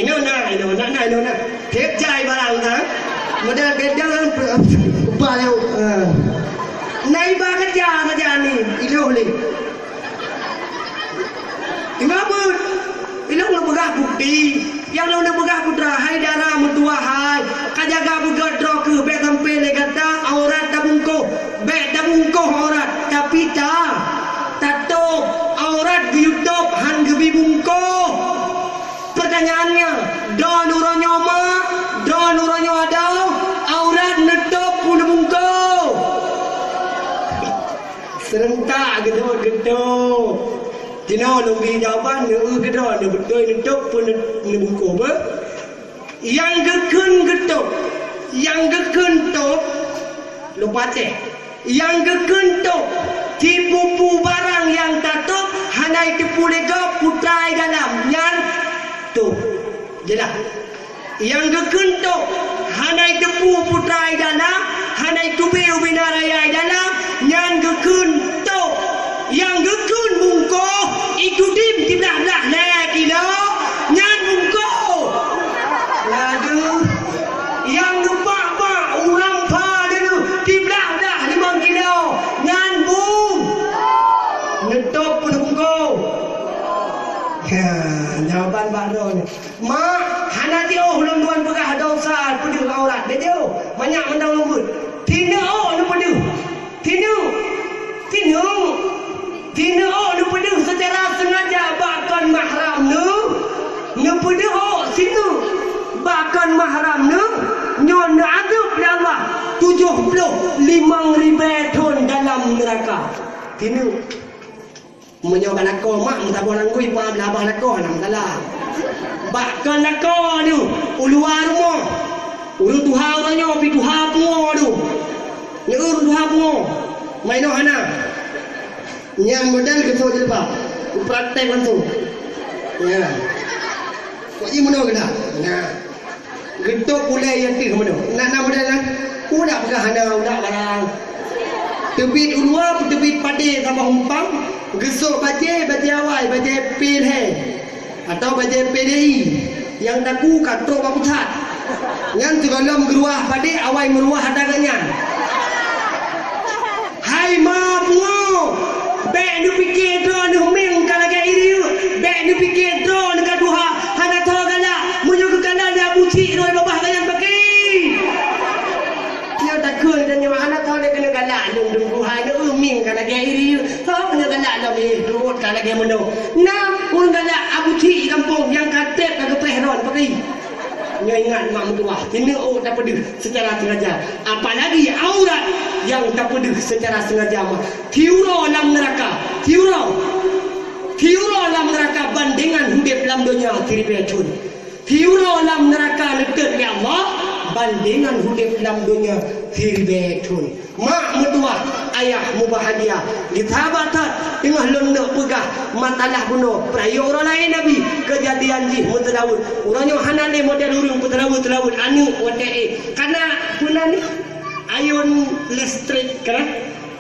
Speaker 1: Ino na. Kep jai barang tak? Model bedang balau. Nai ba kerja ni. Ilo le. Ingapa? Ilo nak begah bukti. Yang nak begah putra hai darah mutua hai. Kajaga bugat drok be sampai le kata aurat tabungko aurat tapi tato aurat di YouTube han gebi bungko. Pertanyaannya don uronyo ada aurat netok pun bungko. Serentak gedor. Tino lumbi jawapan gedor betul netok pun bungko be. Yang geken tok lupa cek yang geken tok tipu barang yang tato hanai tipu lega putrai dalam yang tu jelas yang geken tok hanai tipu putrai dalam hanai tubi ubinaraya dalam yang geken tok yang geken bungko itu dim di belah lagi lo nyan bungko lagu yang gepak orang pa dulu di belah 5 kilo nyan bung ngetop pun bungko jawaban baru ni mak hanati belum tuan pegah dosa pedu aurat dia banyak mendang lembut tina nu pedu tina nu pedu secara sengaja bakkan mahram nu pedu sinu bahkan mahram ne nyon azab oleh Allah 75,000 tahun dalam neraka. Tinu menyoba lako mak minta boleh ngui pa abah lako nak salah. Bahkan lako tu uluar rumah. Urut tuha orangnya pi tuha pungo tu. Ni urut tuha pungo. Main no hana. Yang modal ke tu jepa. Praktek langsung. Ya. Kok ni mana kena? Nah. Getok pula yang ti mana? Nak modal kan? Udah pegah hana udah barang. Tebit ulua, tebit pade sama humpang. Gesok baje awal, baje PLH. Atau baje PDI. Yang taku katro babu cat. Yang tu kalau meruah pade awal meruah dagannya. Hai ma bungo. Bek nu fikir drone huming kala ga iriu. Bek nu fikir drone ka duha hana to gala. Munyo ke kala dia buci roi babah ganyan pakai. Dia tak kul dan yang hana to dia kena galak dum duha nu huming kala ga iriu. To kena galak dah be durut kala ga mono. Nah, pun galak abuci kampung yang katep ka peh ron pakai. Nyo ingat mak mentua kena tak pedih secara sengaja, apalagi aurat yang tak pedih secara sengaja mah tiuro dalam neraka, tiuro dalam neraka bandingan hidup dalam dunia tiribecun, tiuro dalam neraka dekat ya Allah bandingan hidup dalam dunia tiribecun. Mak mentua ayahmu bahagia ditabatat tengah lendek pegah matalah bunuh perayu orang lain Nabi kejadian jih mutadawud orangnya hanane model urung putadawud anu wate karena puna ni ayun listrik kan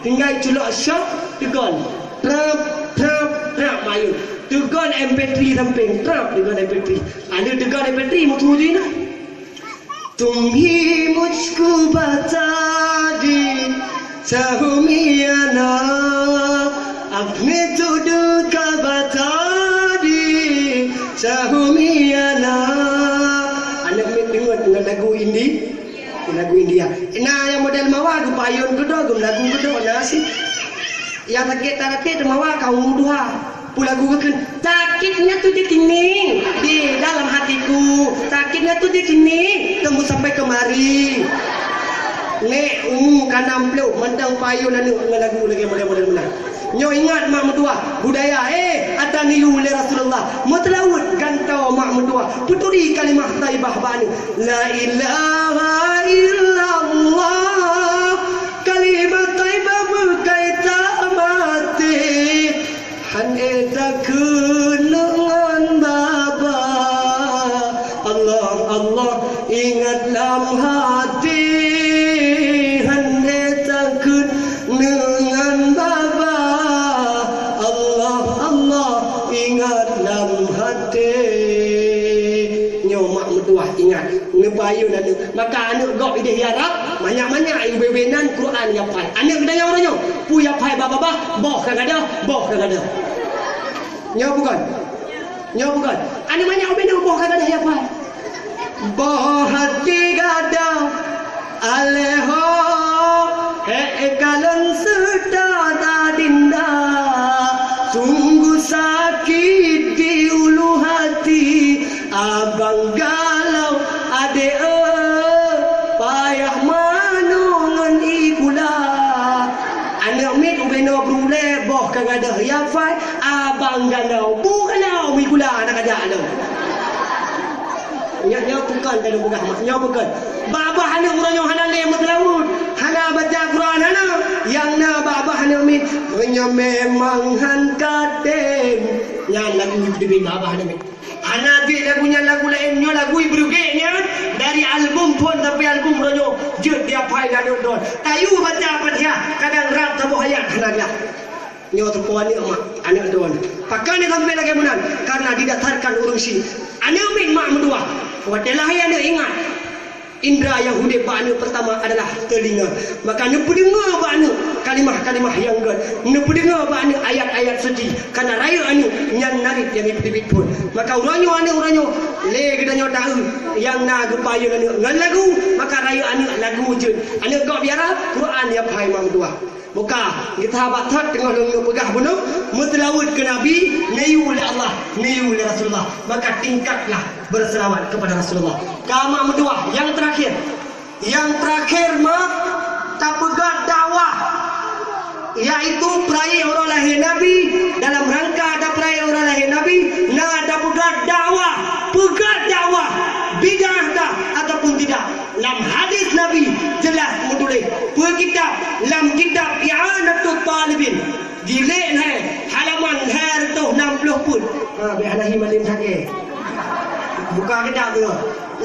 Speaker 1: tinggal culok syok tegon trap mayu tegon MP3 samping trap tegon MP3 ada tegon MP3 mutu ni nah तुम्ही मुझको बता दे चाहुमियाना अपने तो दिल का बता दे चाहुमियाना anak min dengar dengan lagu India nah yang model mawa ku payun ku do lagu ku do nasi yang takit mawa kau muduha lagu kan sakitnya tu di sini di dalam hatiku sakitnya tu di sini tembus sampai kemari nek kanam pluk mendang payun anu lagu lagi model mana nyo ingat mak mentua budaya atanilu li Rasulullah mutlawud gantau mak mentua puturi kalimah taibah bani la ilaha illallah kalimat taibah berkaitan mati han eta kenangan baba Allah ingat dalam hati han eta kenangan baba Allah ingat dalam hati nyomak mentua ingat ngebayun anu maka anak gok ide harap banyak-banyak ayu bebenan Quran yang pai anak kedaya orangnya pu yang pai baba boh kagada nyo bukan anak banyak bebenan boh kagada ya pai boh hati gada aleho kalan serta dinda sungguh sakit di ulu hati abang galau ade payah manungan ikula anak mit ubeno brule boh kagada ya fai abang galau bukanau ikula anak ada ada nya bukan kalau bukan nya bukan baba hana urang hana le mutlawud hana baca Quran hana yang na baba hana mit nya memang han kaden nya lagu di baba hana mit ana bi lagunya lagu lain nyo lagu ibrugenya dari album pun tapi album ronyo jeut dia pai dan don tayu baca Fatihah kadang rap tabuh ayat hana dia nyo terpuan ni mak anak don pakai ni sampai lagi munan karena didatarkan urung sini anak min mak mendua wadalah yang anda ingat indra yang hudib ba'nu pertama adalah telinga maka anda pendengar ba'nu kalimah-kalimah yang gad anda pendengar ba'nu ayat-ayat suci karena raya anda yang narik yang ipit-ipit pun maka uranyo le gedanya tahu yang na gepayun anda ngan lagu maka raya anda lagu je anda gak biara Quran yang pai mak dua Muka kita habat tak tengah lu pegah bunuh mutlawud ke Nabi, nayu oleh Allah, nayu oleh Rasulullah. Maka tingkatlah berselawat kepada Rasulullah. Kama medua yang terakhir. Yang terakhir tak pegat dakwah, iaitu perai orang lahir Nabi. Dalam rangka ada perai orang lahir Nabi, ada pegat dakwah bidah tak ataupun tidak. Dalam hadis Nabi jelas menulis kitab dalam kitab I'anatul Talibin jilid halaman 260 pun bi'anahi malim sakit buka kitab tu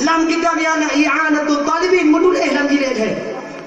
Speaker 1: dalam kitab I'anatul Talibin menulis dalam jilid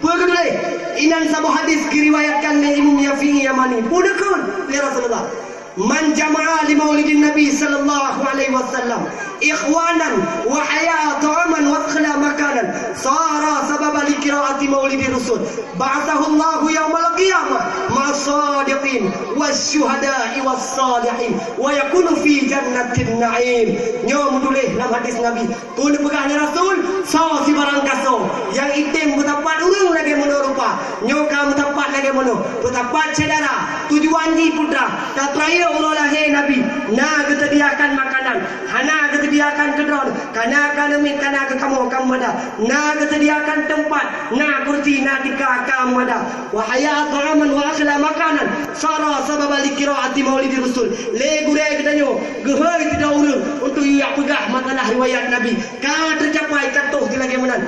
Speaker 1: tulis inan sabu hadis diriwayatkan oleh Imam Yafi'i Yamani punakun oleh Rasulullah. Man jama'a li maulidin Nabi sallallahu alaihi wasallam ikhwanan wa hayat aman wa akhla makanan sara sababa li qiraati maulidir rasul ba'athahu Allah yaumal qiyamah ma'as-sadiqin wasyuhada'i was-salihin wa yakunu fi jannatin na'im. Nyo menulis dalam hadis Nabi kun pegahnya Rasul so si barang kaso yang itim bertapat urung lagi mono rupa nyo ka bertapat lagi mono bertapat saudara tujuan di putra tak raya Allah lahir Nabi na kesediakan makanan hana kesediakan kedron kana kanamit kana ke kamu ada na kesediakan tempat na kursi na tika kamu ada wa hayat aman wa akhla makanan sara sabab li qiraati maulidir rasul le gure kedanyo gehoi tidak urang untuk yak pegah makalah riwayat Nabi ka tercapai katuh di lagi menan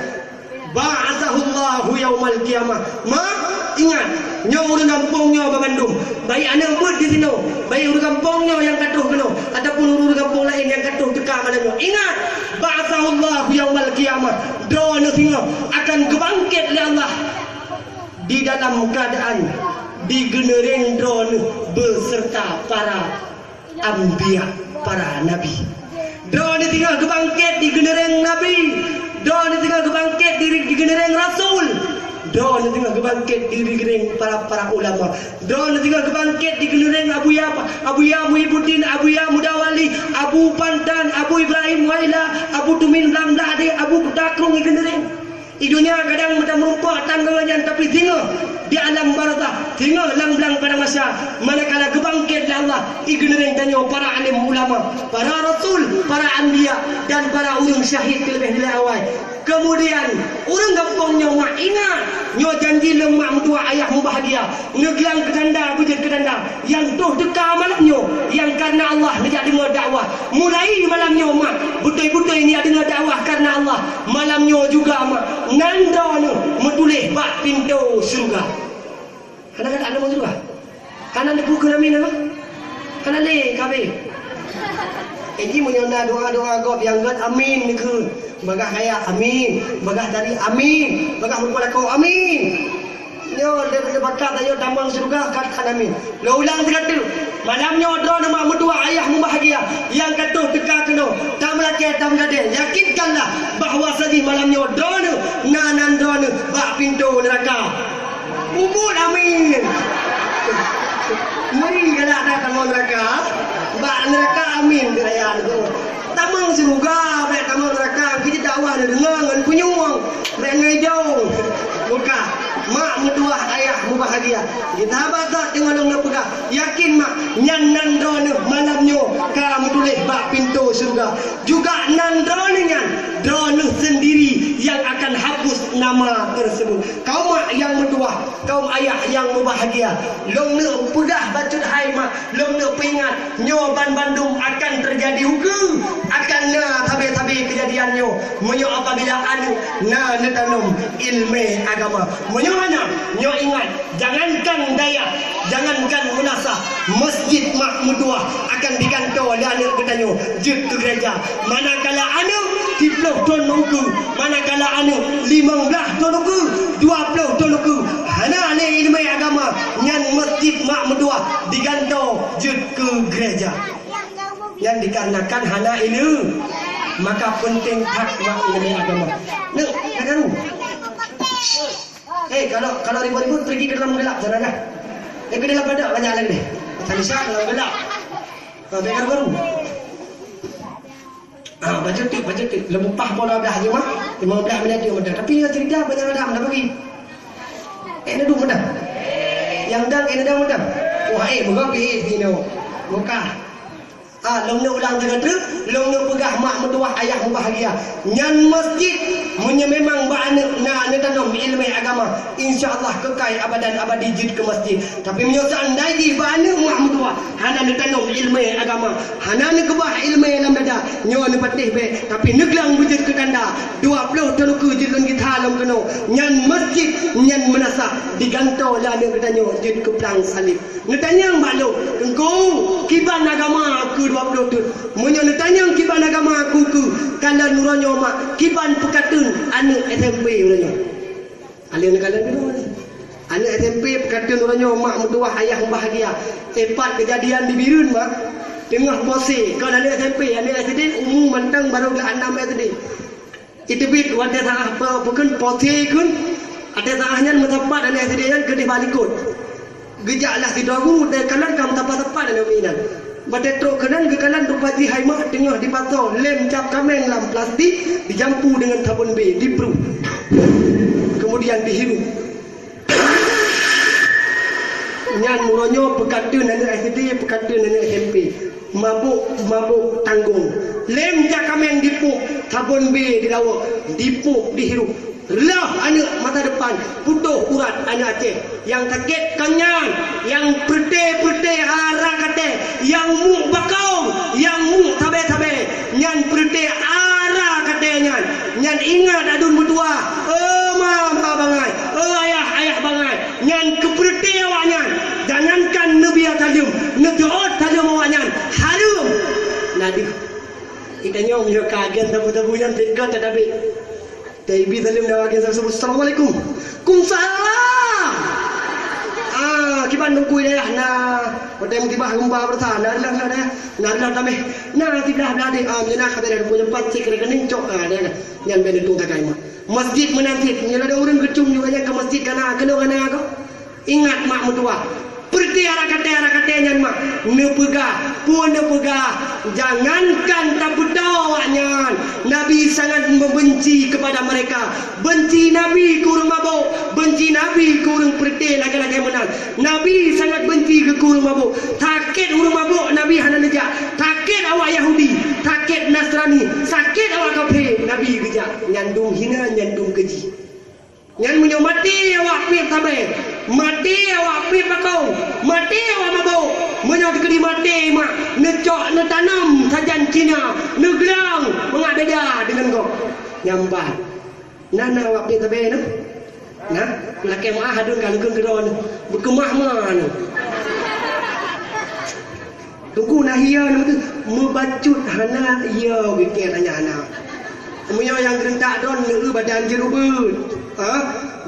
Speaker 1: ba'athahullahu yaumal qiyamah. Ingat nyo urang kampungnya Bandung baik anak buat di sini baik urang kampungnya yang katuh kena ataupun urang kampung lain yang katuh teka mananya ingat ba'athahullahu yaumal qiyamah drone singa akan kebangkit oleh Allah di dalam keadaan digenereng drone beserta para anbiya para nabi. Drone tinggal kebangkit digenereng nabi, drone tinggal kebangkit digenereng rasul, drone tinggal kebangkit digenereng para ulama, drone tinggal kebangkit digenereng Abu Ya Muhyiddin, Abu Ya Mudawali, Abu Pantan, Abu Ibrahim Waila, Abu Tumin Lamdade, Abu Takrung digenereng. Di dunia kadang macam merumpak tanggungan tapi tinggal di alam barzah tinggal lang-lang pada masa manakala kebangkit Allah igenereng tanya para alim ulama, para rasul, para anbiya dan para urang syahid lebih dari awal. Kemudian orang kampungnya mak ingat nyo janji lemak mutua ayahmu bahagia ngegelang kedanda bujur kedanda yang tuh deka malamnya yang karena Allah dia dengar dakwah mulai malamnya mak betul-betul ini dengar dakwah karena Allah malamnya juga mak nanda nu metulih bak pintu surga. Kadang-kadang ada mau surga kanan di buku namin apa kanan le kabe ini menyona doa-doa gob yang gat amin ke bagah kaya amin bagah dari amin bagah merupakan kau amin yo de bakat ayo tambang surga kat amin lo ulang sekali malamnya odro nama medua ayahmu bahagia yang katuh teka kena tam laki tam gade yakinkanlah bahawa sedih malamnya odro nanan drone bak pintu neraka ubud amin mari galak datang neraka bak neraka amin dirayaan tu tamang surga baik tamang neraka kita dakwah dengar ngan kunyuang baik ngejau muka mak medua ayah mu bahagia kita baca tengok dong pegah yakin mak nyan nandrone malamnya ka metulis bak pintu surga juga nandrone nyan drone sendiri yang akan hapus nama tersebut. Kaum mak yang medua, kaum ayah yang bahagia long ne pegah bacut hai mak long ne peringat nyo Bandung akan terjadi hukum akan na tabe-tabe kejadiannya menyo apabila anu na netanum ilmu agama menyo mana nyo ingat jangankan daya jangankan munasah masjid mak medua akan digantung dan ketanyo jut ke gereja manakala anu 30 ton uku manakala anu 15 ton uku 20 ton uku hana ne ilmu agama nyan masjid mak medua digantung jut ke gereja yang dikarenakan hana ilmu maka penting hak mak ilmu agama nek kan kalau ribut-ribut pergi ke dalam gelap jangan ke dalam badak banyak lagi deh tadi saya dalam gelap bekar baru baca tik lempah pola dah je mah 15 minit dia mudah tapi dia cerita banyak dah bagi nak duduk mudah yang dang ini dah mudah. Wah, berapa dino. Buka. Long nak ulang dengan tu, long nak pegah mak mertua ayah bahagia. Nyan masjid punya memang baanak nak tanam ilmu agama. Insya-Allah kekal abadan abadi jid ke masjid. Tapi menyosok ndai baanak mak mertua hana nak tanam ilmu agama. Hana nak kebah ilmu dalam dada. Nyo ni patih be, tapi neglang wujud ke tanda. 20 teluku jid lan kita lam keno. Nyan masjid nyan menasah digantau lah nak tanyo jid ke pelang salib. Netanyang balo, engkau kiban agama aku 20 tu. Munyo netanyang kiban agama aku ku. Kalau nuranyo mak kiban pekatun anak SMP nuranyo. Alih nak kalan dulu ni. Anak SMP pekatun nuranyo mak mertua ayah bahagia. Tepat kejadian di Birun mak. Tengah pose kau anak SMP, anak SD umur mentang baru 6 SD. Itu bit wadah tak apa bukan pose kun. Ada tahanya mendapat anak SD yang kedih balikut. Gejaklah si dogu dan kanan kam tepat-tepat dan aminan. Badai truk kanan ke kanan rupati haimah tengah dipatau lem cap kameng lam plastik dijampu dengan sabun B dipru. Kemudian dihirup. Nyan muronyo pekatun anak SD pekatun anak SMP. Mabuk tanggung. Lem cap kameng dipuk sabun B dilawak dipuk dihirup. Lah anak mata depan putuh urat anak Aceh yang sakit kanyan yang perte arah kate yang mu bakau yang mu tabe nyan perte arah kate nyan ingat adun bertua mama bangai ayah bangai nyan keperte awaknya jangankan nabi talim nedoot talim awaknya harum nadi kita nyom yo kaget tabu yang tegat tadabi Taibi talim dawakin sebut assalamualaikum. Kumsalam. Kiban nungkui dah na. Pada tiba gempa bertahan dah. Nah tameh. Nah tiba de nyana khabar punya pat sik rekening cok dia. Nyan ben tung takai mak. Masjid menanti nyala ada orang kecung juga ke masjid kana ko. Ingat mak mertua. Perti arah kata nyan mak. Nepega. Jangankan tak bedawaknya. Nabi sangat membenci kepada mereka. Benci Nabi kurang mabuk. Benci Nabi kurang perti lagi-lagi menang. Nabi sangat benci ke kurang mabuk. Takut kurang mabuk Nabi hana nejak. Takut awak Yahudi. Takut Nasrani. Sakit awak kafir. Nabi kejak. Nyandung hina, nyandung keji. Nyan munyo mati awak pi tabe. Mati awak pi pakau. Mati awak mabuk. Munyo dikedi mati mak. Necok netanam sajan Cina. Neglang mengak beda dengan kau. Nyambat. Nana awak pi tabe no. Nah, laki mak hadun kalau kedon berkemah man. Tunggu nahia tu membacut hana ia bikin tanya anak. Munyo yang gerentak don badan jerubut.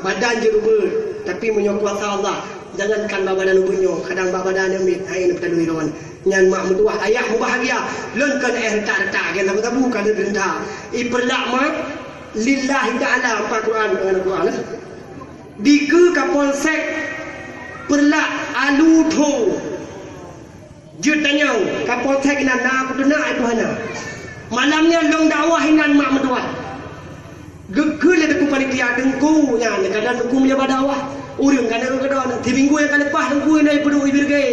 Speaker 1: Badan jerubut. Tapi munyo kuasa Allah. Jangankan badan ubunyo, kadang badan ambil hai nak tadui lawan. Nyan mak mertua ayah bahagia. Lonkan retak-retak kan tabu kan gerentak. Iperlak mak lillahi ta'ala apa Quran dengan Quran. Diku kapolsek perlak alutho. Jutanya kapolsek nana putuna itu hana. Malamnya long dakwah hinan mak mertua. Gegel ada ku panitia dengku nya kadang dengku punya badawah urang kadang kadang di minggu yang lepas dengku ini pedu ibirge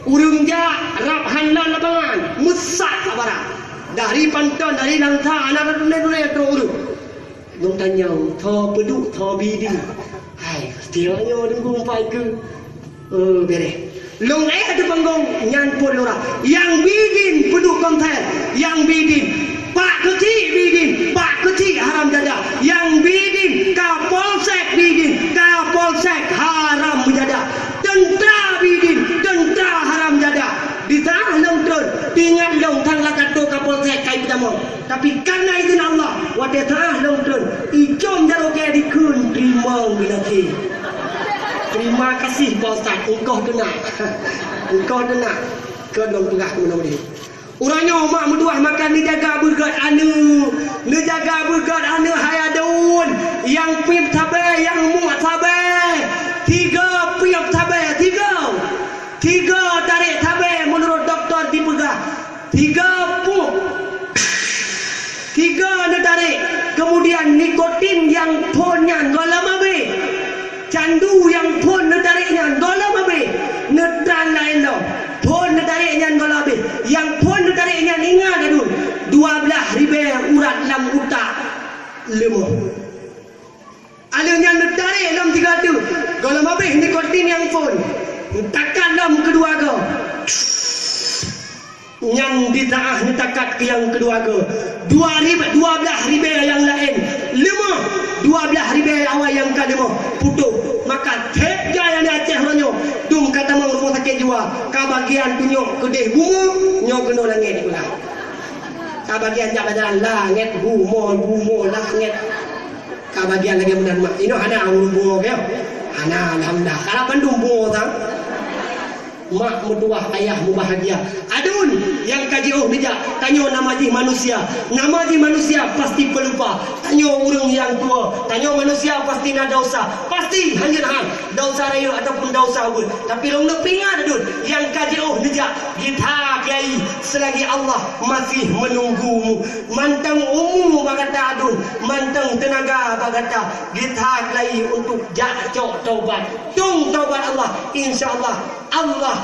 Speaker 1: urang ja rap handal lapangan musak sabara dari panton dari langta anak dune to urang dong tanyau tho pedu tho bidi hai setianya dengku umpai ke bere long ada panggung nyan pun lora yang bikin pedu konten yang bikin Pak Kecil haram jada. Yang bidin Kapolsek bidin. Kapolsek haram jada. Tentera bidin. Tentera haram jada. Di tengah longtron. Tinggal long tang lakato Kapolsek kai pertama. Tapi karena izin Allah. Wadah tengah longtron. Icom jaroke dikun. Terima binati. Terima kasih Pak Ustaz. Engkau dengar. Engkau dengar. Kau dong pegah ke mana dia. Urangnya mak mertua makan ni jaga bergat anu. Ni jaga bergat anu hayadun. Yang pip tabe, yang muat tabe. 3 pip tabe, 3 tarik tabe menurut doktor dipegah. 3 pup. 3 dia tarik. Kemudian nikotin yang ponnya golam abe. Candu yang pon dia tariknya golam abe.
Speaker 2: lemah. Ada yang tarik dalam 3 tu. Kalau habis ni kortin yang phone. Takat dalam kedua ke. Yang ditaah ni takat ke yang kedua ke. 12 ribu yang lain. 12 ribu awal yang ke-5 putus. Maka tega yang di Aceh ronyo. Dum kata mang rumah sakit jiwa. Ka bagian tunjuk kedih bunga, nyo kena langit pula. Ka bagian jak jalan langit bunga langit. Ka bagian lagi benar mak. Ino hana bunga ke. Hana alhamdulillah. Kalau pandung bunga tang. Mak mertua ayahmu bahagia. Adun yang kaji bijak. Tanya nama ji manusia. Nama ji manusia pasti pelupa. Tanya orang yang tua. Tanya manusia pasti nak dosa. Pasti hanya hang dosa raya ataupun dosa pun. Tapi orang nak pingat adun yang kaji bijak. Kita kiai selagi Allah masih menunggumu. Mantang umum bagata adun. Mantang tenaga bagata. Kita kelai untuk jatuh taubat. Tung taubat Allah. InsyaAllah Allah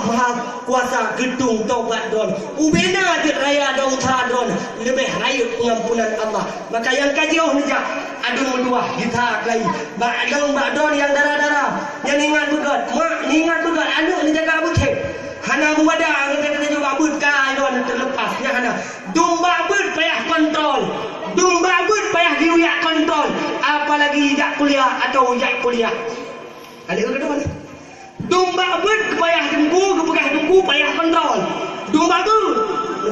Speaker 2: Maha Kuasa gedung taubat don. Ubena di raya dosa don. Lebih raya pengampunan Allah. Maka yang kajiuh ni jak. Adun berdua kita kelai. Bak don yang darah-darah. Yang ingat begat. Mak ingat begat. Anak ni jaga betul. Hana muada kita juga abut kai don terlepasnya hana. Dumba abut payah kontrol. Dumba abut payah diuyak kontrol. Apalagi jak kuliah atau jak kuliah. Ada ke depan? Domba abut payah tunggu payah kontrol. Domba tu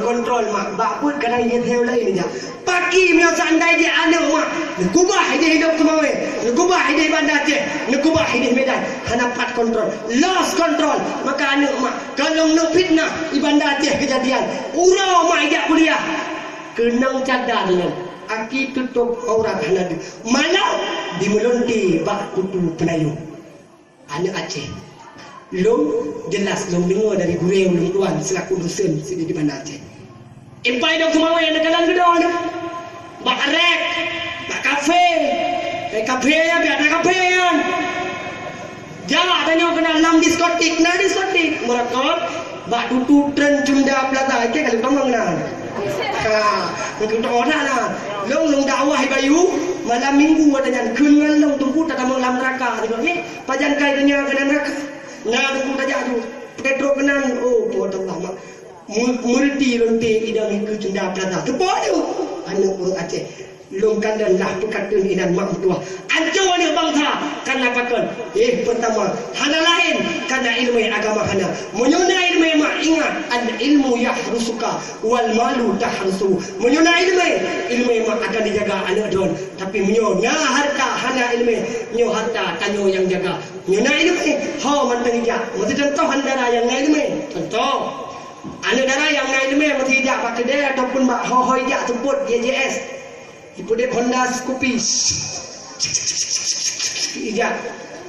Speaker 2: kontrol mak. Bakut kadang dia theo lain je. Pagi punya sandai je anak mak. Kubah dia hidup semua. Kubah dia bandar je. Kubah dia Medan. Hana pat kontrol. Lost control. Maka anak mak kalau nak fitnah di bandar je kejadian. Urau mak ajak kuliah. Kenang cadar dengan aki tutup aurat hana dia. Malam di melonti bak tutu penayu. Anak Aceh. Long jelas long dengar dari gurau long tuan selaku dosen sini di Bandar Aceh. Impai dok semua yang dekat gedor ni. Bak rek, bak kafe. Kafe ya biar ada kafe kan. Jangan tanya kena lam diskotik, na diskotik. Merekod bak tutu tren Cunda Plaza ke kalau kamu kenal. Kita orang lah. Long dakwah bayu malam minggu adanya keungan long tunggu tak ada malam neraka. Ni pajan kai dunia kena neraka. Nah, aku tak jatuh. Petro kenang. Oh, Tuhan Allah. Multi lonte idang ke Cunda Plaza. Tepat tu. Anak orang Aceh. Longkan dan lah pekatun idan mak mertua. Ancau ni bangsa. Karena pakon. Pertama. Hana lain. Karena ilmu agama hana. Menyuna ilmu mak ingat. An ilmu yahrusuka. Wal malu tahrusu. Menyuna ilmu mak akan dijaga anak don. Tapi menyuna harta. Hana ilmu. Menyuna harta. Tanya yang jaga. Menyuna ilmu. How mantang ijak. Mesti contoh handara yang ilmu. Contoh. Anak darah yang ilmu. Mesti ijak pakai dia. Ataupun how ijak sebut JJS. Ipodek Honda Scoopy. Ijak.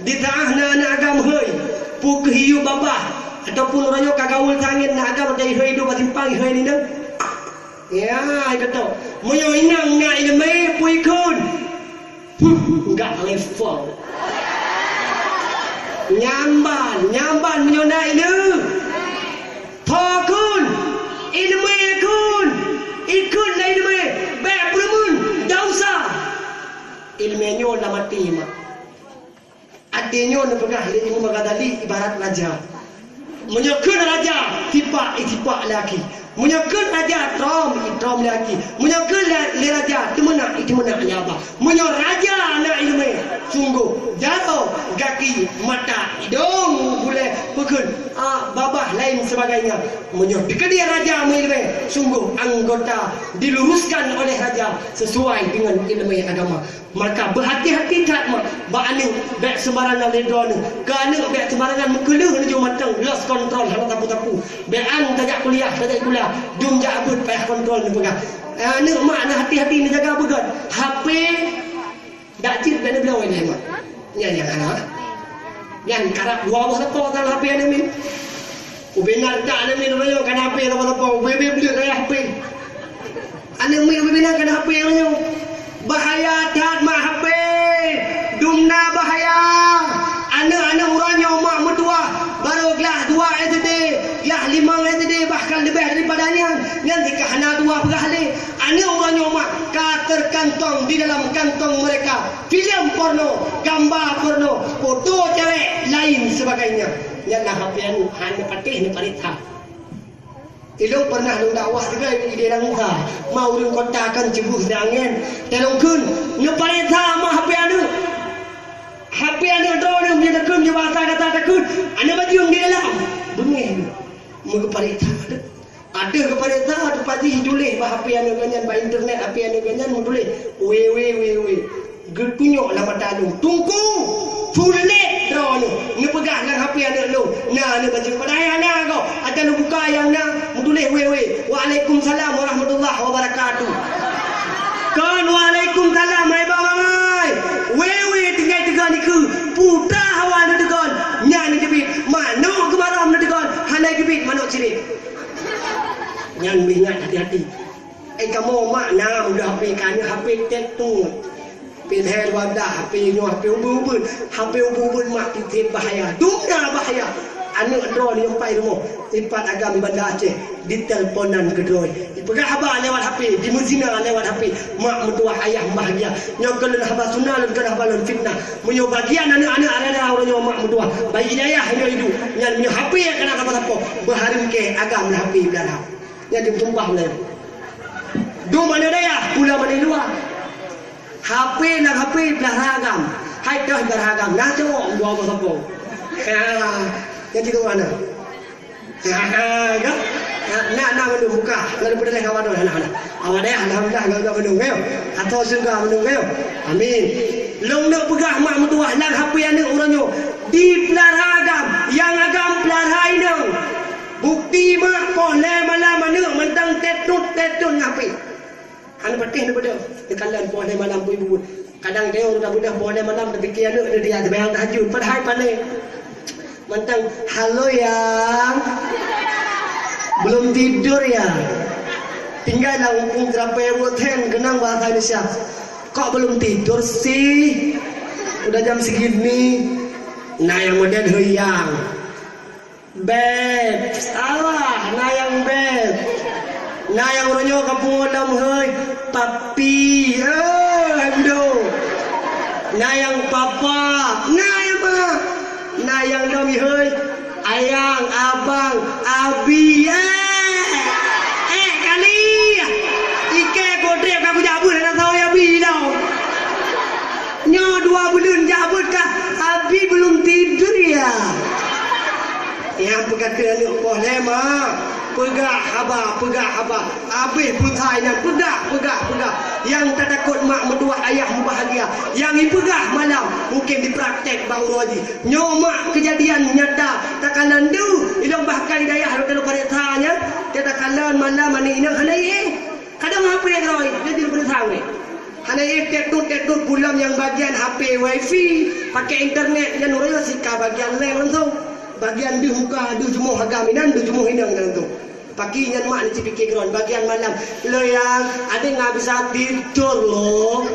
Speaker 2: Ditaah na anak agam hei. Puk hiu babah. Ataupun orang yang kagawul tangin na agam dari hei do batimpang hei ni dah. Ya, kata. Moyo inang na ilmu puikun. Enggak level. Nyamban menyona ilmu. Thokun. Ilmu kun. Ikun na ilmu. Baik pulumun. Dausa. Ilmenyo na mati mak. Adinyo na pegah ilmu magadali ibarat raja. Menyekun raja tipak laki. Menyekun raja trom laki. Menyekun raja temena nyaba. Menyo raja na ilmu sungguh jatuh kaki mata hidung boleh pekun babah lain sebagainya. Menyo dia raja ilmu sungguh anggota diluruskan oleh raja sesuai dengan ilmu agama. Maka berhati-hati tak mak. Ba'anu baik sembarangan ledon. Kanu baik sembarangan mengkeluh menuju matang. Lost control hal tapu-tapu. Be'an tajak kuliah. Dum jak abut payah kontrol ni pegang. Anu mak nak hati-hati ni jaga begat. HP dak cip dan belau ni mak. Yang anak. Yang karap dua bos apa dalam HP ni min. Ubenar tak ni min royo kan HP apa-apa. Bebe beli kaya HP. Anu min ubenar kan HP ni. Bahaya tat mak HP. Dumna bahaya. Anak-anak orangnya mak mertua baru kelas 2 SD, kelas 5 SD bahkan lebih daripadanya. Nanti ke hana 2 perah ni. Ana orang nyomak terkantong di dalam kantong mereka filem porno, gambar porno, foto cewek lain sebagainya. Jangan HP anu hanya patih ni parita. Ilung pernah dong dakwah juga di dalam muka. Mau urang kota kan cebuh dangan. Telong kun ni parita mah HP anu. HP anu drone punya tekun je bahasa kata tekun. Ana baju di dalam. Bengih. Muka parita ada kepada ada pagi tulis bah HP anu ganyan bah internet HP anu ganyan mu tulis we getunyok lah mata anu tungku fullnet draw anu ni pegang lang HP anu lu nah ni baca pada ana kau ada lu buka yang na mu tulis we waalaikumsalam warahmatullahi wabarakatuh kan waalaikumsalam hai bang ai we tinggal tegan ni ke puta hawa ni tegan nya ni kebit mano ke baram ni tegan hanai kebit mano cirit. Yang ingat hati-hati. Kamu makna udah HP kan HP tetu. Pilih wadah HP nyo HP ubun. HP ubun mak titip bahaya. Dunia bahaya. Anu drone yang pai rumah. Tempat agam Banda Aceh di teleponan kedoi. Dipegang haba lewat HP, di muzina lewat HP. Mak mentua ayah bahagia. Nyokelun haba sunal dan haba fitnah. Menyo bagian anak-anak ada orang nyo mak mentua. Bagi ayah nyo hidup. Yang menyo HP kena apa-apa. Baharim ke agam HP dalam. Yang ditumpah oleh dua mana daya pula mana luar HP nak HP belah ragam hai dah belah ragam dah cowok dua apa yang itu mana nak menung buka lalu pada kawan anak awak dah alhamdulillah gak menung kau atau surga menung kau amin long nak pegah mak mentua lang HP anak orangnya di belah ragam yang agam belah rainang bukti mak boleh malam mana mentang tetun ngapi. Hanya patih daripada dekalan boleh malam ibu. Kadang dia orang budak boleh malam tapi kia anak dia bayang tahajud padahal pandai. Mentang halo yang belum tidur ya. Tinggal dalam umpung terapai roten kenang bahasa Indonesia. Kok belum tidur sih? Udah jam segini. Nah yang model huyang. Beb, salah, nayang beb, nayang orangnya kampung dalam hei, papi, hendo, nayang papa, nayang ma, nayang dalam hei, ayang, abang, abi, kali, ike kodrek aku jabut, nak tahu ya abi dah, nyo 2 bulan jabut kah, abi belum tidur ya. Yang perkata ni boleh mak pegah haba habis putai dan pegah yang tak takut mak mentua ayah bahagia yang dipegah malam mungkin dipraktek baru haji nyomak kejadian nyata takalan du ilong bahkan daya kalau paritanya dia takalan malam mani inang hanai kadang apa yang roi dia tidak boleh tahu hanai tetut pulang yang bagian HP wifi pakai internet yang royo sika bagian lain langsung bagian di muka di semua agaminan di semua hidang dan tu pagi yang mak ni cipiki keron bagian malam lo yang adik nggak bisa tidur lo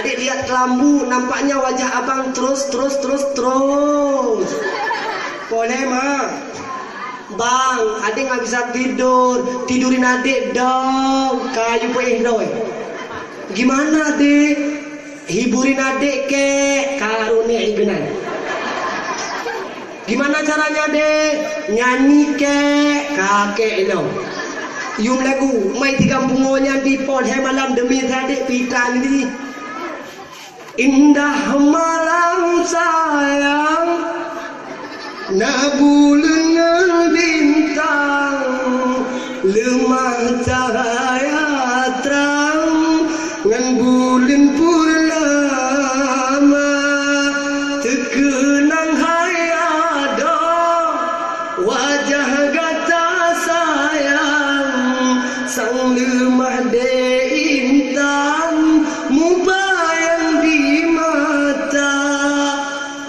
Speaker 2: adik lihat kelambu nampaknya wajah abang terus boleh mak bang adik nggak bisa tidurin adik dong kayu peindoi gimana adik hiburin adik ke karunia ibenan. Gimana caranya dek? Nyanyi ke kakek lo. Yung lagu mai 30 nya di pon hai malam demi adik pita ni. Indah malam sayang na bulan bintang lemah cahaya terang ngan bulan purnama terkenang wajah gata sayang sang lemah de intan mubayang di mata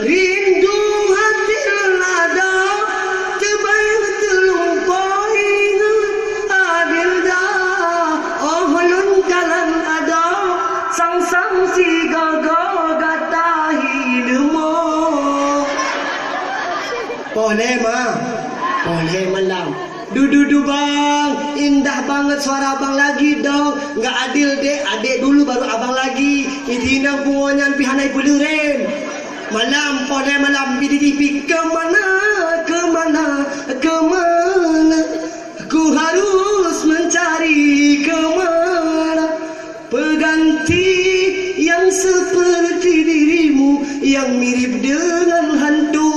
Speaker 2: rindu hati lada terbayang terlumpain adil dah oh lun kalan ada sang si gagal gata hidmo boleh mah boleh malam. Du bang, indah banget suara abang lagi dong. Nggak adil dek, adik dulu baru abang lagi. Idina bungonyan pihanai pelurem. Malam pole malam bidi kemana, kemana, kemana. Ku harus mencari kemana pengganti yang seperti dirimu yang mirip dengan hantu.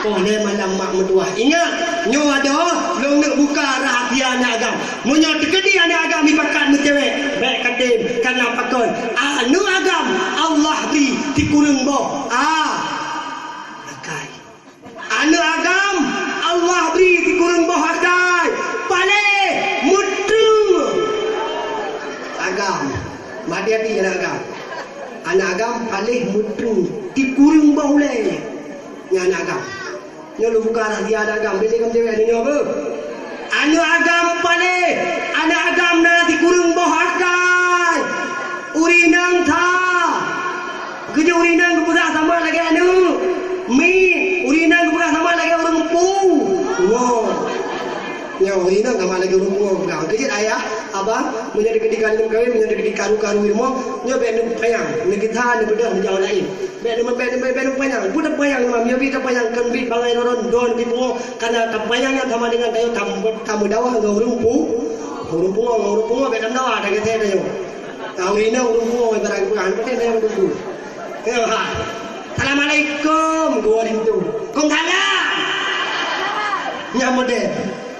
Speaker 2: Boleh malam mak mentua. Ingat, nyo ada long nak buka rahasia anak agam. Munyo tekedi anak agam dipakan mencewek. Baik katim kana pakon. Anu agam Allah beri dikurung boh. Akai. Anu agam Allah beri dikurung boh akai. Pale mutu. Agam. Madi-hati anak agam. Anak agam palih mutu dikurung boh le. Nya anak agam. Nyo lu buka rahasia anak agam. Bila kamu cewek ni apa? Anu agam pale. Anak agam nanti kurung boh akai. Urinang tha. Kerja urinang kepudak sama lagi anu. Mi. Urinang kepudak sama lagi orang empu. Wow. Nyo urinang sama lagi orang empu. Kerja ayah. Abang. Menjadi kedikan kawin. Menjadi kedikan karu ilmu. Nyo benar payang. Negita ni bedah ni jauh lain. Benar payang. Budak payang memang. Nyo bita payang kenbit bangai noron don di bungo. Karena payangnya sama dengan tayo tamu dawah ke orang empu. Orang pungo benar dawah ada kita tayo. Tahu ini orang pungo ibarat bukan betul yang dulu. Assalamualaikum gua itu. Kong salam. Nyamode.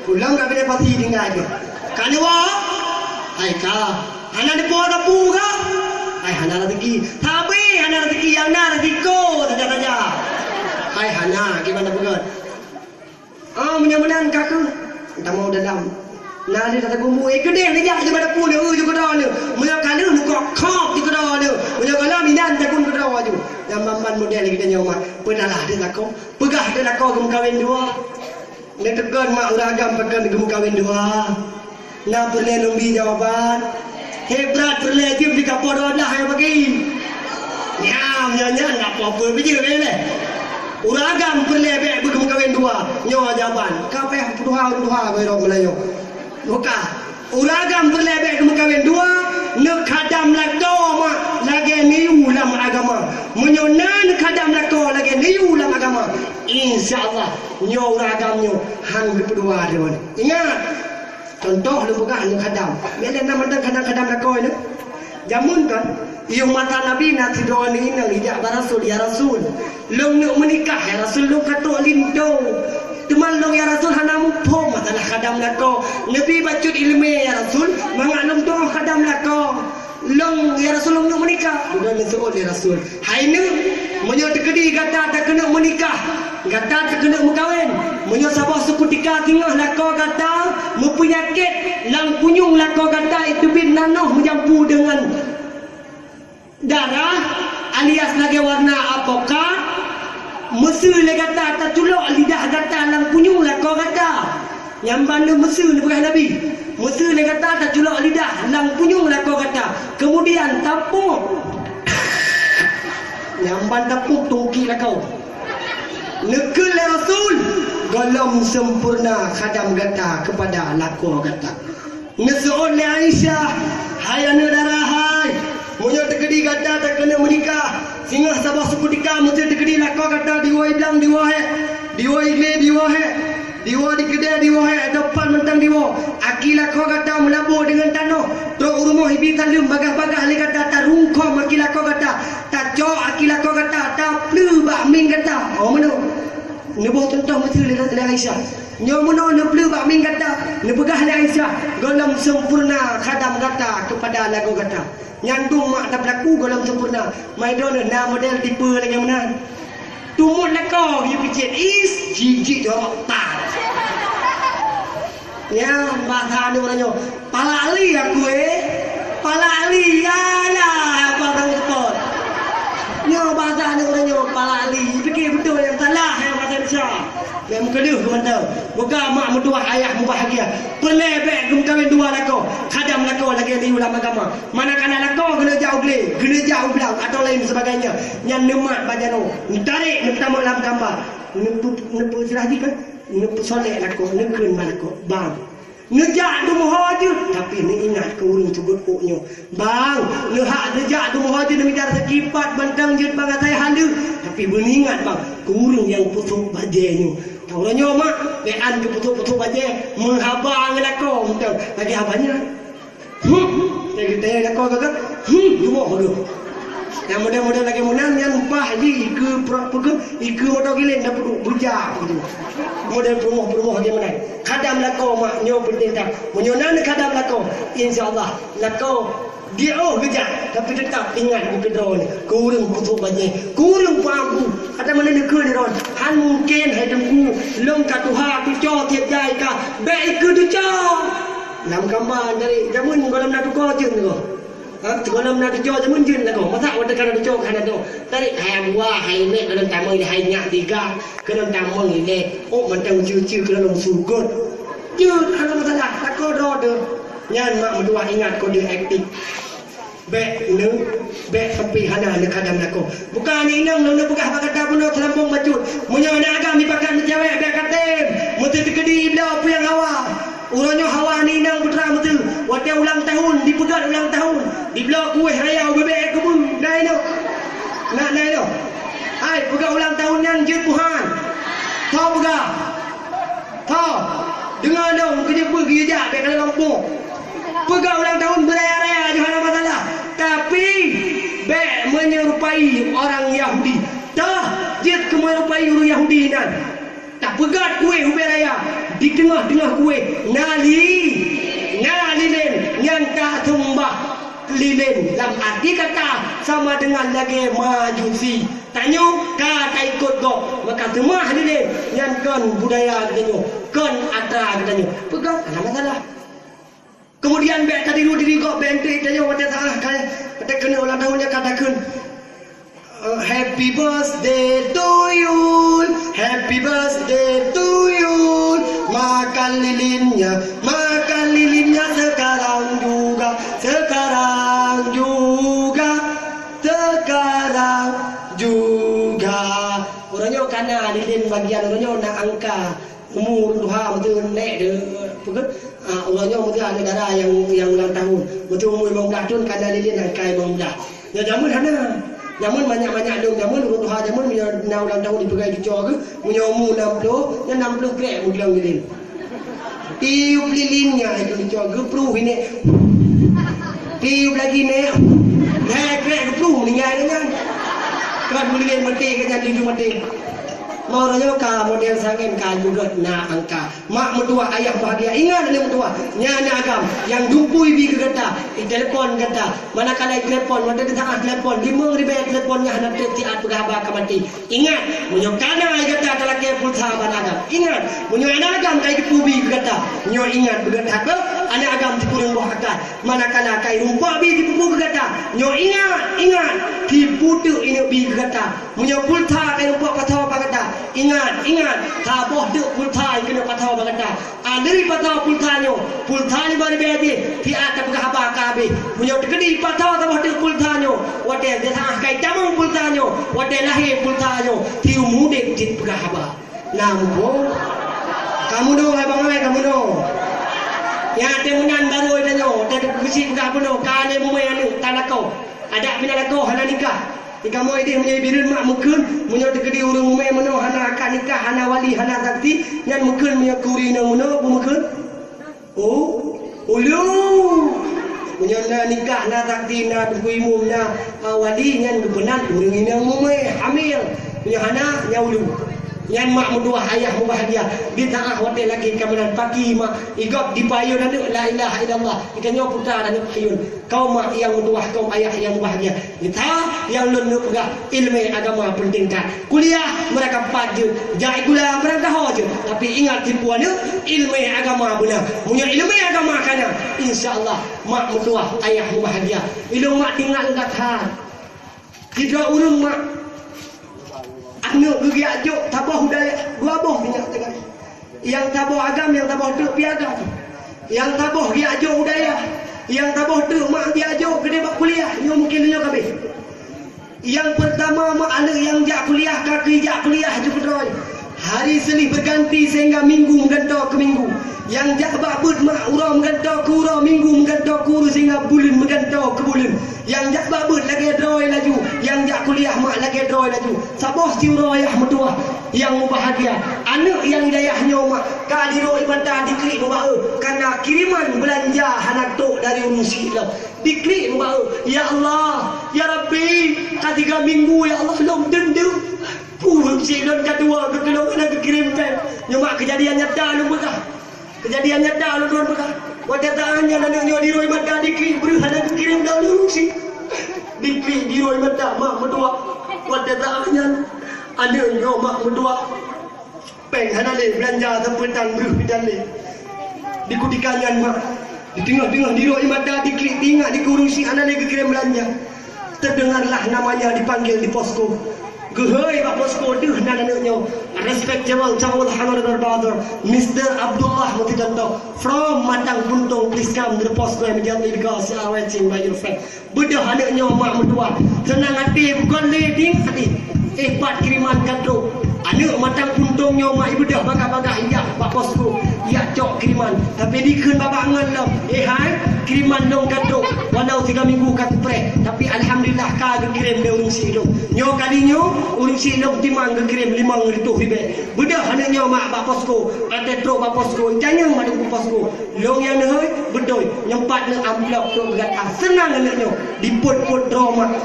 Speaker 2: Pulang ka bine pati dinga aja. Kanwa. Hai ka. Hana de poda puga. Hai hana rezeki. Tapi hana rezeki yang na rezeko saja. Hai hana gimana bukan? Mudah-mudahan kakak. Tak mau dalam. Nah dia kata bumbu gede ni jak je pada pun je kedau ni. Munya kala nu kok khop je kedau ni. Munya kala minan takun kedau je. Yang mamban model kita nyawa. Penalah dia lakau. Pegah dia lakau gem kawin dua. Ni tekan mak uragam pekan gem kawin dua. Nah perle lumbi jawaban. Hebat perle dia di kapor dah yang bagi. Nyam nak apa-apa biji le. Uragam perle be gem kawin dua. Nyawa jawaban. Kapeh duha berong Melayu. Bukan. Uragam berlebek ke kawin dua. Nak khadam lako mak. Lagi niu dalam agama. Menyonan khadam lako lagi niu dalam agama. InsyaAllah. Nyo uragamnya. Hang berdua dia. Ingat. Contoh lu bukan hanya khadam. Bila nama khadam lako ini. Jamun kan. Yung mata Nabi nanti doa ni inang ijak barasul ya Rasul. Lu nak menikah ya Rasul. Lu katuk lindo. Teman long ya Rasul hana mumpung masalah khadam lako. Nabi bacut ilmu ya Rasul. Mengaklum doa khadam lako. Long ya Rasul long nak menikah. Sudah nasuh ya Rasul. Hai ni menyo tekedi kata tak kena menikah. Kata tak kena berkahwin. Menyo sabah seketika tengah lako kata mempenyakit lang punyung lako kata itu bin nanoh mencampur dengan darah alias lagi warna apokah. Mesir le kata tak culok lidah kata lang punyung lah kau kata. Yang bandar Mesir ni bukan Nabi. Mesir le kata tak culok lidah lang punyung lah kau kata. Kemudian tapuk. Yang bandar tapuk tungki lah kau. Nekul le Rasul. Golong sempurna khadam kata kepada lako kata. Nasu'un le Aisyah. Hayana darahai. Munyok tekedi kata tak kena menikah. Singa sabah seketika mesti tekedi lako kata diwa bilang diwa he. Diwa igle diwa he. Diwa di kedai diwa he depan mentang diwa. Aki lako kata melabur dengan tanah. Tok rumah hibi talum bagah-bagah le kata tak rungkom aki lako kata. Tak cok aki lako kata tak plu bak min kata. Oh mana? Nebuh contoh mesti le Aisyah. Nyomono ne plu bak min kata. Ne pegah le Aisyah. Golong sempurna khadam kata kepada lagu kata. Nyandung mak tak berlaku dalam sempurna. Maidon na model tipe lagi mana. Tumut lako you picit is jijik jorok tak. Ya bahasa ni orangnya. Pala ali aku Pala ali alah abang sport. Ya bahasa ni orangnya pala ali. Fikir betul yang salah yang bahasa Indonesia. Yang muka dia ke mana? Muka mak mentua ayah bahagia. Pelebek ke kawin dua lako. Khadam lako lagi di ulama agama. Manakala lako kena jauh beli, kena jauh belang atau lain sebagainya. Yang nemat bajano. Tarik pertama dalam gambar. Nepu sirah kan? Nepu solek lako, nekun malako. Bang. Nejak tu moho je. Tapi ni ingat ke urung cugut uknya. Bang, lehak nejak tu moho je demi dar sekipat bantang je bang saya halu. Tapi beringat bang, ke urung yang putuk bajenya. Tahu lah nyo mak, bean ke putuk-putuk baje menghabang lah kau betul. Bagi habanya. Tanya kau kata, cuma tu. Yang muda-muda lagi menang yang pah je ke pergi ke motor giling dapat bujak gitu. Model promoh dia menang. Kadam lakau mak nyo penting tak. Menyonan kadam lakau. Insya-Allah lakau dia gejak tapi tetap ingat di pedro ni. Kurang putuk baje. Kurang pampu. Ada mana nak ke ni ron. Han mungkin hai demku long ka tuha tu cho tiap jai ka. Baik ke tu cho. Nam gambar dari jamun kolam nak ko je ni ko. Kolam nak cho jamun je lah ko. Masa wada kana cho kana tu. Dari ham wa hai mek dalam tamu ni hai nyak tiga. Ke dalam tamu ni le. Oh mantang ciu-ciu ke dalam sugut. Je ada masalah. Tak ko ro de. Nyan mak mentua ingat ko dia aktif. Baik ni, baik sampai hana nak kadam nako. Bukan ni nang nak buka apa kata pun terlampau macut. Munyo nak agam dipakai cewek baik katem. Mesti tekedi bila apa yang hawa. Uranyo hawa ni nang putra betul. Waktu ulang tahun, dipegat ulang tahun. Di blok kuih raya bebek kebun. Nai no. Nak nai no. Hai, pegat ulang tahun yang je Tuhan. Tahu pegat. Tahu. Dengar dong kerja pergi je baik kalau Lampung. Pegat ulang tahun beraya-raya je ada masalah. Tapi baik menyerupai orang Yahudi. Dah, dia menyerupai orang Yahudi kan. Tak pegat kuih ubi raya. Di tengah-tengah kuih nali len yang tak tumbah lilin. Dalam arti kata sama dengan lagi majusi. Tanya kata ikut go. Maka temah lilin yang kan budaya katanya. Kan atra katanya. Pegat ada masalah. Kemudian baik tadi diri kau bentik tanya pada salah kan. Pada kena ulang tahunnya katakan Happy birthday to you, happy birthday to you. Makan lilinnya sekarang juga. Orangnya karena lilin bagian orangnya nak angka umur duha betul naik dia pukul. Orangnya mesti ada darah yang ulang tahun. Betul umur 15 tahun karena lilin angka 15. Ya jamun hana. Jamun banyak-banyak dong, jamun urut tuha jamun punya ulang tahun dipegai cucuk ke, punya umur 60, dan 60 krek mudah lilin. Tiup lilinnya itu cucuk ke pruh ini. Tiup lagi ni. Krek ke pruh meninggal kan. Kan lilin mati ke jadi hidup mati. Moranya ka model sangen ka juga na angka. Mak mentua ayah bahagia. Ingat ni mentua. Nyana agam yang dumpui bi ke kata, telefon kata. Manakala telefon, mana kita telefon 5,000 telefonnya hendak tiat pegahaba ka mati. Ingat, munyo kana ay kata talaki pulsa banaga. Ingat, munyo ana agam kai pubi ke kata. Nyo ingat begat ke ana agam dikurung buah akal. Manakala kai rumpa bi dipupu ke kata. Nyo ingat diputu ini bi ke kata. Munyo pulsa kai rumpa patau kata. Ingat, taboh duk pultai kena patau bagata. Dari patau pultanyo, pultani bari bedi, ti ata pegahaba kabe. Punya tekedi patau taboh duk pultanyo. Wate desah kai tamung pultanyo, wate lahir pultanyo, ti umude ti pegahaba. Nambo. Kamu do hai bang ai kamu do. Ya temunan baru itanyo, te kusi pegahaba no, kane mume anu tanakau. Ada minalako hana nikah. Jika mau ini menjadi birin mak mungkin menjadi kedi urang umai mana hana akad nikah hana wali hana sakti dan mungkin menyakuri na mana mungkin ulu menyana nikah na sakti na berkuimu na wali yang benar urang ini umai hamil punya hana nya ulu yang mak mendua ayah bahagia di tengah hotel lagi kemudian pagi mak igap dipayun dan la ilaha illallah ikannya putar dan payun kau mak yang mendua kau ayah yang bahagia kita yang lunu pegah ilmu agama penting tak kuliah mereka paju jai gula mereka hoje tapi ingat tipuannya ilmu agama benar punya ilmu agama kana insyaallah mak mendua ayah bahagia ilmu mak tinggal kata tidak urung mak anak gigi ajuk tabah budaya dua boh minyak tengah yang tabah agam yang tabah duk piagam yang tabah gigi ajuk budaya yang tabah duk mak gigi ajuk gede bak kuliah nyo mungkin nyo kabeh yang pertama mak ala yang jak kuliah kaki jak kuliah je pedroy Hari silih berganti sehingga minggu menggantar ke minggu. Yang jak babut mak urang menggantar ke urang, minggu menggantar ke urang sehingga bulan menggantar ke bulan. Yang jak babut lagi droi laju, yang jak kuliah mak lagi droi laju. Sabah si urang ayah mertua yang bahagia. Anak yang dayahnya mak kali roi mata diklik membawa karena kiriman belanja anak tok dari urusi lah. Diklik membawa, ya Allah, ya Rabbi, ketiga minggu ya Allah belum tentu. Purung si don kedua kedua nak kirimkan. Nyomak kejadian nyata lu bekah. Kejadian nyata lu don bekah. Wadah tangannya nanaknya di roi mata diklik beri anak kirim dahulu si. Diklik di roi mata mak mertua. Wadah tangannya anaknya mak mertua. Peng hanale belanja sepetan beri bidale. Dikudikannya mak. Di tengah-tengah di roi mata diklik tinggal dikurusi anak lagi kirim belanja. Terdengarlah namanya dipanggil di posko. Gehoi Pak Posko duh nanaknya respectable Cawal Honorable Brother Mr. Abdullah Mutidanto from Matang Buntung, please come to the Posko immediately because you are waiting by your friend. Bedah anaknya mak mertua senang hati bukan leding hati hebat kiriman kadro. Anak Matang Buntungnya mak ibu dah bagah-bagah iya Pak Posko iya cok kiriman tapi dikeun babangan lah hai kiriman dong kadro walau 3 minggu kat pre tapi alhamdulillah ka kirim dia urung silong nyo kalinya urung silong timang kirim 5 ribu bedah anaknya mak Pak Posko ate tro Pak Posko jangan madu Posko long yang dehoi bedoy nyempat na amplop tu begat senang anaknya diput-put dro mak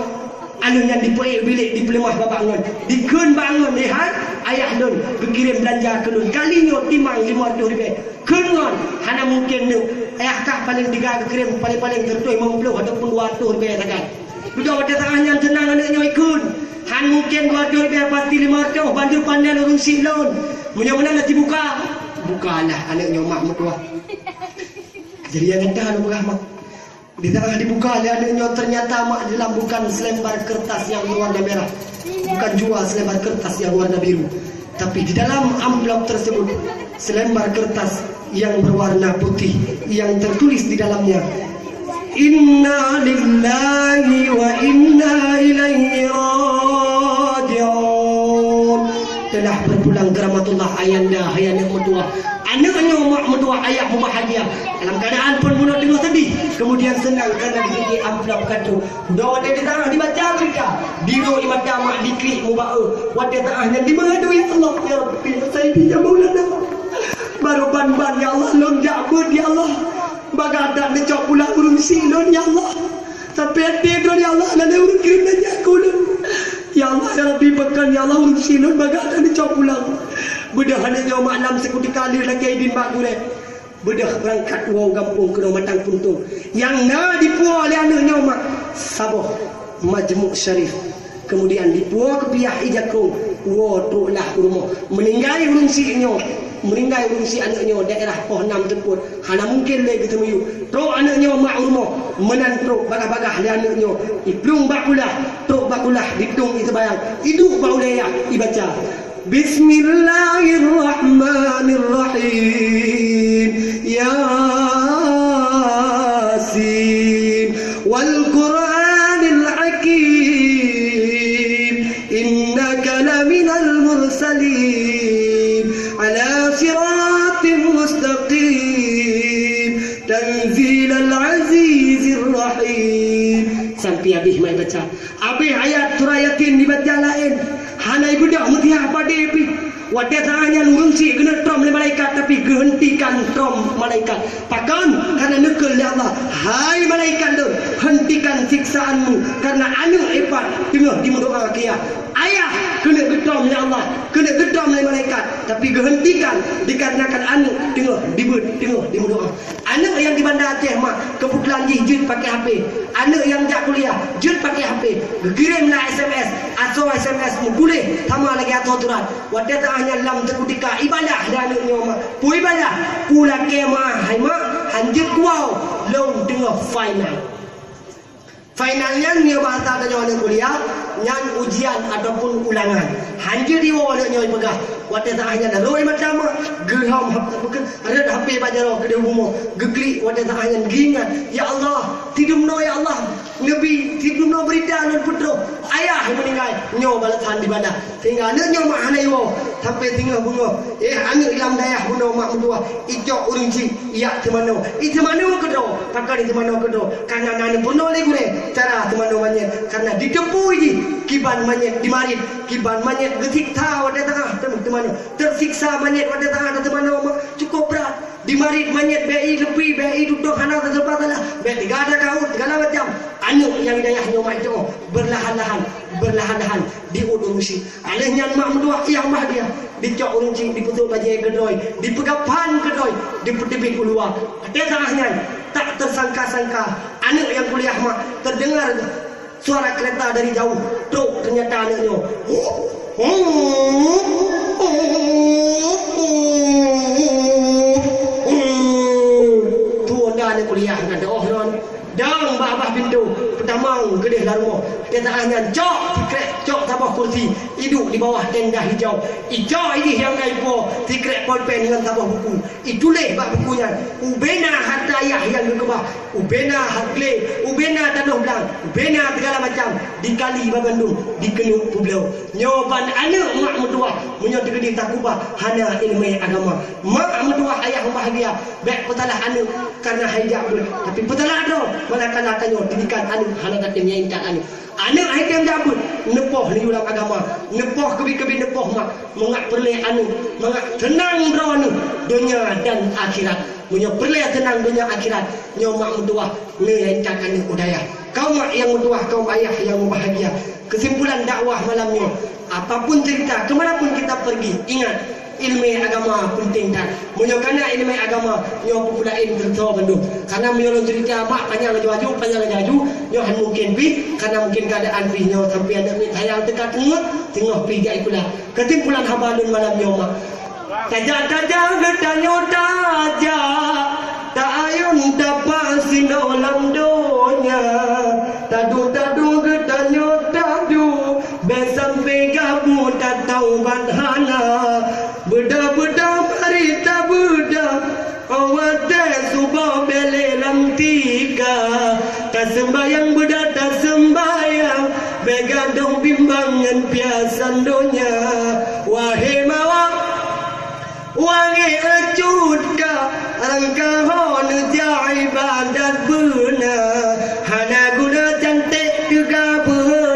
Speaker 2: anu yang dipoek bilik di pelemah babangan dikeun bangun hai ayah don berkirim belanja kelun kalinya timang 500 ribu keun hana mungkin nu ayah kah paling 3 kirim paling-paling tertui 50 ataupun 200 ribu takkan budak wadah tangannya tenang anaknya ikut han mungkin 200 ribu pasti 500 bantu pandan urung silon mudah-mudahan nanti bukalah anaknya mak mertua jadi yang entah lu berahmat di tengah dibuka oleh adanya ternyata mak dalam bukan selembar kertas yang berwarna merah, bukan jual selembar kertas yang warna biru, tapi di dalam amplop tersebut selembar kertas yang berwarna putih yang tertulis di dalamnya Inna lillahi wa inna ilaihi raji'un. Telah berpulang ke rahmatullah ayanda hayanda mertua. Anaknya mak mertua ayah bahagia. Dalam keadaan pun mulut dengan sedih. Kemudian senang kerana diberi amplop kado. Doa dia di tangan dibaca kita. Diro imata mak diklik muba'a. Wadah tangannya dimadu ya Allah. Ya Rabbi saya dia maulana. Baru ban-ban ya Allah. Long jabut ya Allah. Bagadak necok pula urung silon ya Allah. Sampai tidur ya Allah. Nada urung kirim aja aku ya Allah ya Rabbi pekan ya Allah urung silon bagadak necok pulang. Bedah hananya maklam sekuti kali lagi idin bak gure. Bedah berangkat wow kampung ke Matang Buntung. Yang na dipuah oleh anaknya mak Sabah Majmuk Syarif. Kemudian dipuah ke pihak Ijakung. Wow truklah rumah. Meninggai urung siknya. Meninggai urung si anaknya daerah Pohnam Tempur. Hana mungkin lagi temuyu. Truk anaknya mak rumah. Menan truk bagah-bagah oleh anaknya. Iplung bakulah. Truk bakulah. Ditung itu bayang. Hidup baulaya ibaca. Bismillahirrahmanirrahim. Yasin wal Qur'anil Hakim. Innaka laminal mursalin ala siratim mustaqim. Tanzilal azizir rahim. Sampai habis mai baca. Habis ayat surah Yasin dibaca lain. Hanai budak mutiah pada api. Wadah tangannya urung si kena trom oleh malaikat tapi kehentikan trom malaikat. Pakan karena nekul ya Allah. Hai malaikat tu, hentikan siksaanmu karena anak hebat tengah di mendoa kia. Ayah kena getrom ya Allah, kena getrom oleh malaikat tapi kehentikan dikarenakan anak tengah di mendoa. Anak yang di Bandar Aceh mak kebetulan jid pakai HP. Anak yang jak kuliah jid pakai HP. Kirimlah SMS atau SMS mu boleh sama lagi atau turan. Wadah tangannya lam terkutika ibadah dan anaknya mak. Pu ibadah pula kemah hai mak hanjut wow long tengah final. Finalnya ni bahasa tanya anak kuliah yang ujian ataupun ulangan. Hanjut di bawah anaknya pegang. Wadah tangannya dah roi macam gerham bukan ada HP baca ke dia rumah. Geklik wadah tangannya gingat. Ya Allah, tidumno ya Allah. Nabi tidumno berita dan putra. ayah yang meninggal nyo balasan di mana sehingga anak nyo mak hanayo sampai tinggal bunga anak ilam dayah bunuh mak mentua ijok urunci iya temano itu mana kedo pakar itu mana kedo karena nana bunuh lagi gure cara temano manyet karena ditepu ini kiban manyet dimarit kiban manyet gesikta pada tengah temano tersiksa manyet pada tengah temano cukup berat dimarit manyet BI lebih BI duduk hana tersepat lah BI tiga ada kaut segala macam anak yang dayah nyo mak itu berlahan-lahan diurusi alihnya mak mentua yang bahagia dicok uruncing diputuk bajai kedoi dipegapan kedoi dipetibit keluar dia tengahnya tak tersangka-sangka anak yang kuliah mak terdengar suara kereta dari jauh truk ternyata anaknya tu anda anak kuliah kata oh non dang babah pintu pertama gede larumo dia tanya cok secret cok tabah kursi hidup di bawah tenda hijau hijau ini yang gaipo secret pulpen dengan tabah buku itulah bab bukunya ubena harta ayah yang gekebah ubena hargle ubena tanah belang ubena segala macam dikali Bandung dikenuk pulau nyoban anak mak mentua menyo tegedi takubah hana ilmu agama mak mentua ayah bahagia baik petalah anak karena hijab tapi petalah ado manakala kanyo didikan anu halakat yang intak anu anak haitem jabut nepoh ni ulang agama nepoh kebi-kebi nepoh mak mengak perleh anu mengak tenang bro anu dunia dan akhirat punya perleh tenang dunia akhirat nyo mak mentua ne intak anu udaya kau mak yang mentua kau ayah yang bahagia kesimpulan dakwah malam ni apapun cerita kemanapun kita pergi ingat ilmu agama penting tak menyokana ilmu agama nyo populain tertawa Bandung karena menyolong cerita mak panjang laju nyo han mungkin pi karena mungkin keadaan pi nyo sampai ada mit hayang dekat tengah pi dia ikulah kesimpulan habalun malam nyo mak taja getanyo taja tak ayun dapat sinolam donya tadu getanyo tadu besampai gabu tak tahu badhana Beda-beda marita beda awate subah bele lam tiga tak sembayang beda tak sembayang begadong bimbangan piasan donya wahai mawa wangi acut ka rangkahon jai ibadat guna hana guna cantik juga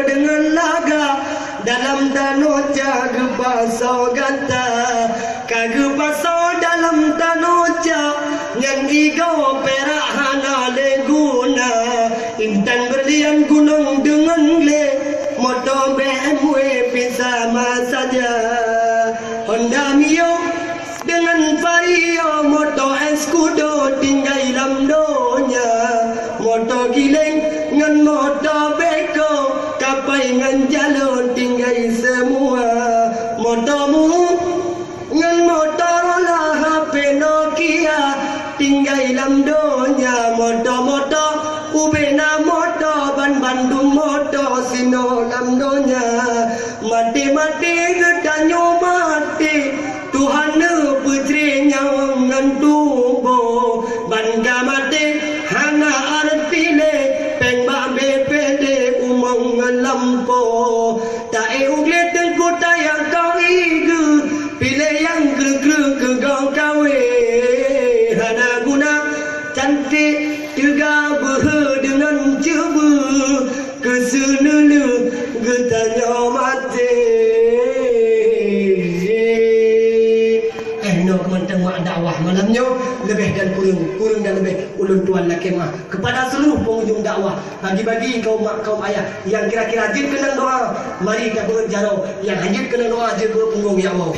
Speaker 2: dengan laga dalam danau jaga pasau gata kagu pasau dalam danau nyan igau perak hana leguna intan berlian gunung dengan le motor BMW bersama saja Honda Mio dengan Vario motor Escudo tinggal dalam donya motor gileng dengan motor beko kapai dengan jalur tinggal semua motormu dengan Motorola HP Nokia tinggal dalam donya motor ubena motor Bandung motor sino dalam donya mati gedanyo mati Tuhan putri nyawangan tubuh bangga mati hana artile pengba BPD umong lampo tak uglet kota yang kau igu pilih yang gru kau kawe hana guna cantik juga dengan cubu kesunulu getanya mati kementang mak dakwah malamnya lebih dan kurung dan lebih ulun tuan lakemah kepada seluruh pengunjung dakwah bagi-bagi kaum mak kaum ayah yang kira-kira rajin kena doa mari kita berjaro yang hajit kena doa je punggung ya Allah